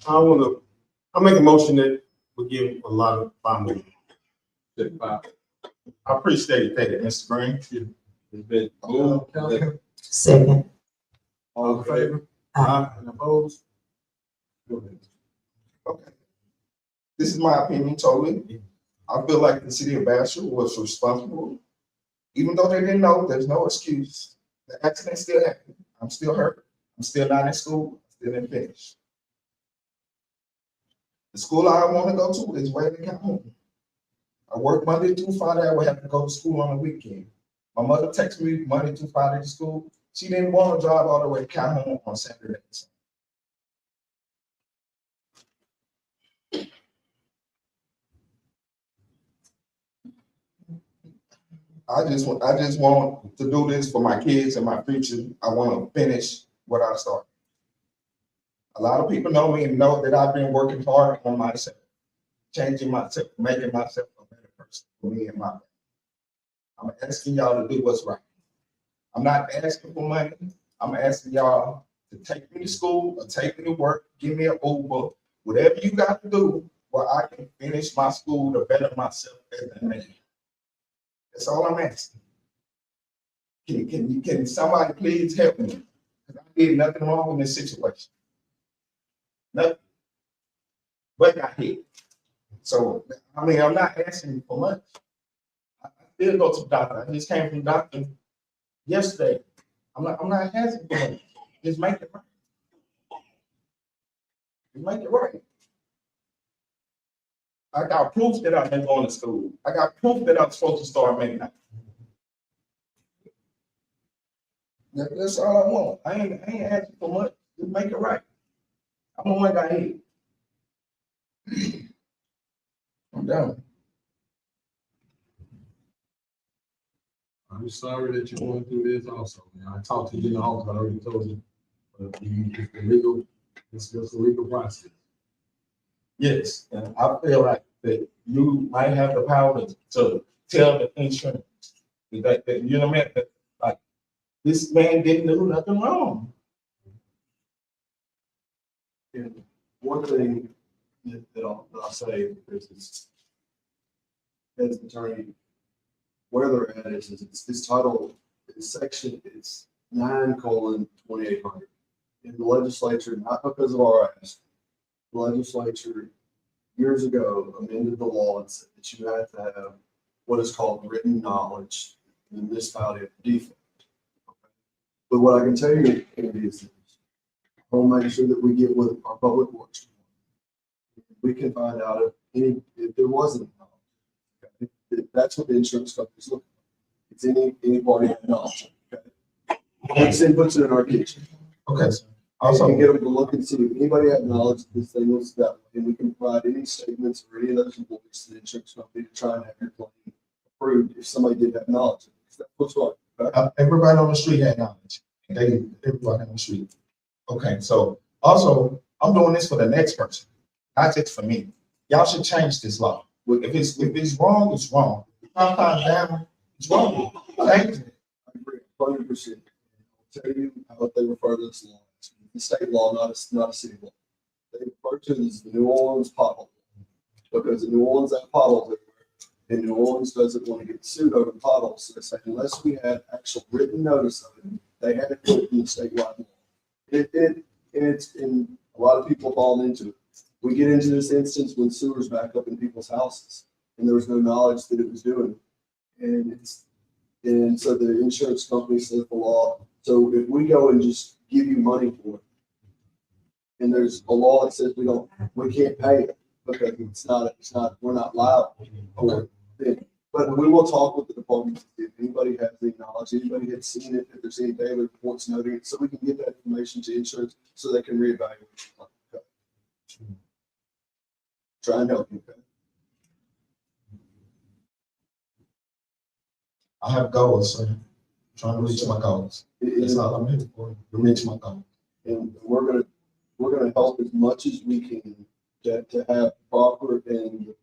I make a motion that we give a lot of 5 minutes. I appreciate that, Mr. Green. It's been moved. Second. All in favor? Aye. And opposed? Okay. This is my opinion totally. I feel like the city of Bastrop was responsible. Even though they didn't know, there's no excuse. The accident still happened. I'm still hurt. I'm still not in school. Still didn't finish. school I want to go to is Wayland Calhoun. I work Monday through Friday. I would have to go to school on the weekend. My mother takes me Monday through Friday to school. She didn't want to drive all the way to Calhoun on Saturdays. I just want to do this for my kids and my future. I want to finish what I started. A lot of people know me and know that I've been working hard on myself, changing myself, making myself a better person for me and my family. I'm asking y'all to do what's right. I'm not asking for money. I'm asking y'all to take me to school or take me to work, give me an Uber, whatever you got to do where I can finish my school to better myself as a man. That's all I'm asking. Can somebody please help me? Because I did nothing wrong in this situation. Nothing. But I hit. So, I mean, I'm not asking for much. I still go to the doctor. I just came from the doctor yesterday. I'm not asking for much. Just make it right. Just make it right. I got proof that I've been going to school. I got proof that I'm supposed to start making that. That's all I want. I ain't asking for much. Just make it right. I'm the one that got hit. I'm done. I'm sorry that you're going through this also. Man. I talked to you in the office, I already told you. But it's just a legal process. Yes, and I feel like that you might have the power to tell the insurance that you know what I mean? That, like, this man didn't do nothing wrong. And one thing that I'll say is as an attorney, where they're at is it's title, it's section, it's 9:2800. In the legislature, not because of our ask, the legislature years ago amended the law and said that you have to have what is called written knowledge in the municipality of defect. But what I can tell you is we'll make sure that we get with our public works. We can find out if there wasn't knowledge. Okay? That's what the insurance companies look at. It's any party have knowledge. Okay? It puts it in our kitchen. Okay. Also, get them to look and see if anybody had knowledge that this thing was that way, and we can provide any statements or any of those employees to the insurance company to try and have your claim approved if somebody did have knowledge. That's what's right. Okay? Everybody on the street had knowledge. Everybody on the street. Okay, so also, I'm doing this for the next person, not just for me. Y'all should change this law. If it's wrong, it's wrong. Sometimes down, it's wrong. Change it. I agree 100%. I'll tell you how they refer to this law. It's the state law, not a city law. They refer to it as the New Orleans pothole. Because in New Orleans, that pothole everywhere. And New Orleans doesn't want to get sued over the potholes. So they say, unless we had actual written notice of it, they had to put it in the statewide law. And a lot of people fall into it. We get into this instance when sewers back up in people's houses and there was no knowledge that it was doing. And so the insurance company says the law. So if we go and just give you money for it, and there's a law that says we can't pay it because we're not liable for it. But we will talk with the department if anybody has any knowledge, anybody has seen it, if there's any daily reports noting it, so we can get that information to insurance so they can reevaluate. Okay. Try and help you. Okay? I have goals, sir. I'm trying to reach my goals. That's all I'm here for, to reach my goals. And we're gonna help as much as we can to have proper and the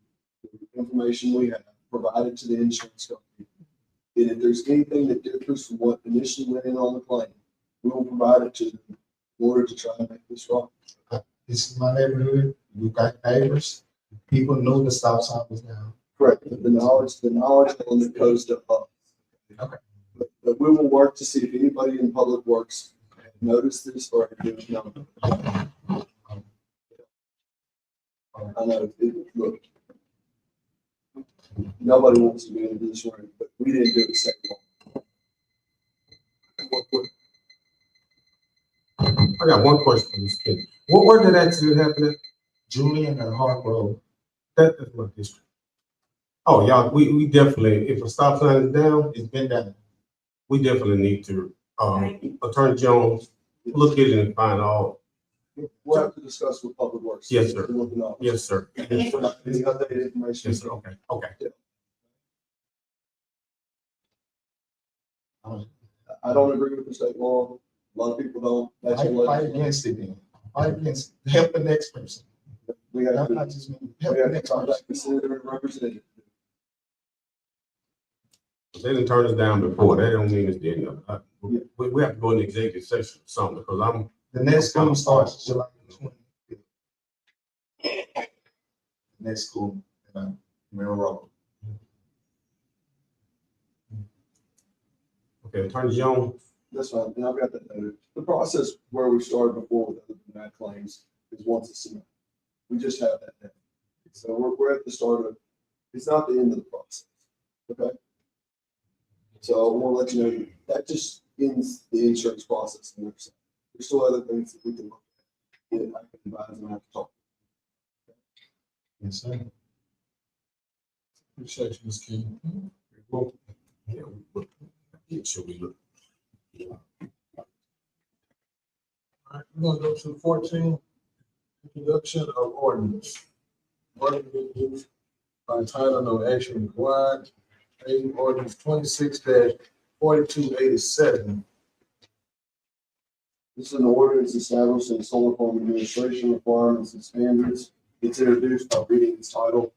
information we have provided to the insurance company. And if there's anything that differs from what initially went in on the claim, we will provide it to them in order to try and make this right. This is my neighborhood. We've got neighbors. People know the stop sign was down. Correct. The knowledge element goes to us. Okay. But we will work to see if anybody in Public Works noticed this or didn't know. I know, look, nobody wants to be in this room, but we didn't do it second. I got one question for this kid. Where did that accident happen at? Julian and Hart Road. That's my district. Oh, y'all, we definitely, if a stop sign is down, It's been done. we definitely need to, Attorney Jones, look at it and find all. We'll have to discuss with Public Works. Yes, sir. We'll know. Yes, sir. Any updated information? Yes, sir. Okay, okay. I don't agree with the state law. A lot of people don't. That's Fight what. against it then. Fight against, it. Help the next person. We have That's to, not just me. we Help the have to next person. contact the senator and representative. They didn't turn us down before. That don't mean it's the end of it. We have to go into executive session or something, because The next school starts July 20th. Next school, Mill Road. okay, Attorney Jones, That's fine, and I've got that noted. The process where we started before with other denied claims is once it's submitted. We just have that now. So we're at the start of, it's not the end of the process, okay? So I want to let you know that just ends the insurance process. And there's still other things that we can look at. Yeah, I can advise and I can talk. Yes, sir. Appreciate you, Ms. King. well, yeah, should we look? All right, we're gonna go to 14, introduction of ordinance. Ordinance by title, no action required. Ordinance 26-4287. This is an ordinance establishing solar farm administration requirements and standards. It's introduced by reading its title.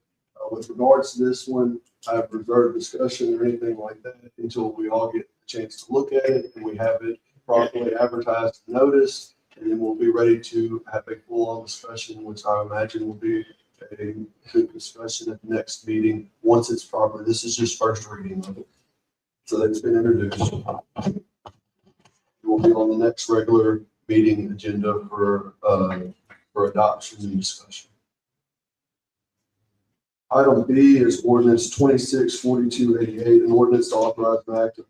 With regards to this one, I have reserved discussion or anything like that until we all get a chance to look at it and we have it properly advertised and noticed. And then we'll be ready to have a full-on discussion, which I imagine will be a good discussion at the next meeting, once it's proper. This is just first reading of it. So it's been introduced. It will be on the next regular meeting agenda for adoption and discussion. Item B is ordinance 26-4288, an ordinance to authorize an act of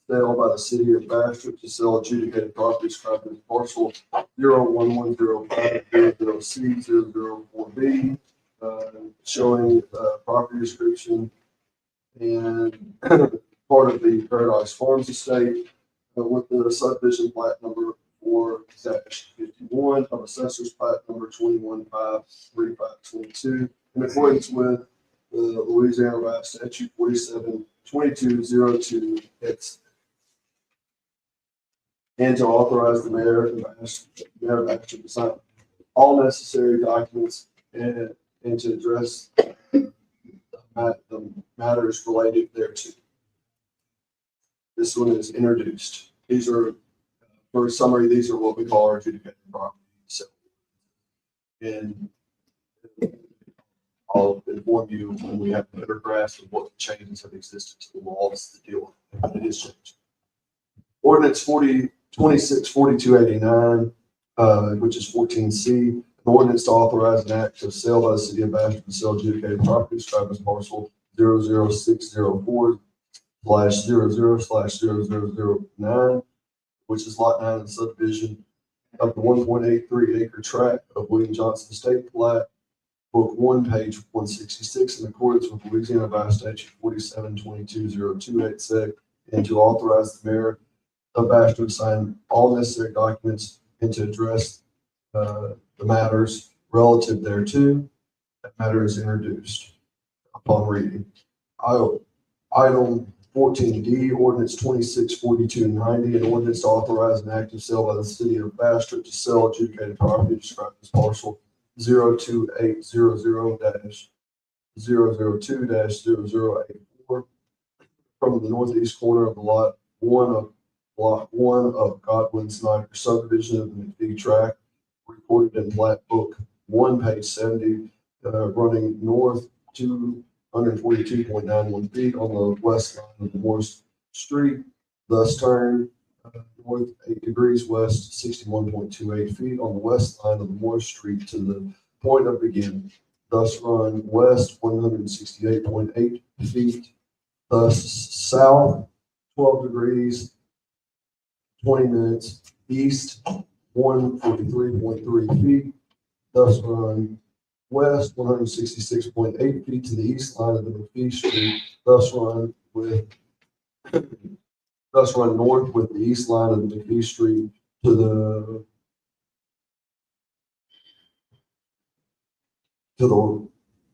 sale by the city of Bastrop to sell adjudicated property described as parcel 0110500C004B, showing property description and part of the Paradise Farms estate with the subdivision plat number 4-51 of assessor's plat number 21-53522 in accordance with the Louisiana Revised Statute 47-2202. And to authorize the mayor of Bastrop to sign all necessary documents and to address the matters related thereto. This one is introduced. These are, for summary, these are what we call our adjudicated property. So, and I'll inform you when we have a better grasp of what the changes have existed to the laws to deal with, but it is changed. Ordinance 26-4289, which is 14C, an ordinance to authorize an act of sale by the city of Bastrop to sell adjudicated property described as parcel 00604/00/0009, which is lot 9 of the subdivision of the 1.83 acre tract of William Johnson Estate Plat, Book 1, page 166, in accordance with Louisiana Revised Statute 47-2202 sec, and to authorize the mayor of Bastrop to sign all necessary documents and to address the matters relative thereto. That matter is introduced upon reading. Item 14D, ordinance 26-4290, an ordinance to authorize an act of sale by the city of Bastrop to sell adjudicated property described as parcel 02800-002-0084 from the northeast corner of lot 1 of Godwin Snyder subdivision of the McPhee tract, recorded in plat book 1, page 70, running north 242.91 feet on the west line of the Morse Street, thus turn north 8 degrees west 61.28 feet on the west line of the Morse Street to the point of beginning, thus run west 168.8 feet, thus south 12 degrees 20 minutes east 143.3 feet, thus run west 166.8 feet to the east line of the McPhee Street, thus run north with the east line of the McPhee Street to the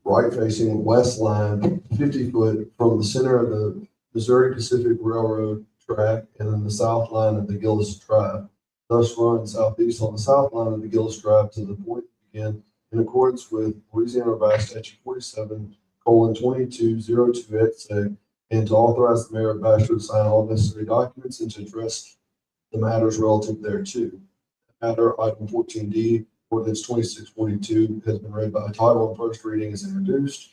right facing west line, 50 foot from the center of the Missouri Pacific Railroad track and then the south line of the Gillis Drive. Thus run southeast on the south line of the Gillis Drive to the point again in accordance with Louisiana Revised Statute 47:2202 et seg, and to authorize the mayor of Bastrop to sign all necessary documents and to address the matters relative thereto. Matter item 14D, ordinance 2642 has been read by title and first reading is introduced.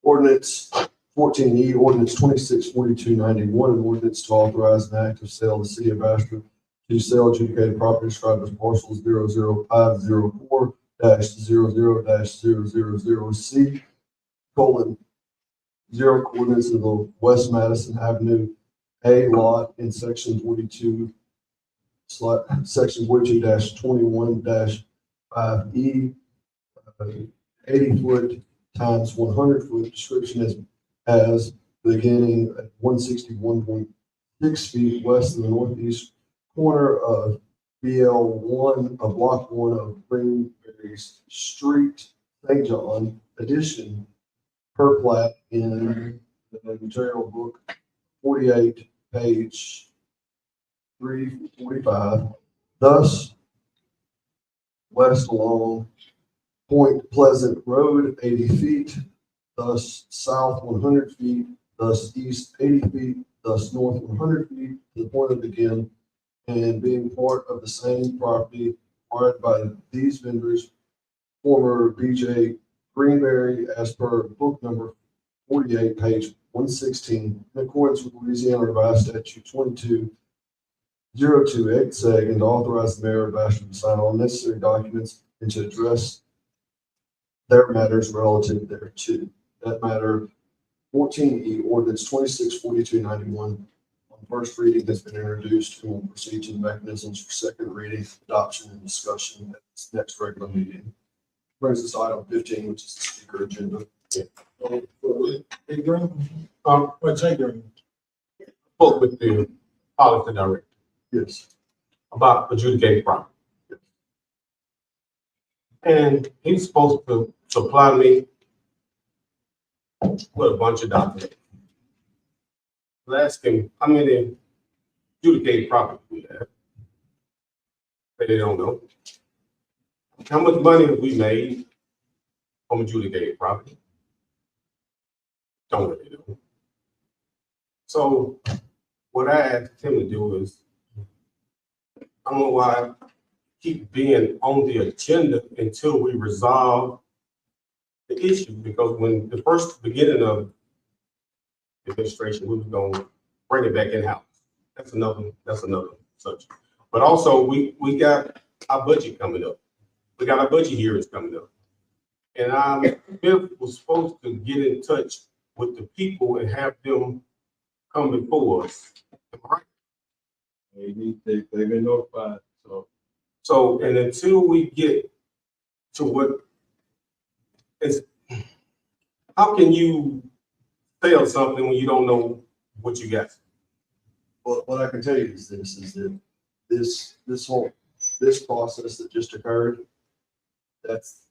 Ordinance 14E, ordinance 264291, an ordinance to authorize an act of sale of the city of Bastrop to sell adjudicated property described as parcels 00504-00-000C, zero coordinates of the West Madison Avenue A lot in section 42-21-5E, 80 foot times 100 foot description as beginning at 161.6 feet west of the northeast corner of BL1 of Block 1 of Greenberry Street, St. John, addition per plat in the material book 48, page 345. Thus, west along Point Pleasant Road, 80 feet, thus south 100 feet, thus east 80 feet, thus north 100 feet to the point of begin, and being part of the same property acquired by these vendors, former BJ Greenberry, as per book number 48, page 116, in accordance with Louisiana Revised Statute 2202 et seg, and to authorize the mayor of Bastrop to sign all necessary documents and to address their matters relative thereto. That matter 14E, ordinance 264291 on first reading has been introduced and will proceed to the mechanisms for second reading, adoption, and discussion at this next regular meeting. Brings us to item 15, which is the speaker agenda. Hey, Green? Jay Green? Spoke with the policy director. Yes. About adjudicated property. And he's supposed to supply me with a bunch of documents. I asked him how many adjudicated property we have. They don't know. How much money have we made from adjudicated property? Don't really know. So what I asked him to do is, I don't know why I keep being on the agenda until we resolve the issue, because when the first beginning of the administration, we were going to bring it back in-house. That's another subject. But also we got our budget coming up. We got our budget hearings coming up. And Bill was supposed to get in touch with the people and have them come before us. Am I right? They've been notified, So, and until we get to what is, how can you sell something when you don't know what you got? Well, what I can tell you is that this process that just occurred, this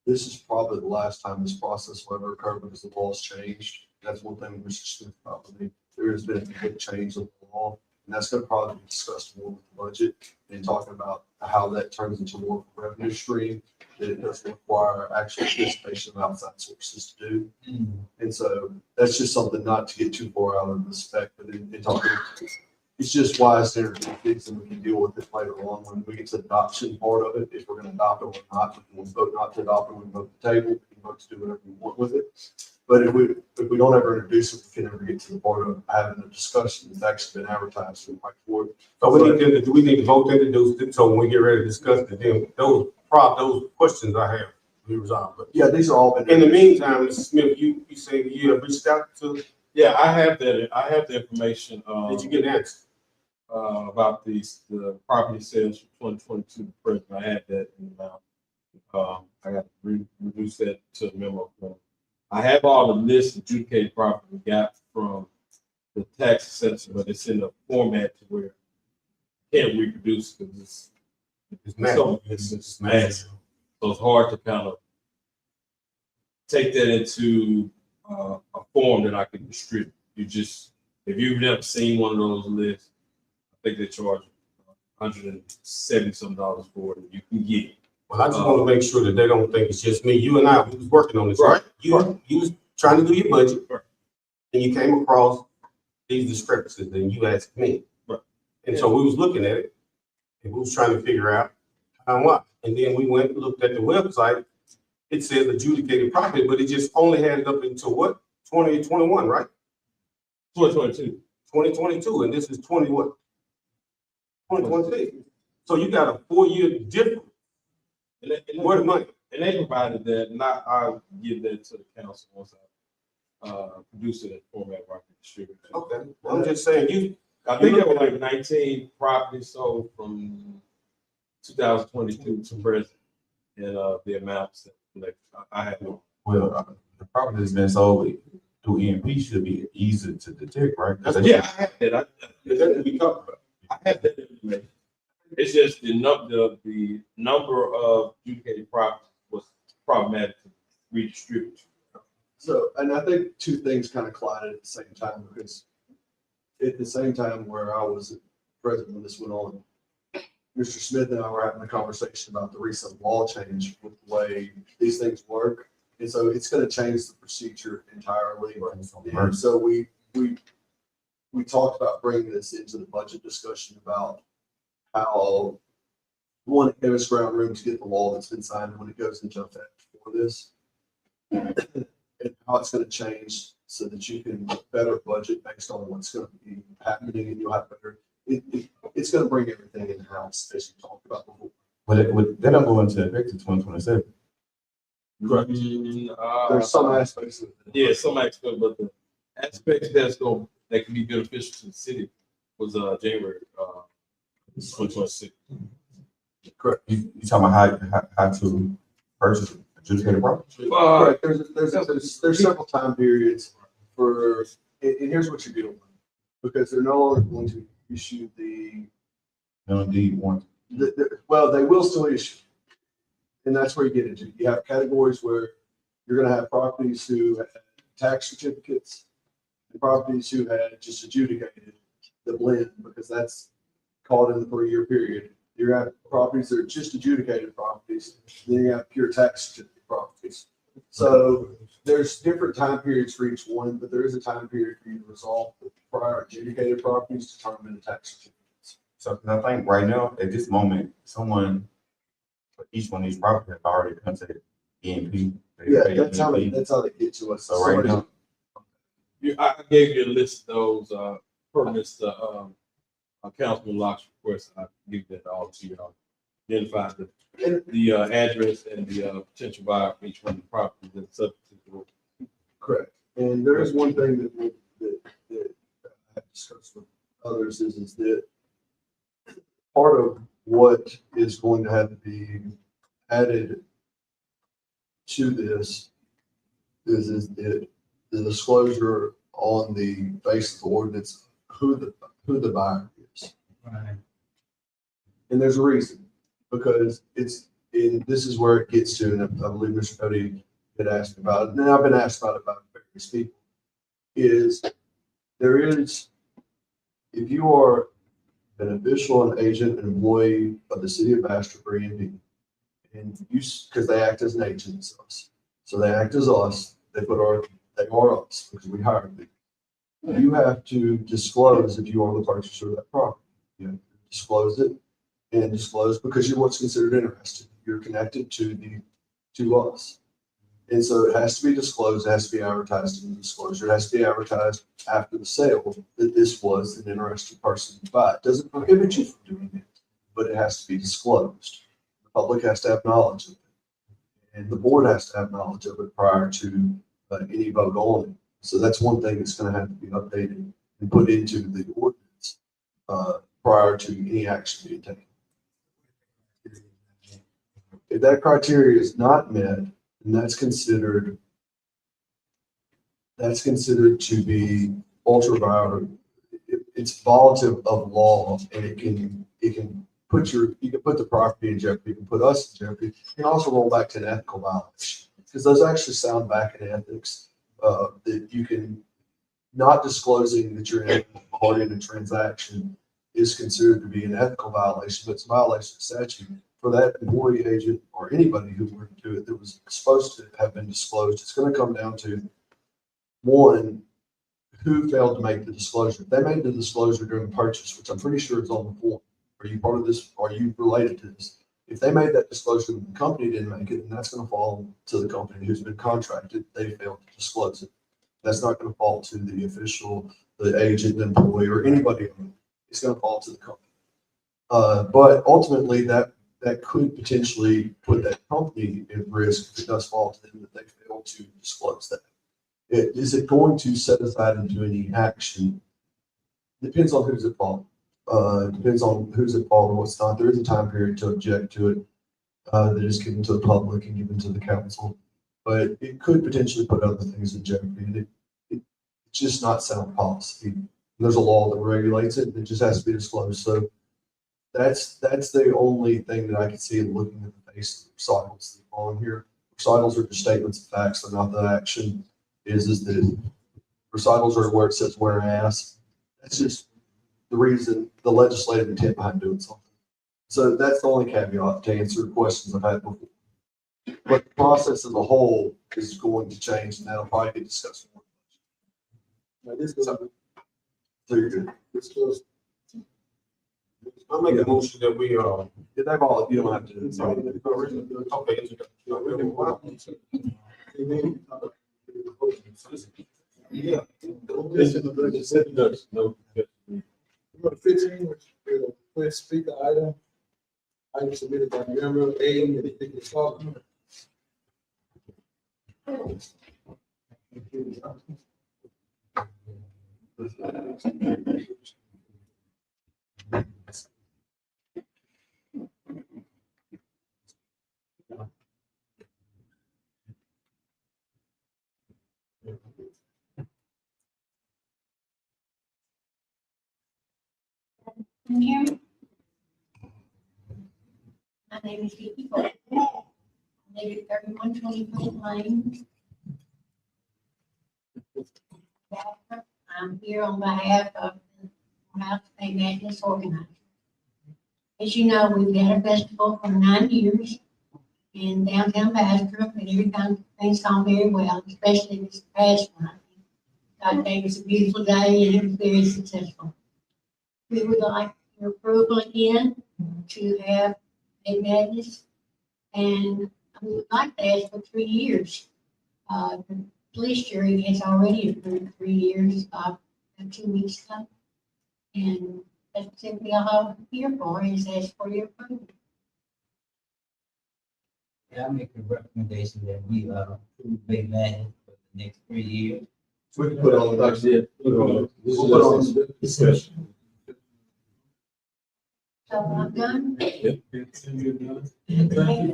is probably the last time this process will ever occur because the law's changed. That's one thing Mr. Smith probably, there has been a big change of the law, and that's going to probably be discussed more with the budget and talking about how that turns into more of a revenue stream that it doesn't require actual participation of outside sources to do. And so that's just something not to get too far out of the spec, but in talking, it's just wise to introduce things and we can deal with it later on when we get to the adoption part of it. If we're going to adopt it or not, we can vote not to adopt it, we can vote the table, we can vote to do whatever we want with it. But if we don't ever introduce it, we can never get to the part of having a discussion that's actually been advertised for like for it. So we need to vote to introduce it, so when we get ready to discuss it, then those questions I have be resolved. But yeah, these are all been. In the meantime, Mr. Smith, you say you have reached out to. Yeah, I have the information. Did you get an answer? About the property sales for 2022 present. I had that in about I got to reduce that to a memo form. I have all the lists of adjudicated property we got from the tax assessor, but it's in a format to where I can't reproduce because it's massive. it's massive. So it's hard to kind of take that into a form that I can distribute. If you've never seen one of those lists, I think they charge $170 some for it. You can get it. Well, I just want to make sure that they don't think it's just me. You and I, we was working on this, right? You was trying to do your budget, and you came across these discrepancies, and you asked me. Right. And so we was looking at it, and we was trying to figure out how and what. And then we went and looked at the website. It says adjudicated property, but it just only had it up until what? 2021, right? 2022. 2022, and this is 2022. So you got a 4-year difference. Where the money? And they provided that, and I'll give that to the council once I produce it in format where I can distribute it. Okay, I'm just saying, I think there were like 19 properties sold from 2022 to present, and the amounts that I have. Well, the property that's been sold through EMP should be easy to detect, right? Yeah, I have that. That's what we talked about. I have that information. It's just the number of adjudicated properties was problematic to redistribute. So, and I think two things kind of collided at the same time, because at the same time where I was present when this went on, Mr. Smith and I were having a conversation about the recent law change with the way these things work. And so it's going to change the procedure entirely. And so we talked about bringing this into the budget discussion about how one, it was ground room to get the law that's been signed when it goes into effect for this. And how it's going to change so that you can better budget based on what's going to be happening, and you'll have better, it's going to bring everything in house as you talked about before. But that don't go into effect in 2027. Correct. There's some aspects of it. Yeah, some aspects, but the aspects that can be beneficial to the city was January 2026. Correct. You talking about how to purchase adjudicated property? Correct. There's several time periods for, and here's what you're dealing with, because they're no longer going to issue the. No, indeed, one. Well, they will still issue. And that's where you get into. You have categories where you're going to have properties who have tax certificates and properties who had just adjudicated the blend, because that's called in the 3-year period. You have properties that are just adjudicated properties, then you have pure tax certificate properties. So there's different time periods for each one, but there is a time period for you to resolve the prior adjudicated properties to turn them into tax certificates. So I think right now, at this moment, someone for each one of these properties have already contacted EMP. Yeah, that's how they get to us. So right now, I gave you a list of those per Mr. Councilman Locke's request. I give that all to you. Identify the address and the potential buyer for each one of the properties that's subject to the order. Correct. And there is one thing that I have discussed with others is that part of what is going to have to be added to this is that the disclosure on the face of the ordinance, who the buyer is. Right. And there's a reason, because this is where it gets to, and I believe Mr. Cody had asked about it, and I've been asked about it by various people, is if you are an official, an agent, an employee of the city of Bastrop or EMP, and because they act as an agent of us, so they act as us, they are us because we hired them. You have to disclose if you are the purchaser of that property. You have to disclose it, and disclose because you're what's considered interested. You're connected to us. And so it has to be disclosed, it has to be advertised in the disclosure, it has to be advertised after the sale that this was an interested person to buy. It doesn't prohibit you from doing it, but it has to be disclosed. The public has to have knowledge of it. And the board has to have knowledge of it prior to any vote on it. So that's one thing that's going to have to be updated and put into the ordinance prior to any action being taken. If that criteria is not met, then that's considered to be ultraviolet. It's violative of law, and it can put the property in jeopardy, you can put us in jeopardy. You can also roll back to an ethical violation, because those actually sound back in ethics, that you can, not disclosing that you're a party in a transaction is considered to be an ethical violation, but it's a violation of statute. For that employee, agent, or anybody who were to do it that was supposed to have been disclosed, it's gonna come down to, one, who failed to make the disclosure. If they made the disclosure during the purchase, which I'm pretty sure is on the form. Are you part of this? Are you related to this? If they made that disclosure and the company didn't make it, then that's going to fall to the company who's been contracted. They failed to disclose it. That's not going to fall to the official, the agent, the employee, or anybody. It's going to fall to the company. But ultimately, that could potentially put that company at risk if it does fall to them that they fail to disclose that. Is it going to set aside into any action? Depends on who's at fault. Depends on who's at fault and what's not. There is a time period to object to it that is given to the public and given to the council. But it could potentially put other things in jeopardy. And it's just not sound policy. And there's a law that regulates it, and it just has to be disclosed. So that's the only thing that I can see in looking at the face of the recitals that fall in here. Recitals are just statements of facts, they're not the action. Is that recitals are where it says whereas. That's just the reason, the legislative intent behind doing something. So that's the only caveat to answer questions I've had before. But the process as a whole is going to change, and that'll probably be discussed more. Now, this is something. So you're good. I'll make a motion that we, Yeah, they've all, you don't have to. Yeah. Number 15, which is a quick speaker item. Item submitted by member A, anything to talk about? Can you hear me? My name is Vicki Ford. I live at 3120 Lane. I'm here on behalf of the Morehouse Bay Madness Organizer. As you know, we've had a festival for 9 years in downtown Bastrop, and everything's gone very well, especially this past one. God gave us a beautiful day, and it was very successful. We would like your approval again to have a madness, and we would like to ask for 3 years. The police jury has already approved 3 years 2 weeks ago, and that's simply all I'm here for, is ask for your approval. Yeah, I make a recommendation that we approve Big Man for the next 3 years. We can put on, like I said, We'll put on discussion. So I'm done. Yep. Thank you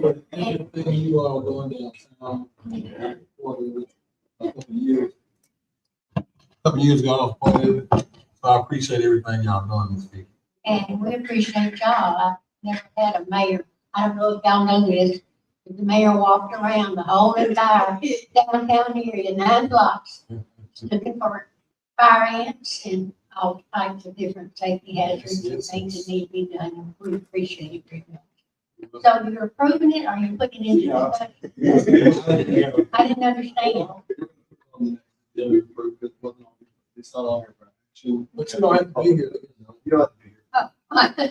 for everything you all doing downtown. For a couple years ago, so I appreciate everything y'all doing this week. And we appreciate y'all. I've never had a mayor, I don't know if y'all know this, but the mayor walked around the whole entire downtown area, 9 blocks, looking for fire ants and all types of different safety hazards and things that need to be done. And we appreciate it very much. So you're approving it, or you're looking into it? I didn't understand. It's not on here, but you don't have to be here. You don't have to be here. Oh.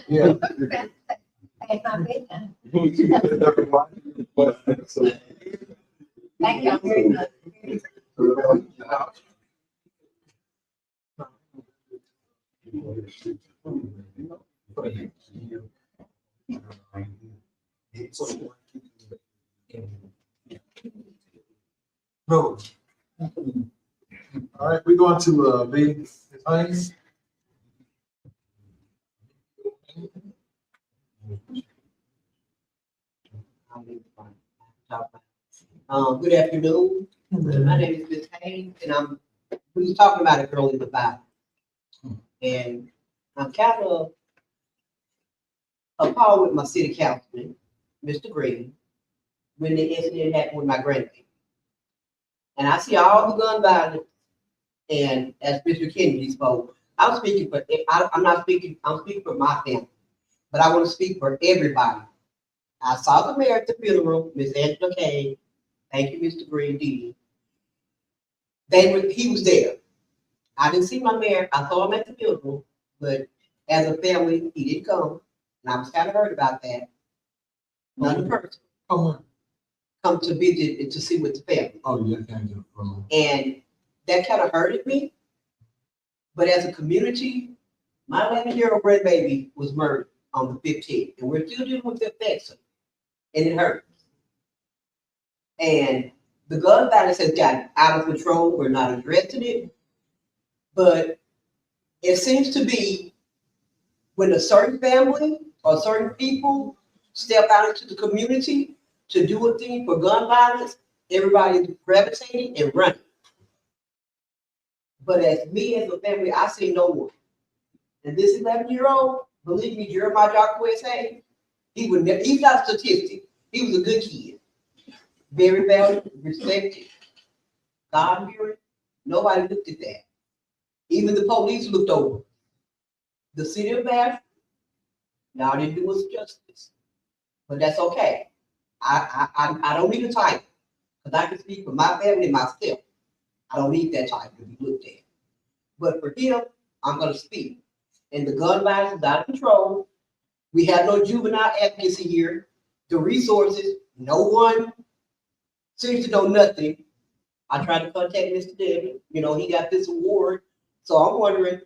Yeah. That's my bedtime. Thank you very much. No. All right, we're going to B. Haynes. I'll leave it fine. Talk about it. Good afternoon. My name is Ms. Haynes, and we was talking about it earlier about, and I'm kind of appalled with my city councilman, Mr. Green, when the incident happened with my grandbaby. And I see all the gun violence, and as Mr. Kennedy spoke, I'm speaking for, I'm speaking for my family, but I want to speak for everybody. I saw the mayor at the funeral, Ms. Angela Kane. Thank you, Mr. Green, Dee. He was there. I didn't see my mayor. I saw him at the funeral, but as a family, he didn't come. And I was kind of hurt about that. Another person come to visit and to see with the family. Oh, yeah, thank you. And that kind of hurted me. But as a community, my 11-year-old grandbaby was murdered on the 15th, and we're still dealing with the effects of it, and it hurts. And the gun violence has gotten out of control. We're not addressing it, but it seems to be when a certain family or certain people step out into the community to do a thing for gun violence, everybody's gravitating and running. But as me as a family, I see no one. And this 11-year-old, believe me, Jeremiah Jacquez, he's not a statistic. He was a good kid. Very valued, respected, God-fearing. Nobody looked at that. Even the police looked over. The city of Bastrop, y'all didn't do us justice. But that's okay. I don't need a title, because I can speak for my family and myself. I don't need that title to be looked at. But for him, I'm going to speak. And the gun violence is out of control. We have no juvenile advocacy here. The resources, no one seems to know nothing. I tried to contact Mr. David. You know, he got this award. So I'm wondering,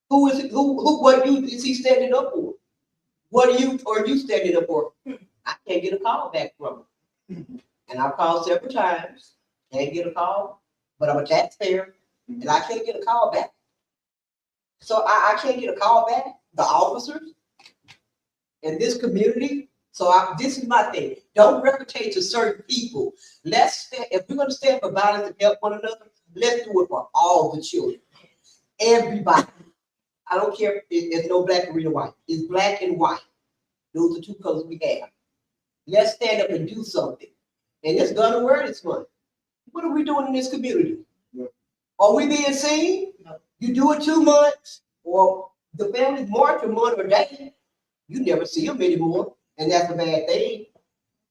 what youth is he standing up for? What youth are you standing up for? I can't get a call back from him. And I've called several times, can't get a call, but I'm a taxpayer, and I can't get a call back. So I can't get a call back, the officers in this community. So this is my thing. Don't gravitate to certain people. If we're going to stand for violence and help one another, let's do it for all the children. Everybody. I don't care if there's no black or white. It's black and white. Those are two colors we have. Let's stand up and do something. And it's gun awareness month. What are we doing in this community? Are we being seen? You do it 2 months, or the families march a month or day. You never see them anymore, and that's a bad thing.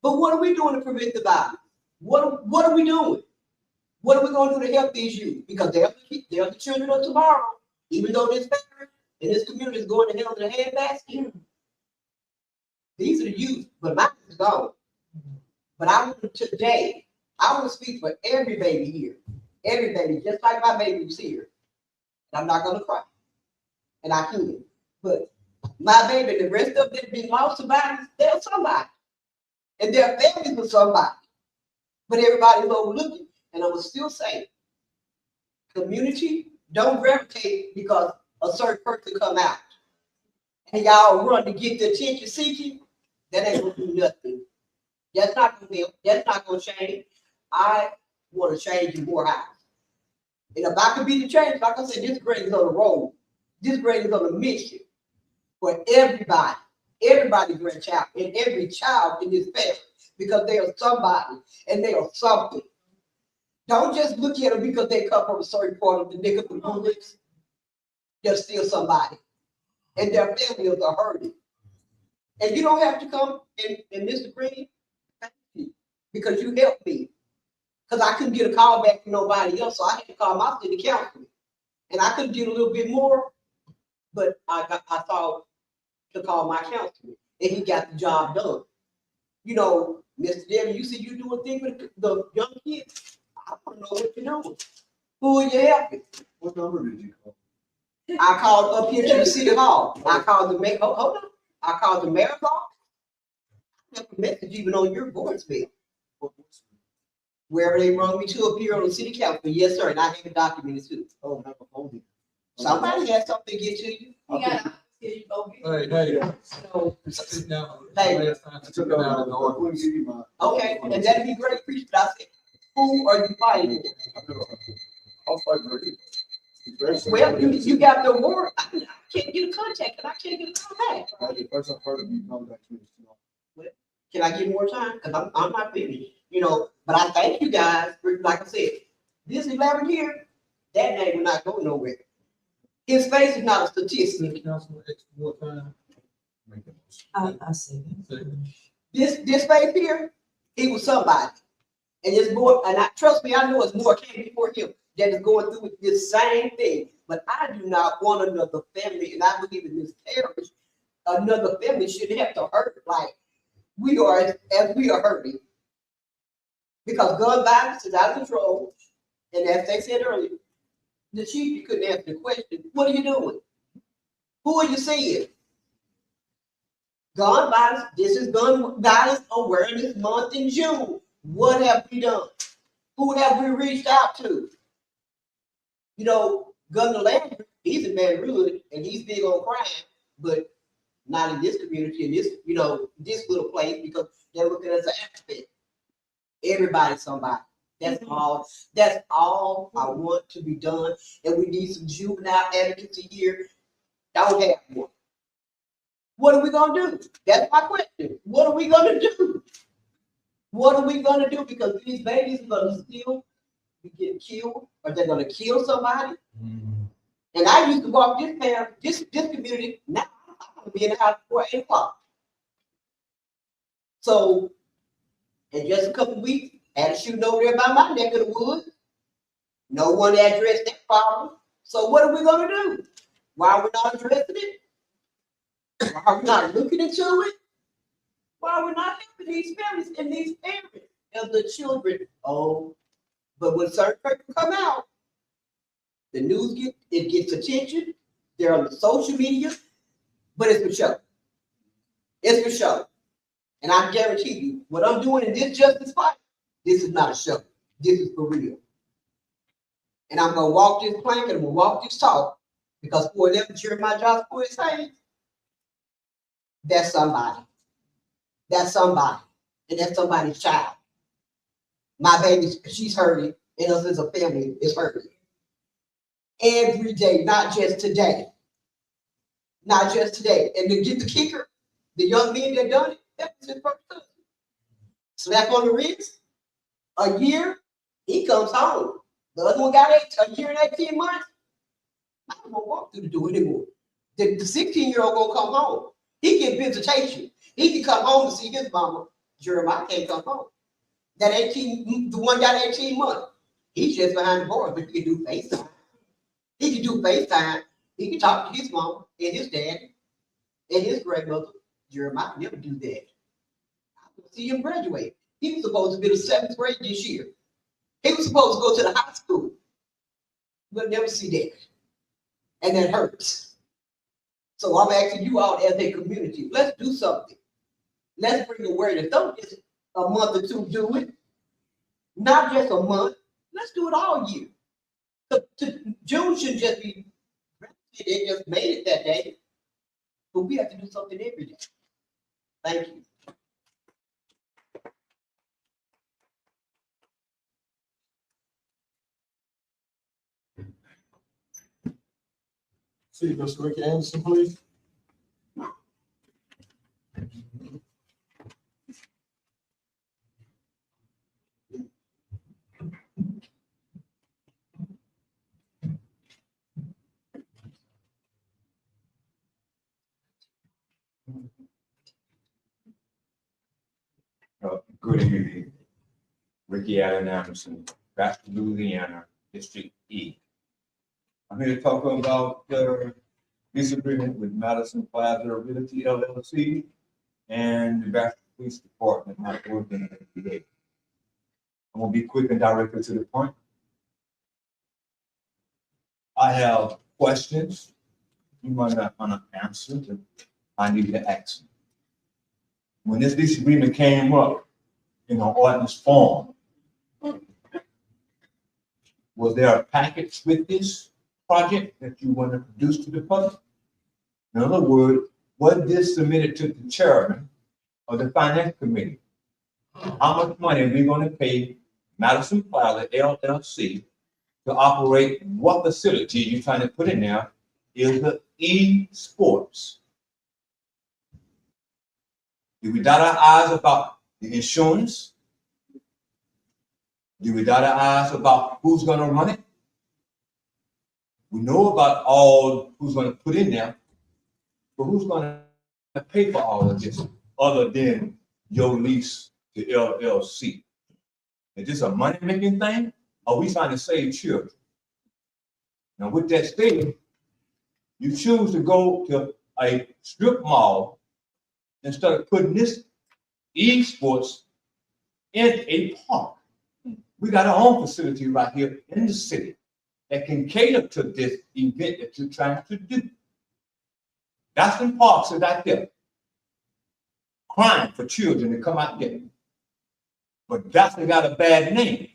But what are we doing to prevent the violence? What are we doing? What are we going to do to help these youth? Because they're the children of tomorrow. Even though this parent and this community is going to hell in a handbasket, these are the youth, but mine is gone. But I want to speak for every baby here. Every baby, just like my baby was here. And I'm not going to cry. And I can't. But my baby, the rest of them being lost to violence, they're somebody. And their families were somebody. But everybody's overlooking. And I will still say, community, don't gravitate because a certain person come out. And y'all run to get the attention seeking. That ain't going to do nothing. That's not going to help. That's not going to change. I want to change in Morehouse. And if I could be the change, like I said, this grade is on the road. This grade is on a mission for everybody, everybody's grandchild, and every child in this family, because they are somebody and they are something. Don't just look at them because they come from a certain part of the neck of the woods. They're still somebody, and their families are hurting. And you don't have to come and Mr. Green, thank you, because you helped me. Because I couldn't get a call back from nobody else, so I had to call my city councilman. And I could get a little bit more, but I thought to call my councilman, and he got the job done. You know, Mr. Debbie, you said you do a thing with the young kids. I want to know what you're doing. Who are you helping? What number did you call? I called up here to the city hall. I called the mayor. Hold on. I called the mayor's office. I left a message even on your voicemail. Wherever they run me to appear on the city council. Yes, sir. And I have it documented too. Oh, have a phone. Somebody has something to get to you. He got Here you go. Hey, hey. So, Sit down. Hey. Last time I took it out of the order. okay, and that'd be great, appreciate it. I said, who are you fighting for? I'll fight for you. Well, you got the award. I can't get a contact, and I can't get a contact. The first I've heard of you, contact me. Can I get more time? Cause I'm not finished, you know, but I thank you guys, for, like I said, this 11 here, that name will not go nowhere. His face is not a statistic. Council, extra more time. I see that. This face here, he was somebody. And it's more, and trust me, I know it's more came before him that is going through this same thing. But I do not want another family, and I believe in this parish, another family shouldn't have to hurt like we are as we are hurting. Because gun violence is out of control. And as they said earlier, the chief, you couldn't answer the question, what are you doing? Who are you seeing? Gun violence, this is Gun Violence Awareness Month in June. What have we done? Who have we reached out to? You know, Governor Landry, he's in Baton Rouge and he's big on crime, but not in this community, in this, you know, this little place, because they're looking at the aspect. Everybody's somebody. That's all. That's all I want to be done. And we need some juvenile advocacy here. Don't have one. What are we gonna do? That's my question. What are we gonna do? What are we gonna do? Because these babies are gonna still be getting killed, or they're gonna kill somebody. And I used to walk this community. Now I'm gonna be in the house before 8 o'clock. So in just a couple of weeks, had a shooting over there by my neck of the woods. No one addressed that problem. So what are we gonna do? Why are we not addressing it? Why are we not looking into it? Why are we not helping these families and these parents of the children? Oh, but when certain people come out, the news gets attention. They're on the social media, but it's for show. It's for show. And I guarantee you, what I'm doing in this justice fight, this is not a show. This is for real. And I'm gonna walk this plank and I'm gonna walk this talk, because for 11 Jeremiah Joshua is saying, that's somebody. That's somebody. And that's somebody's child. My baby, she's hurting, and us as a family is hurting. Every day, not just today. Not just today. And to get the kicker, the young men that done it, that was his first husband. Slap on the wrist, a year, he comes home. The other one got a year and 18 months. I don't want to walk through the door anymore. The 16-year-old gonna come home. He get visitation. He can come home to see his mama. Jeremiah can't come home. That 18, the one got 18 months. He's just behind the bars, but he can do FaceTime. He can do FaceTime. He can talk to his mom and his dad and his grandmother. Jeremiah never do that. I will see him graduate. He was supposed to be the 7th grade this year. He was supposed to go to the high school. We'll never see that. And that hurts. So I'm asking you all as a community, let's do something. Let's bring awareness. Don't just a month or two do it. Not just a month. Let's do it all year. June should just be, they just made it that day. But we have to do something every day. Thank you. See, Mr. Ricky Anderson, please. Good evening. Ricky Allen Anderson, Baxter, Louisiana, District E. I'm here to talk about the lease agreement with Madison Plaza Realty LLC and the Baxter Police Department not working today. I'm gonna be quick and directly to the point. I have questions you might not want to answer, but I need to ask them. When this lease agreement came up in an ordinance form, was there a package with this project that you want to produce to the public? In other words, was this submitted to the chairman of the finance committee? How much money are we gonna pay Madison Plaza LLC to operate what facility you're trying to put in there is the e-sports? Do we dot our I's about the insurance? Do we dot our I's about who's gonna run it? We know about all who's gonna put in there, but who's gonna pay for all of this other than your lease to LLC? Is this a money-making thing? Or are we trying to save children? Now, with that stated, you choose to go to a strip mall instead of putting this esports in a park. We got our own facility right here in the city that can cater to this event that you're trying to do. Dawson Parks is out there crying for children to come out there. But Dawson got a bad name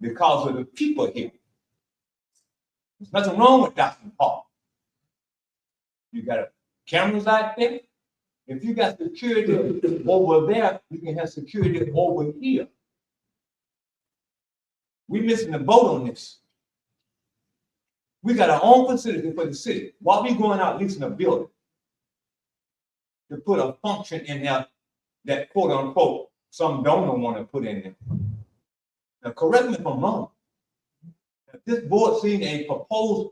because of the people here. There's nothing wrong with Dawson Park. You got cameras out there. If you got security over there, you can have security over here. We're missing the boat on this. We got our own facility for the city. Why we going out leasing a building to put a function in there that quote unquote some donor want to put in there? Now correct me if I'm wrong. If this board seen a proposed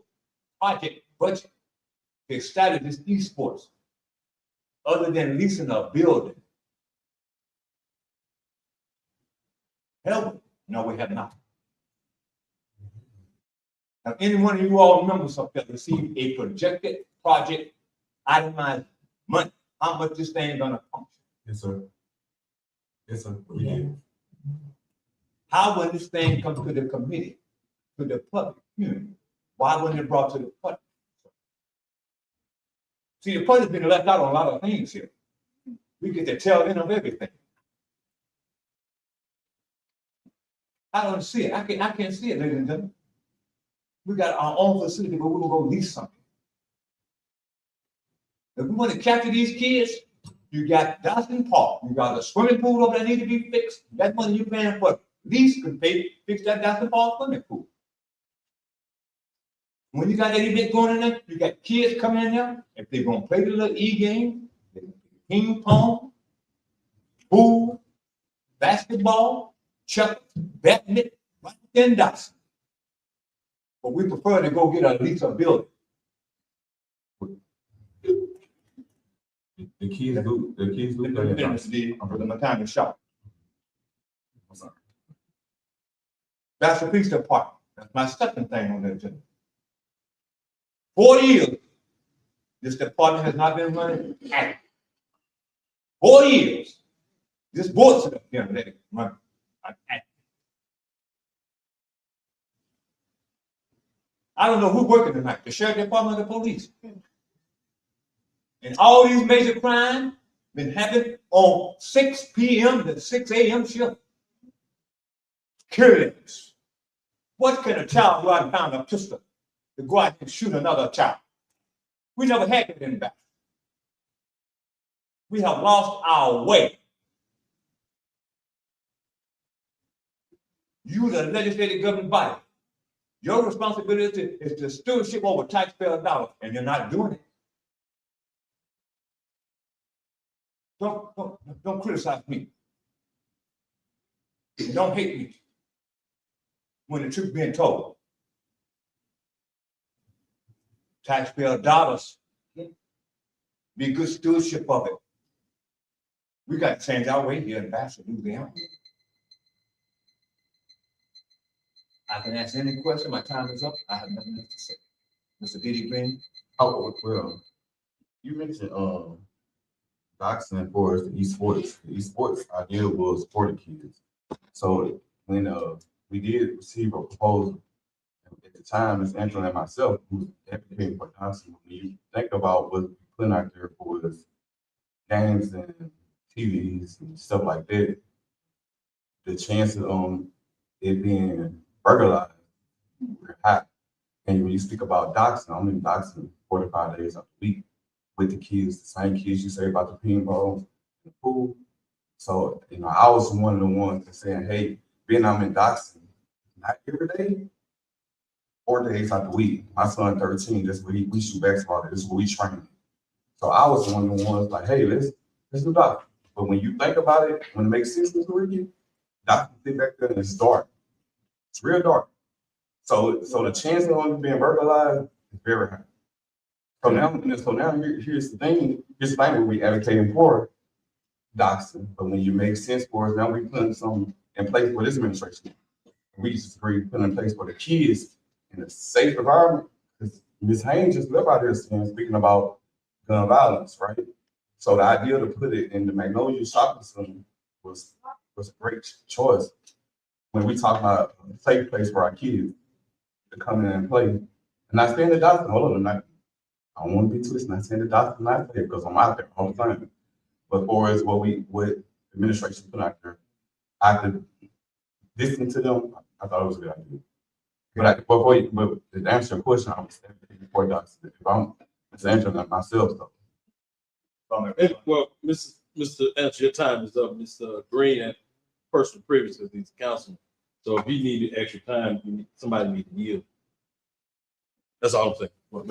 project budget to establish this esports, other than leasing a building? Hell, no, we have not. Now, any one of you all members up there received a projected project itemized money, how much this thing gonna function? Yes, sir. Yes, sir. We did. How when this thing comes to the committee, to the public hearing, why wasn't it brought to the public? See, the public's been left out on a lot of things here. We get to tell them of everything. I don't see it. I can't see it, ladies and gentlemen. We got our own facility, but we're gonna go lease something. If we want to capture these kids, you got Dawson Park, you got a swimming pool over there that need to be fixed. That money you paying for lease could pay fix that Dawson Park swimming pool. When you got that event going in there, you got kids coming in there. If they're gonna play the little e-game, ping pong, pool, basketball, check, badminton, right within Dawson. But we prefer to go get a lease a building. The kids do play in Dawson. I'm putting my time to shop. That's the police department. That's my second thing on the agenda. 40 years, this department has not been running active. 4 years, this board set up here and let it run active. I don't know who's working tonight, the sheriff department or the police. And all these major crimes been happening on 6 p.m. to 6 a.m. shift. Killings. What can a child go out and find a pistol to go out and shoot another child? We never had that in back. We have lost our way. You, the legislative governing body, your responsibility is to stewardship over taxpayer dollars, and you're not doing it. Don't criticize me. And don't hate me when the truth being told. Taxpayer dollars, be good stewardship of it. We got to change our way here in Bastrop, Louisiana. I can answer any question. My time is up. I have nothing else to say. Mr. Diddy Green. Oh, well, you mentioned Dawson for us, the esports. The esports idea was for the kids. So when we did receive a proposal at the time, Ms. Angela and myself, who was advocating for Dawson, when you think about what we put out there for us, games and TVs and stuff like that, the chances on it being burglarized were high. And when you speak about doxing, I'm in doxing 45 days a week with the kids, the same kids you say about the pinball, the pool. So, you know, I was one of the ones that saying, hey, being I'm in doxing, not every day, 4 days out the week. My son 13, this week we shoot basketball, this is what we train. So I was one of the ones like, hey, let's do doxing. But when you think about it, when it makes sense to you, doxing sit back there and it's dark. It's real dark. So the chance of it being burglarized is very high. So now here's the thing where we advocating for doxing, but when you make sense for us, now we putting some in place for this administration. We just agree put in place for the kids in a safe environment. Because Ms. Haynes just lived out here speaking about gun violence, right? So the idea to put it in the Magnolia Shopping Center was a great choice. When we talk about a safe place for our kids to come in and play. And I stand the doctor, hold on, I don't want to be twisted. I stand the doctor not play because I'm out there all the time. But for as what administration put out there, after listening to them, I thought it was a good idea. But to answer your question, I was standing for doctors. If I'm answering that myself, though. Well, Mr. Answer, your time is up. Mr. Green and personal privilege of these councilmen. So if you need extra time, somebody need to yield. That's all I'm saying. One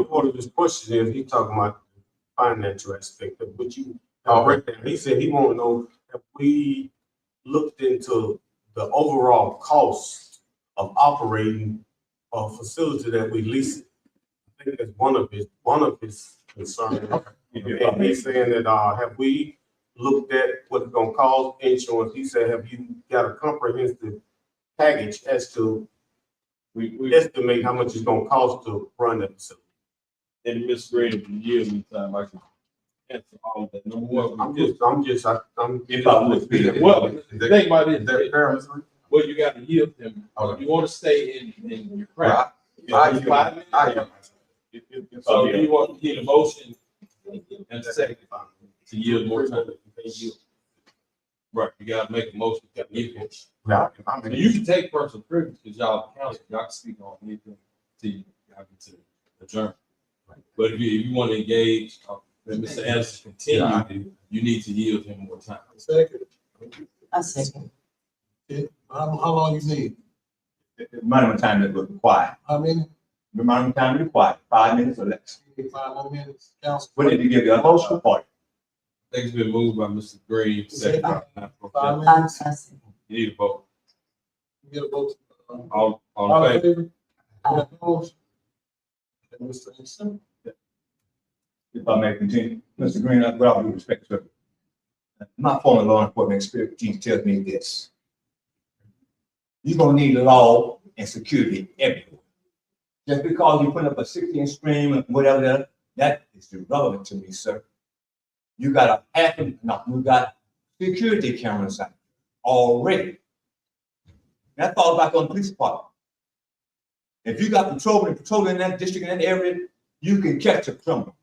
part of this question is he talking about financial aspect of what you he said he want to know if we looked into the overall cost of operating a facility that we lease. I think that's one of his concerns. And he's saying that have we looked at what it's gonna cost insurance? He said, have you got a comprehensive package as to we estimate how much it's gonna cost to run that facility? And Ms. Green, if you yield me time, I can answer all of that. Number one, I'm well, the thing about it, well, you got to yield them. You want to stay in your craft. So you want to get a motion and second to yield more time. Right, you gotta make a motion. So you can take personal privilege because y'all counsel, y'all can speak on anything to you. Y'all get to adjourn. But if you want to engage, let Mr. Anderson continue, you need to yield him more time. I second. How long you need? The minimum time that was required. How many? The minimum time required, 5 minutes or less. 5 more minutes, council. What did you give the emotional part? Things been moved by Mr. Green. Second. 5 minutes. You need a vote. You get a vote. All in favor? Opposed? Mr. Anderson? If I may continue, Mr. Green, with all due respect, sir. My former law enforcement experience tells me this. You're gonna need law and security everywhere. Just because you put up a 16 screen and whatever, that is irrelevant to me, sir. You got you got security cameras out already. That falls back on the police department. If you got patrol in that district, in that area, you can catch a criminal.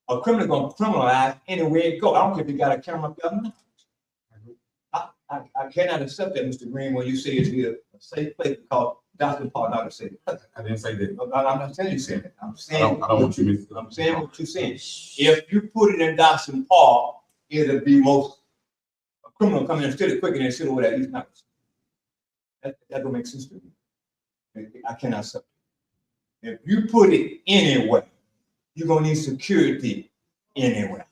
A criminal gonna criminalize anywhere it go. I don't care if you got a camera up there or not. I cannot accept that, Mr. Green, when you say it's a safe place because Dr. Paul not a safe place. I didn't say that. I'm not saying you said it. I'm saying I don't want you to. I'm saying what you're saying. If you put it in Dawson Park, it'll be most a criminal coming and steal it quicker than sit over there. He's not. That don't make sense to me. I cannot accept it. If you put it anywhere, you're gonna need security anywhere.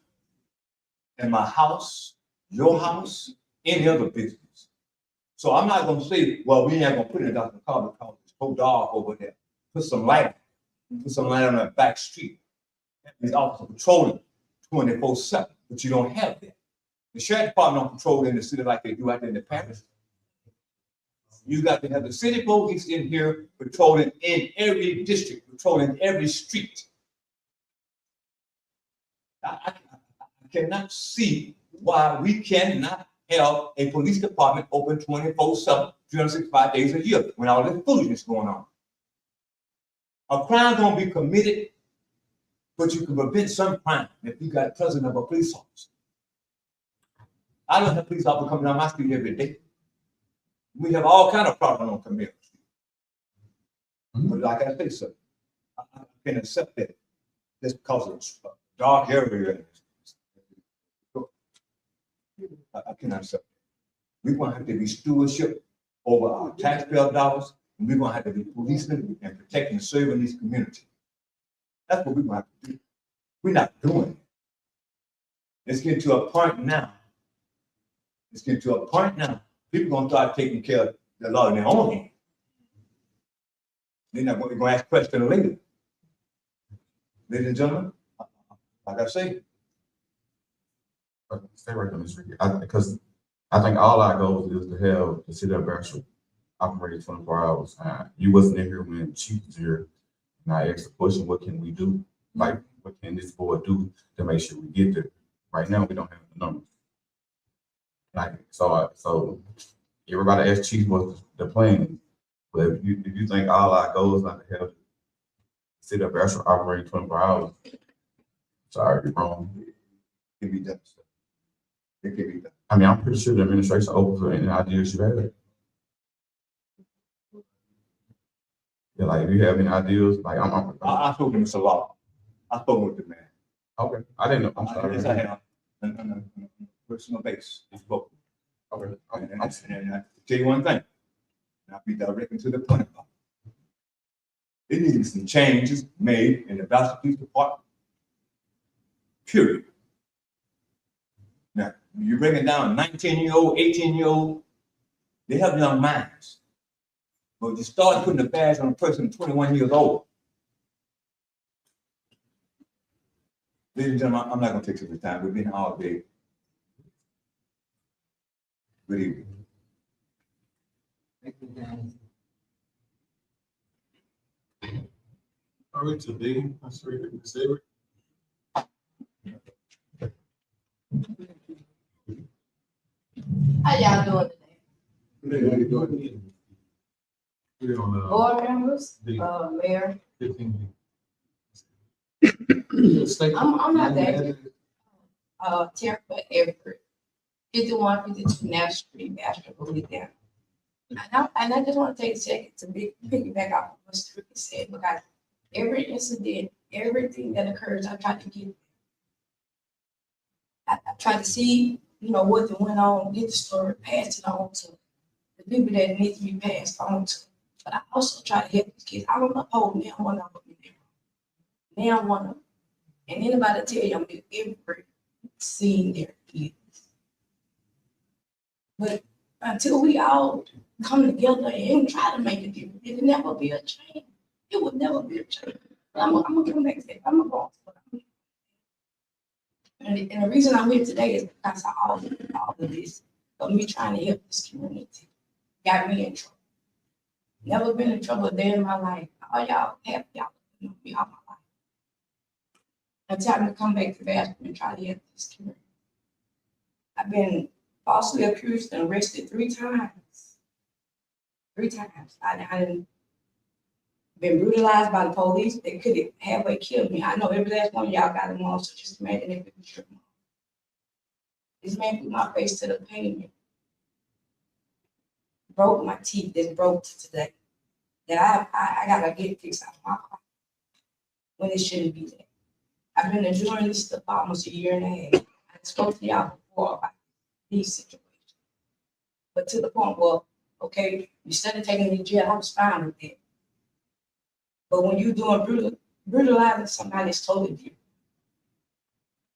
In my house, your house, any other business. So I'm not gonna say, well, we ain't gonna put it in Dr. Carter because it's so dark over there. Put some light on that back street. These officers patrolling 24/7, but you don't have that. The sheriff department don't patrol in the city like they do out there in the parish. You got to have the city police in here patrolling in every district, patrolling every street. I cannot see why we cannot have a police department open 24/7, 365 days a year when all this foolishness going on. A crime gonna be committed, but you can prevent some crime if you got the presence of a police officer. I don't have police officers coming down my street every day. We have all kind of problems on Camille Street. But like I say, sir, I can accept that just because it's a dark area. I cannot accept that. We're gonna have to be stewardship over our taxpayer dollars, and we're gonna have to be policemen and protecting and serving these communities. That's what we're gonna have to do. We're not doing it. It's getting to a point now. It's getting to a point now. People gonna start taking care of the law in their own hands. They're not gonna ask questions later. Ladies and gentlemen, like I say, Stay right there, Mr. Ricky. Because I think all our goals is to have the city of Bastrop operate 24 hours. You wasn't in here when Chief was here, and I asked the question, what can we do? Like, what can this board do to make sure we get there? Right now, we don't have the numbers. Like, so everybody asked Chief what's the plan. But if you think all our goals not to have the city of Bastrop operating 24 hours, sorry, you're wrong. it can be done. It can be done. I mean, I'm pretty sure the administration open for any ideas you have. Yeah, like, if you have any ideas, like, I spoke to Mr. Law. I spoke with the man. Okay, I didn't know. I'm sorry. Yes, I have. On a personal base. I spoke. Okay. And I tell you one thing, and I'll be directly to the point about it. It needs some changes made in the Bastrop Police Department. Period. Now, you bring it down 19-year-old, 18-year-old, they have young minds. But you start putting the badge on a person 21 years old. Ladies and gentlemen, I'm not gonna take too much time. We've been here all day. Good evening. All right, today, I'm sorry, Ms. Avery. How y'all doing today? Today, how you doing? We're on, Board members, mayor. 15. I'm not that. Jennifer Everett, 5152 National Street, Bastrop, Louisiana. And I just want to take a second to piggyback off of what Mr. Ricky said, because every incident, everything that occurs, I try to get. I try to see, what went on, get the story, pass it on to the people that need to be passed on to. But I also try to help these kids. I don't uphold now one of them. Now one of them. And anybody tell you I'm every seeing their kids. But until we all come together and try to make a difference, it will never be a change. It will never be a change. I'm gonna come back and say, I'm gonna go. And the reason I'm here today is because of all of this, of me trying to help this community. Got me in trouble. Never been in trouble a day in my life. All y'all have y'all know me all my life. Until I come back to Bastrop and try to help this community. I've been falsely accused and arrested 3 times. 3 times. I been brutalized by the police. They could have halfway killed me. I know every last one of y'all got them on, so just imagine if it was true. This man put my face to the pavement. Broke my teeth, that's broke to today. That I gotta get fixed out of my car. When it shouldn't be there. I've been enjoying this stuff for almost a year and a half. I spoke to y'all before about these situations. But to the point where, okay, you started taking me to jail, I was fine with that. But when you're doing brutalizing somebody, it's totally different.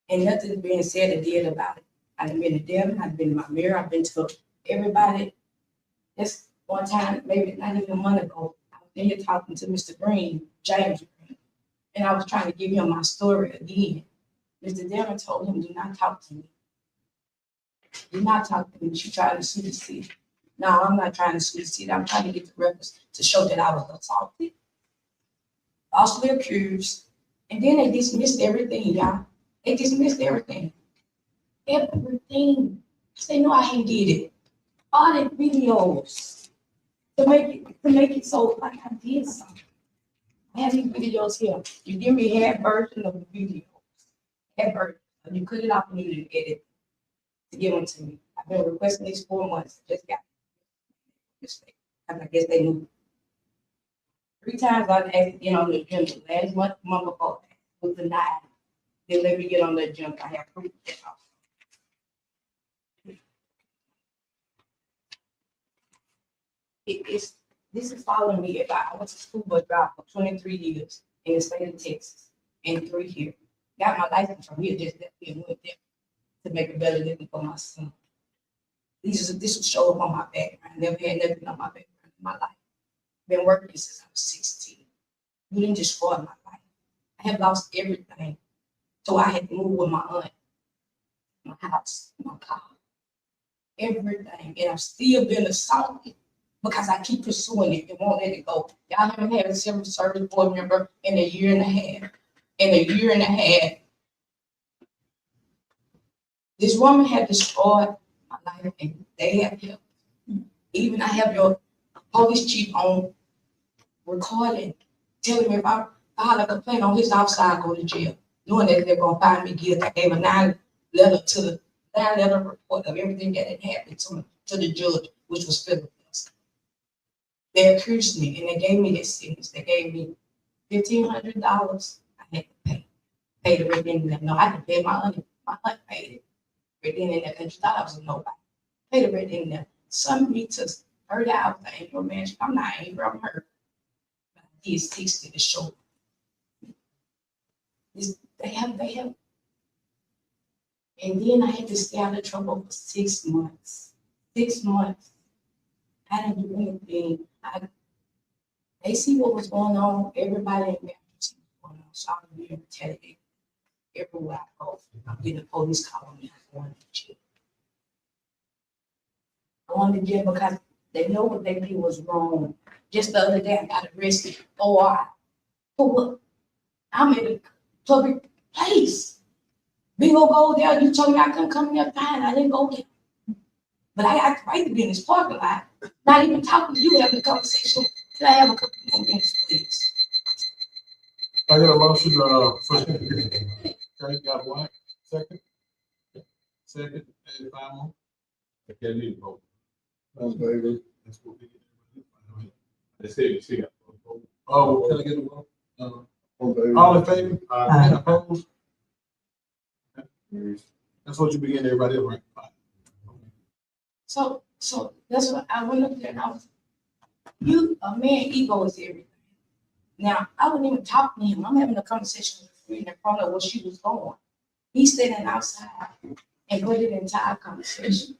And nothing's being said or did about it. I've been to them, I've been to my mirror, I've been to everybody. Just one time, maybe not even a month ago, I was in here talking to Mr. Green, James Green, and I was trying to give him my story again. Mr. Devin told him, do not talk to me. Do not talk to me, you trying to sue the city. No, I'm not trying to sue the city, I'm trying to get the records to show that I was assaulted, falsely accused, and then they dismissed everything, y'all. They dismissed everything. Everything. They know I ain't did it. All the videos to make it so like I did something. I have these videos here. You give me half version of the video. Half version. You cut it off and you didn't edit to give them to me. I've been requesting these 4 months. Just got mistake. And I guess they knew. 3 times I asked to get on the agenda. Last month before that was denied. They let me get on the agenda. I have proof of that also. This is following me. I went to school bus driver for 23 years in the state of Texas and 3 here. Got my license from here, just left here and went there to make a better living for my son. This was show up on my background. Never had nothing on my background in my life. Been working since I was 16. You didn't destroy my life. I have lost everything. So I had to move with my aunt, my house, my car, everything. And I'm still being assaulted because I keep pursuing it and won't let it go. Y'all haven't had a civil service board member in a year and a half. In a year and a half, this woman had destroyed my life and they have helped. Even I have your police chief on recording, telling me if I file a complaint on his outside, I go to jail, knowing that they're gonna find me guilty. I gave a 9-letter report of everything that had happened to the judge, which was Philip. They accused me and they gave me this sentence. They gave me $1,500. I had to pay the rent in them. No, I didn't pay my aunt. My aunt paid it. Rent in there, and she thought I was a nobody. Pay the rent in there. Some me to 30 hours. I ain't no man. I'm not angry. I'm hurt. But I did 60 to show. They have. And then I had to stay out of trouble for 6 months. 6 months. I didn't do anything. They see what was going on. Everybody in Memphis was going on. So I'm being retaliated everywhere I go. I'm getting a police call on me. I'm going to jail. Going to jail because they know what they did was wrong. Just the other day, I got arrested. For what? I'm in a public place. We gonna go there. You told me I couldn't come there. Fine, I didn't go there. But I got the right to be in this parking lot. Not even talking to you, having a conversation. Can I have a couple more minutes, please? I got a motion, first. Okay, got one, second. Second, and final. Okay, need to vote. Those favors, that's what we get. They say we see. Oh, can I get a vote? All in favor? Any opposed? That's what you begin, everybody, else, right? So that's what I went up there and I was, a man ego is everything. Now, I wouldn't even talk to him. I'm having a conversation with a friend in front of where she was going. He's standing outside and put an entire conversation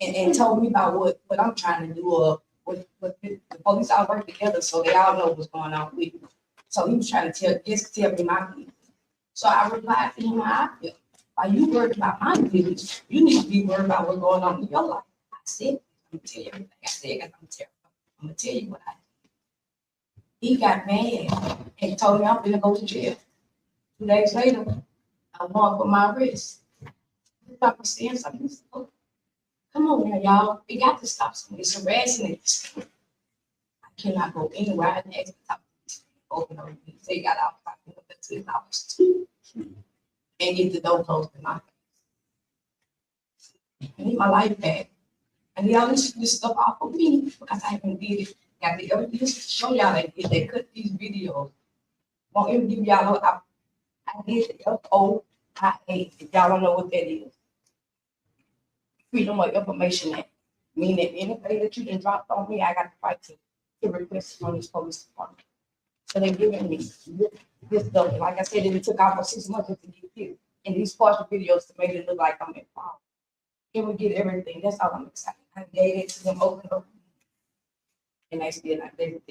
and told me about what I'm trying to do or what the police all work together so they all know what's going on with me. So he was trying to tell me my business. So I replied to him how I feel. Are you worried about my business? You need to be worried about what's going on in your life. I said, I'm gonna tell you everything. I said, I'm gonna tell you what I did. He got mad and told me I'm gonna go to jail. 2 days later, I won for my arrest. He thought me saying something. Oh, come on now, y'all. We got to stop something. It's harassing it. I cannot go anywhere. I didn't ask to talk to open up. They got out $2 and get the door closed in my face. I need my life back. I need all this stuff off of me because I haven't did it. Got the evidence to show y'all that if they cut these videos, won't even give y'all. I did the FOIA. If y'all don't know what that is, Freedom of Information Act. Meaning anything that you can drop on me, I got the right to request from this police department. So they're giving me this stuff. Like I said, it took almost 6 months to get here. And these partial videos to make it look like I'm involved. Can we get everything? That's all I'm excited. I gave it to them open up. And they did not present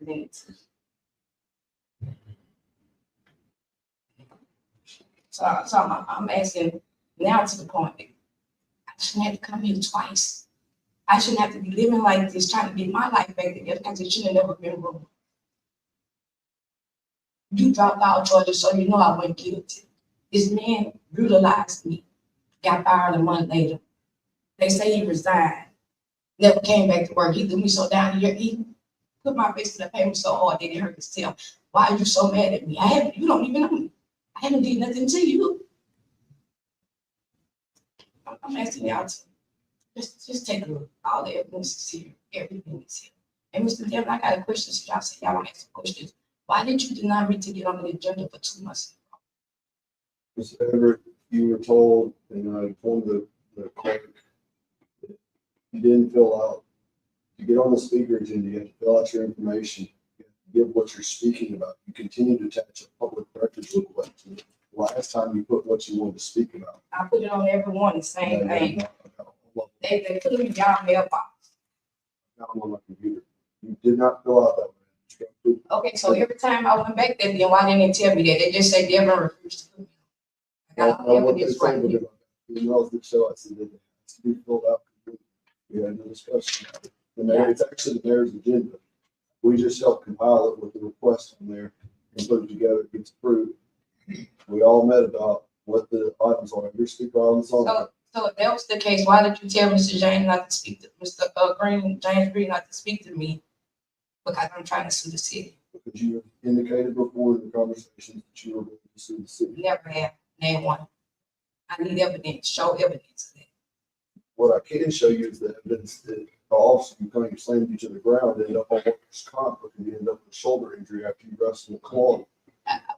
it to me. So I'm asking now to the point that I shouldn't have to come here twice. I shouldn't have to be living like this, trying to get my life back together because it should have never been wrong. You dropped out charges, so you know I went guilty. This man brutalized me, got fired a month later. They say he resigned, never came back to work. He threw me so down here, he put my face to the pavement so hard that it hurt his tail. Why are you so mad at me? You don't even know me. I haven't did nothing to you. I'm asking y'all to just take a look. All the evidence is here. Everything is here. And Mr. Devlin, I got a question. So y'all say y'all want to ask questions. Why did you deny me to get on the agenda for 2 months? Mr. Everett, you were told, and I informed the clerk, that you didn't fill out, to get on the speaker agenda, you have to fill out your information. You have to give what you're speaking about. You continue to attach a public records request. Last time you put what you wanted to speak about. I put it on every one, the same thing. They put it in y'all mailbox. Not on my computer. You did not fill out that one. Okay, so every time I went back there, then why didn't they tell me that? They just say Devlin refused to put me on. I got all the evidence right here. The emails that show us that it has to be filled out. We had no discussion about it. The mayor, it's actually the mayor's agenda. We just help compile it with the request on there and put it together, it gets approved. We all met about what the items are. Your speaker on the song. So if that was the case, why did you tell Mr. James not to speak to Mr. Green, James Green not to speak to me? Because I'm trying to sue the city. Because you indicated before in the conversations that you were going to sue the city. Never have, name one. I need evidence, show evidence of that. What I can show you is the evidence that the officer, you kind of slammed you to the ground, ended up on workers' comp, because you ended up with a shoulder injury after you wrestled a claw.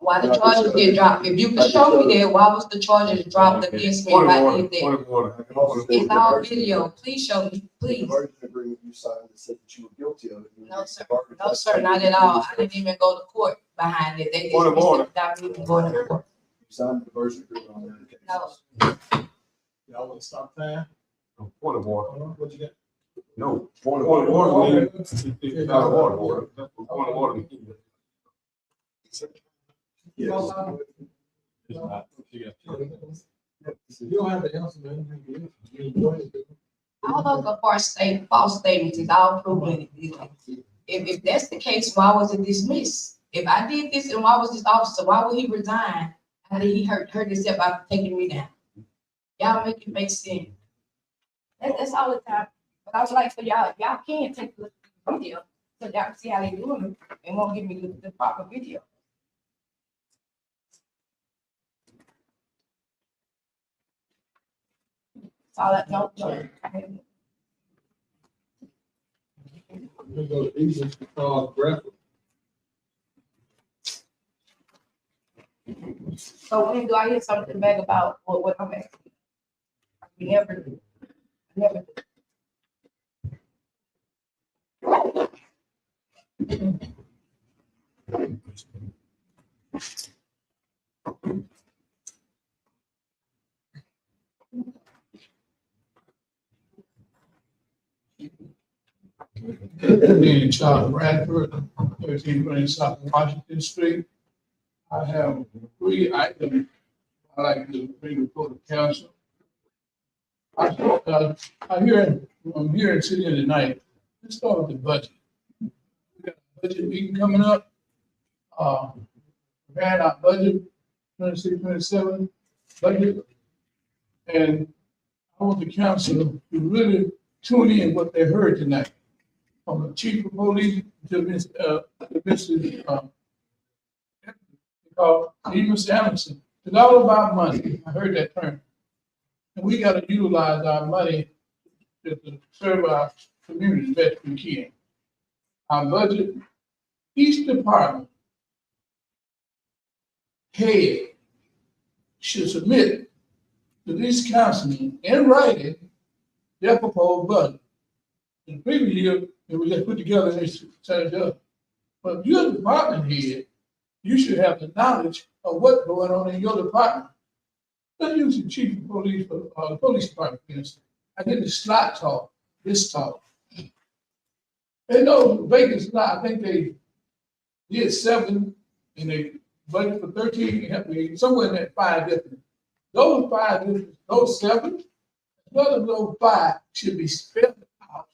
Why the charges get dropped? If you could show me that, why was the charges dropped against me if I did that? It's all video. Please show me, please. The version agreement you signed that said that you were guilty of it. No, sir. No, sir, not at all. I didn't even go to court behind it. They just without me even going to court. You signed the version agreement on that case. No. Y'all want to stop time? Point of order. What you got? No, point of order. Point of order. Point of order. Yes. You don't have to answer anything. All of the false statements is all proven. If that's the case, why was it dismissed? If I did this, and why was this officer, why would he resign? How did he hurt himself after taking me down? Y'all make it make sense. That's all the time. But I was like, for y'all can take the video so y'all can see how they doing it and won't give me the proper video. All that, no. So when do I hear something back about what I'm asking? We never do. Never do. In Charles Bradford, 1320 South Washington Street. I have 3 items I like to bring before the council. I'm here sitting here tonight. Let's start with the budget. We got a budget meeting coming up. We had our budget, 26, 27 budget. And I want the council to really tune in what they heard tonight. From the chief of police to Mr. Anderson. It's all about money. I heard that term. And we got to utilize our money to serve our community best we can. Our budget, each department head should submit to this council in writing their proposed budget. In the previous year, it was just put together and set it up. But if you're a department head, you should have the knowledge of what's going on in your department. Let's use the chief of police for the police department, for instance. I did the slot talk, this talk. They know Vegas slot, I think they did 7 and they budget for 13, somewhere in that 5 different. Those 5 different, those 7, none of those 5 should be spent out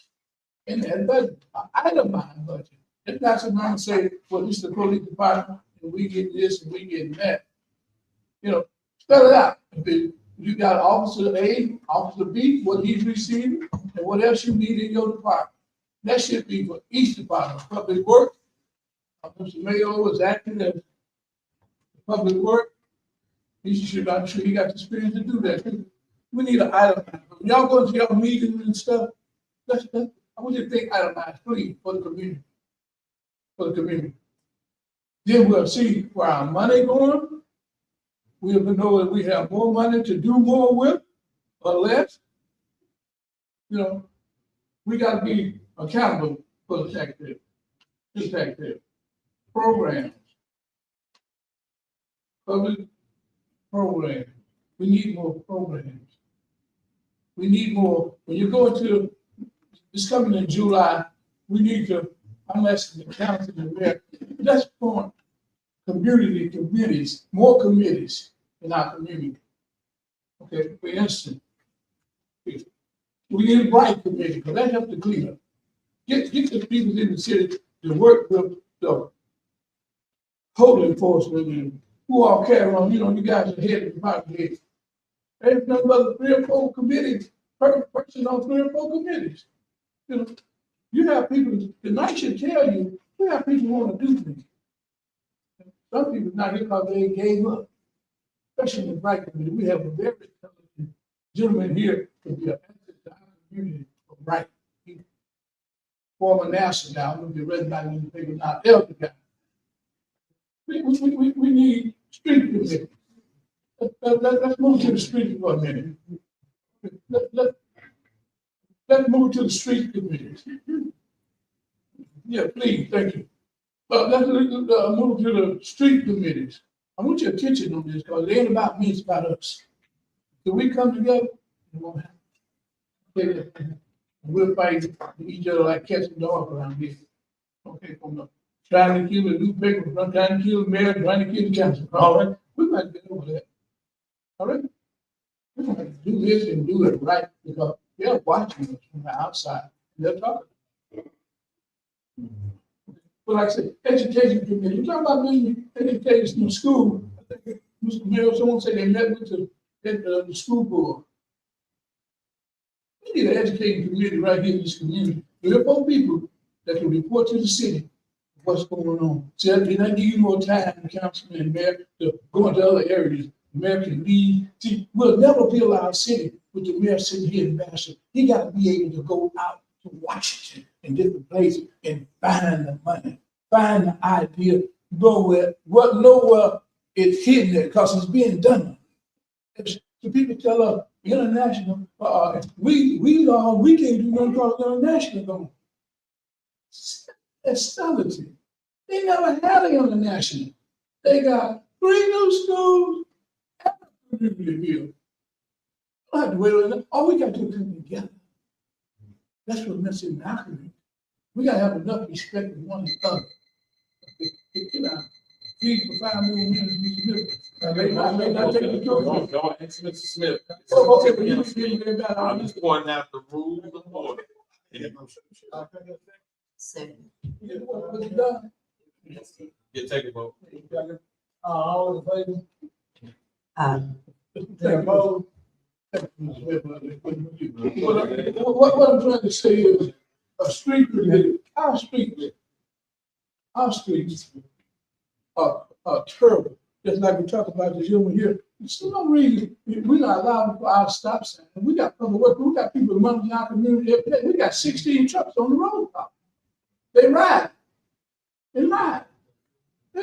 in that budget, itemized budget. It's not something to say, well, this is the police department, and we get this and we get that. You know, spell it out. If you got Officer A, Officer B, what he's receiving, and what else you need in your department. That should be for each department. Public work, Mr. Mayo is acting as public work. He should, I'm sure he got the experience to do that. We need an item. When y'all go to your meetings and stuff, I want you to think itemized, please, for the community. For the community. Then we'll see where our money going. We'll know that we have more money to do more with or less. You know, we gotta be accountable for the taxpayer. The taxpayer. Programs. Public programs. We need more programs. We need more. When you go into, it's coming in July, we need to, I'm asking the council and mayor, let's form community committees, more committees in our community. Okay, for instance, we need a bright committee, because that helps to clean up. Get the people in the city to work with the code enforcement and who all carry on, you know, you guys are head of the department heads. There's nothing but 3 or 4 committees, person on 3 or 4 committees. You know, you have people, the night should tell you, we have people who want to do things. Some people not here because they gave up. Especially in the black community, we have a very intelligent gentleman here to be an asset to our community of bright people. Former NASA now, I'm going to be read by the newspaper now, elder guy. We need street committee. Let's move to the street for a minute. Let's move to the street committees. Yeah, please, thank you. Let's move to the street committees. I want your attention on this because it ain't about me, it's about us. If we come together, it won't happen. We'll fight each other like cats and dogs around here. Okay, from the trying to kill the newspaper, trying to kill the mayor, trying to kill the council. All right, we might get over that. All right, we might do this and do it right because they're watching us from the outside. They're talking. But like I said, education committee, you're talking about being education in school. I think Mr. Mills, someone said they met with the school board. We need an educating committee right here in this community. There are 4 people that can report to the city what's going on. See, I give you more time, the councilman and mayor, to go into other areas. The mayor can lead. See, we'll never build our city with the mayor sitting here in Bastrop. He got to be able to go out to Washington and different places and find the money, find the idea, nowhere it's hidden there because it's being done. So people tell us international, we can't do nothing because international going. That's stability. They never had an international. They got 3 new schools and a community bill. Don't have to wait on that. All we got to do is come together. That's what makes it accurate. We got to have enough respect for one another. Get out. Please, for 5 more minutes, Mr. Smith. I may not take the joke. Don't ask Mr. Smith. Oh, okay, but you can get back. I'm just pointing out the rules of order. Second. Yeah, what's done? Yeah, take a vote. All in favor? Aye. What I'm trying to say is a street committee, our streets are terrible. Just like we talked about this human here. There's no reason we're not allowing for our stop sign. We got public work, we got people running in our community every day. We got 16 trucks on the road. They ride. They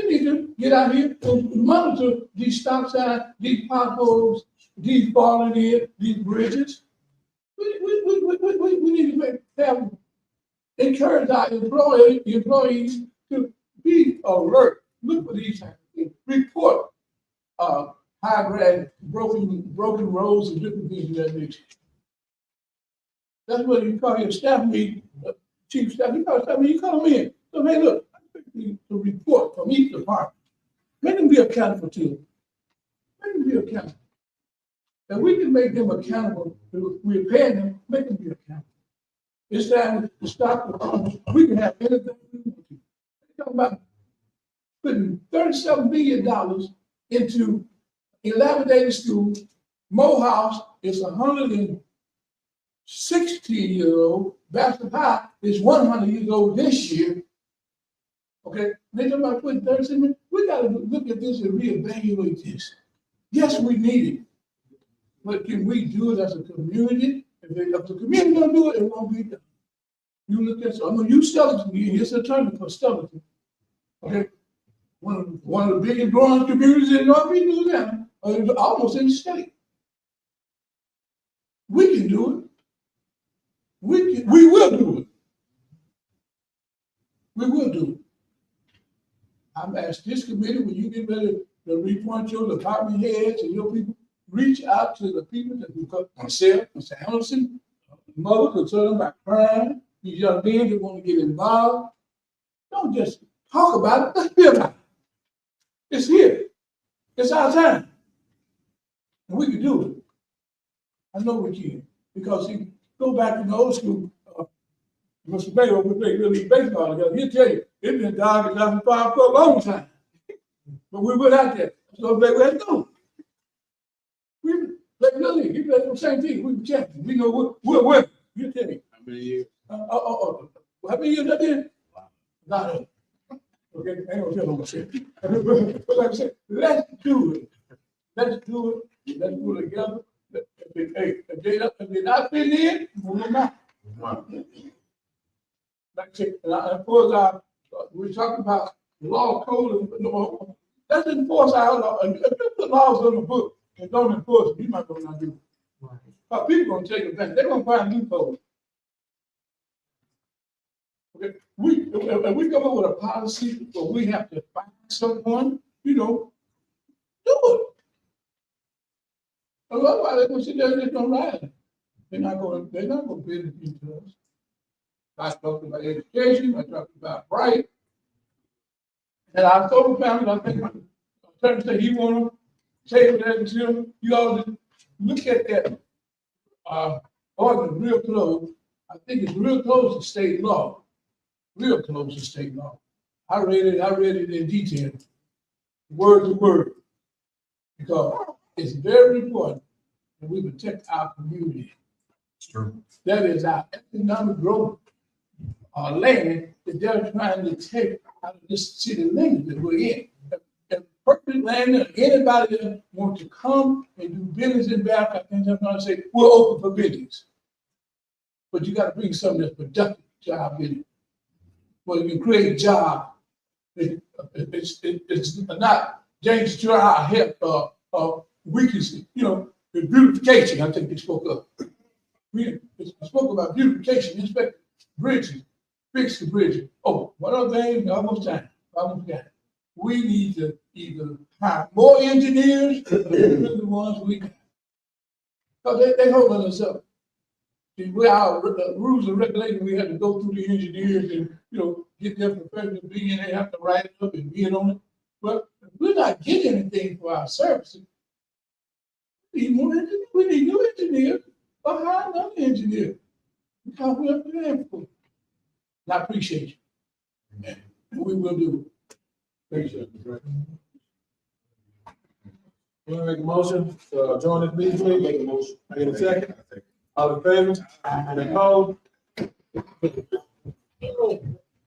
need to get out here and monitor these stop signs, these potholes, these falling in, these bridges. We need to encourage our employees to be alert. Look for these things. Report high grade broken roads and different things of that nature. That's what you call your staff meeting, chief of staff. You call staff meeting, you call them in. So hey, look, I expect you to report from each department. Make them be accountable to. Make them be accountable. And we can make them accountable. We're paying them, make them be accountable. It's time to stop the problems. We can have anything we want to. They're talking about putting $37 billion into elaborated schools. Morehouse is 160-year-old. Bastrop High is 100 years old this year. Okay, they talking about putting 37 million. We got to look at this and reevaluate this. Yes, we need it. But can we do it as a community? If the community don't do it, it won't be done. You look at, so I'm gonna use Stellarton, he's an attorney for Stellarton. Okay? One of the biggest growing communities in Northeast Louisiana, almost in the state. We can do it. We will do it. We will do it. I'm asking this committee, when you get ready to reappoint your department heads and your people, reach out to the people that we got, myself, Mr. Anderson, mother concerned about crime, these young men that want to get involved. Don't just talk about it, let's be about it. It's here. It's our time. And we can do it. I know we can. Because you go back to the old school, Mr. Mayor, we play Little League baseball together. He'll tell you, it's been dark and 2005 for a long time. But we went out there. So let's go. We played Little League. He played for the same team. We were champions. We know we're winners. He'll tell you. How many years? How many years that been? Not okay, I ain't gonna tell no more shit. But like I said, let's do it. Let's do it. Let's do it together. If they're not fitting in, move them out. Like I said, and of course, we're talking about law code. Let's enforce our law. And if the laws on the book and don't enforce it, you might go not do it. But people gonna take advantage. They're gonna find loopholes. Okay, we come up with a policy where we have to find someone, do it. Otherwise, they're gonna sit there and just don't ride. They're not gonna pay attention to us. I talked about education, I talked about right. And I told the family, I think my attorney said he wanna say that until you all just look at that ordinance real close. I think it's real close to state law. Real close to state law. I read it in detail, word to word. Because it's very important that we protect our community. It's true. That is our economic growth, our land that they're trying to take out of this city limits that we're in. If perfect land, anybody that wants to come and do business in Bath, I think I'm say, we're open for business. But you got to bring something that's productive to our business. Well, you can create a job. It's not dangerous to our health weaknesses. The beautification, I think they spoke of. We spoke about beautification, inspect bridges, fix the bridges. Oh, one other thing, almost time. We need to either hire more engineers or the ones we got. Because they're holding us up. We our rules and regulations, we have to go through the engineers and, get their professional opinion, they have to write it up and bid on it. But we're not getting anything for our services. We need more engineers. We need new engineers or hire another engineer. Because we're paying for it. And I appreciate you. And we will do it. Appreciate it. You want to make a motion to join this meeting, please? Make a motion. I get a second. All in favor? Any opposed?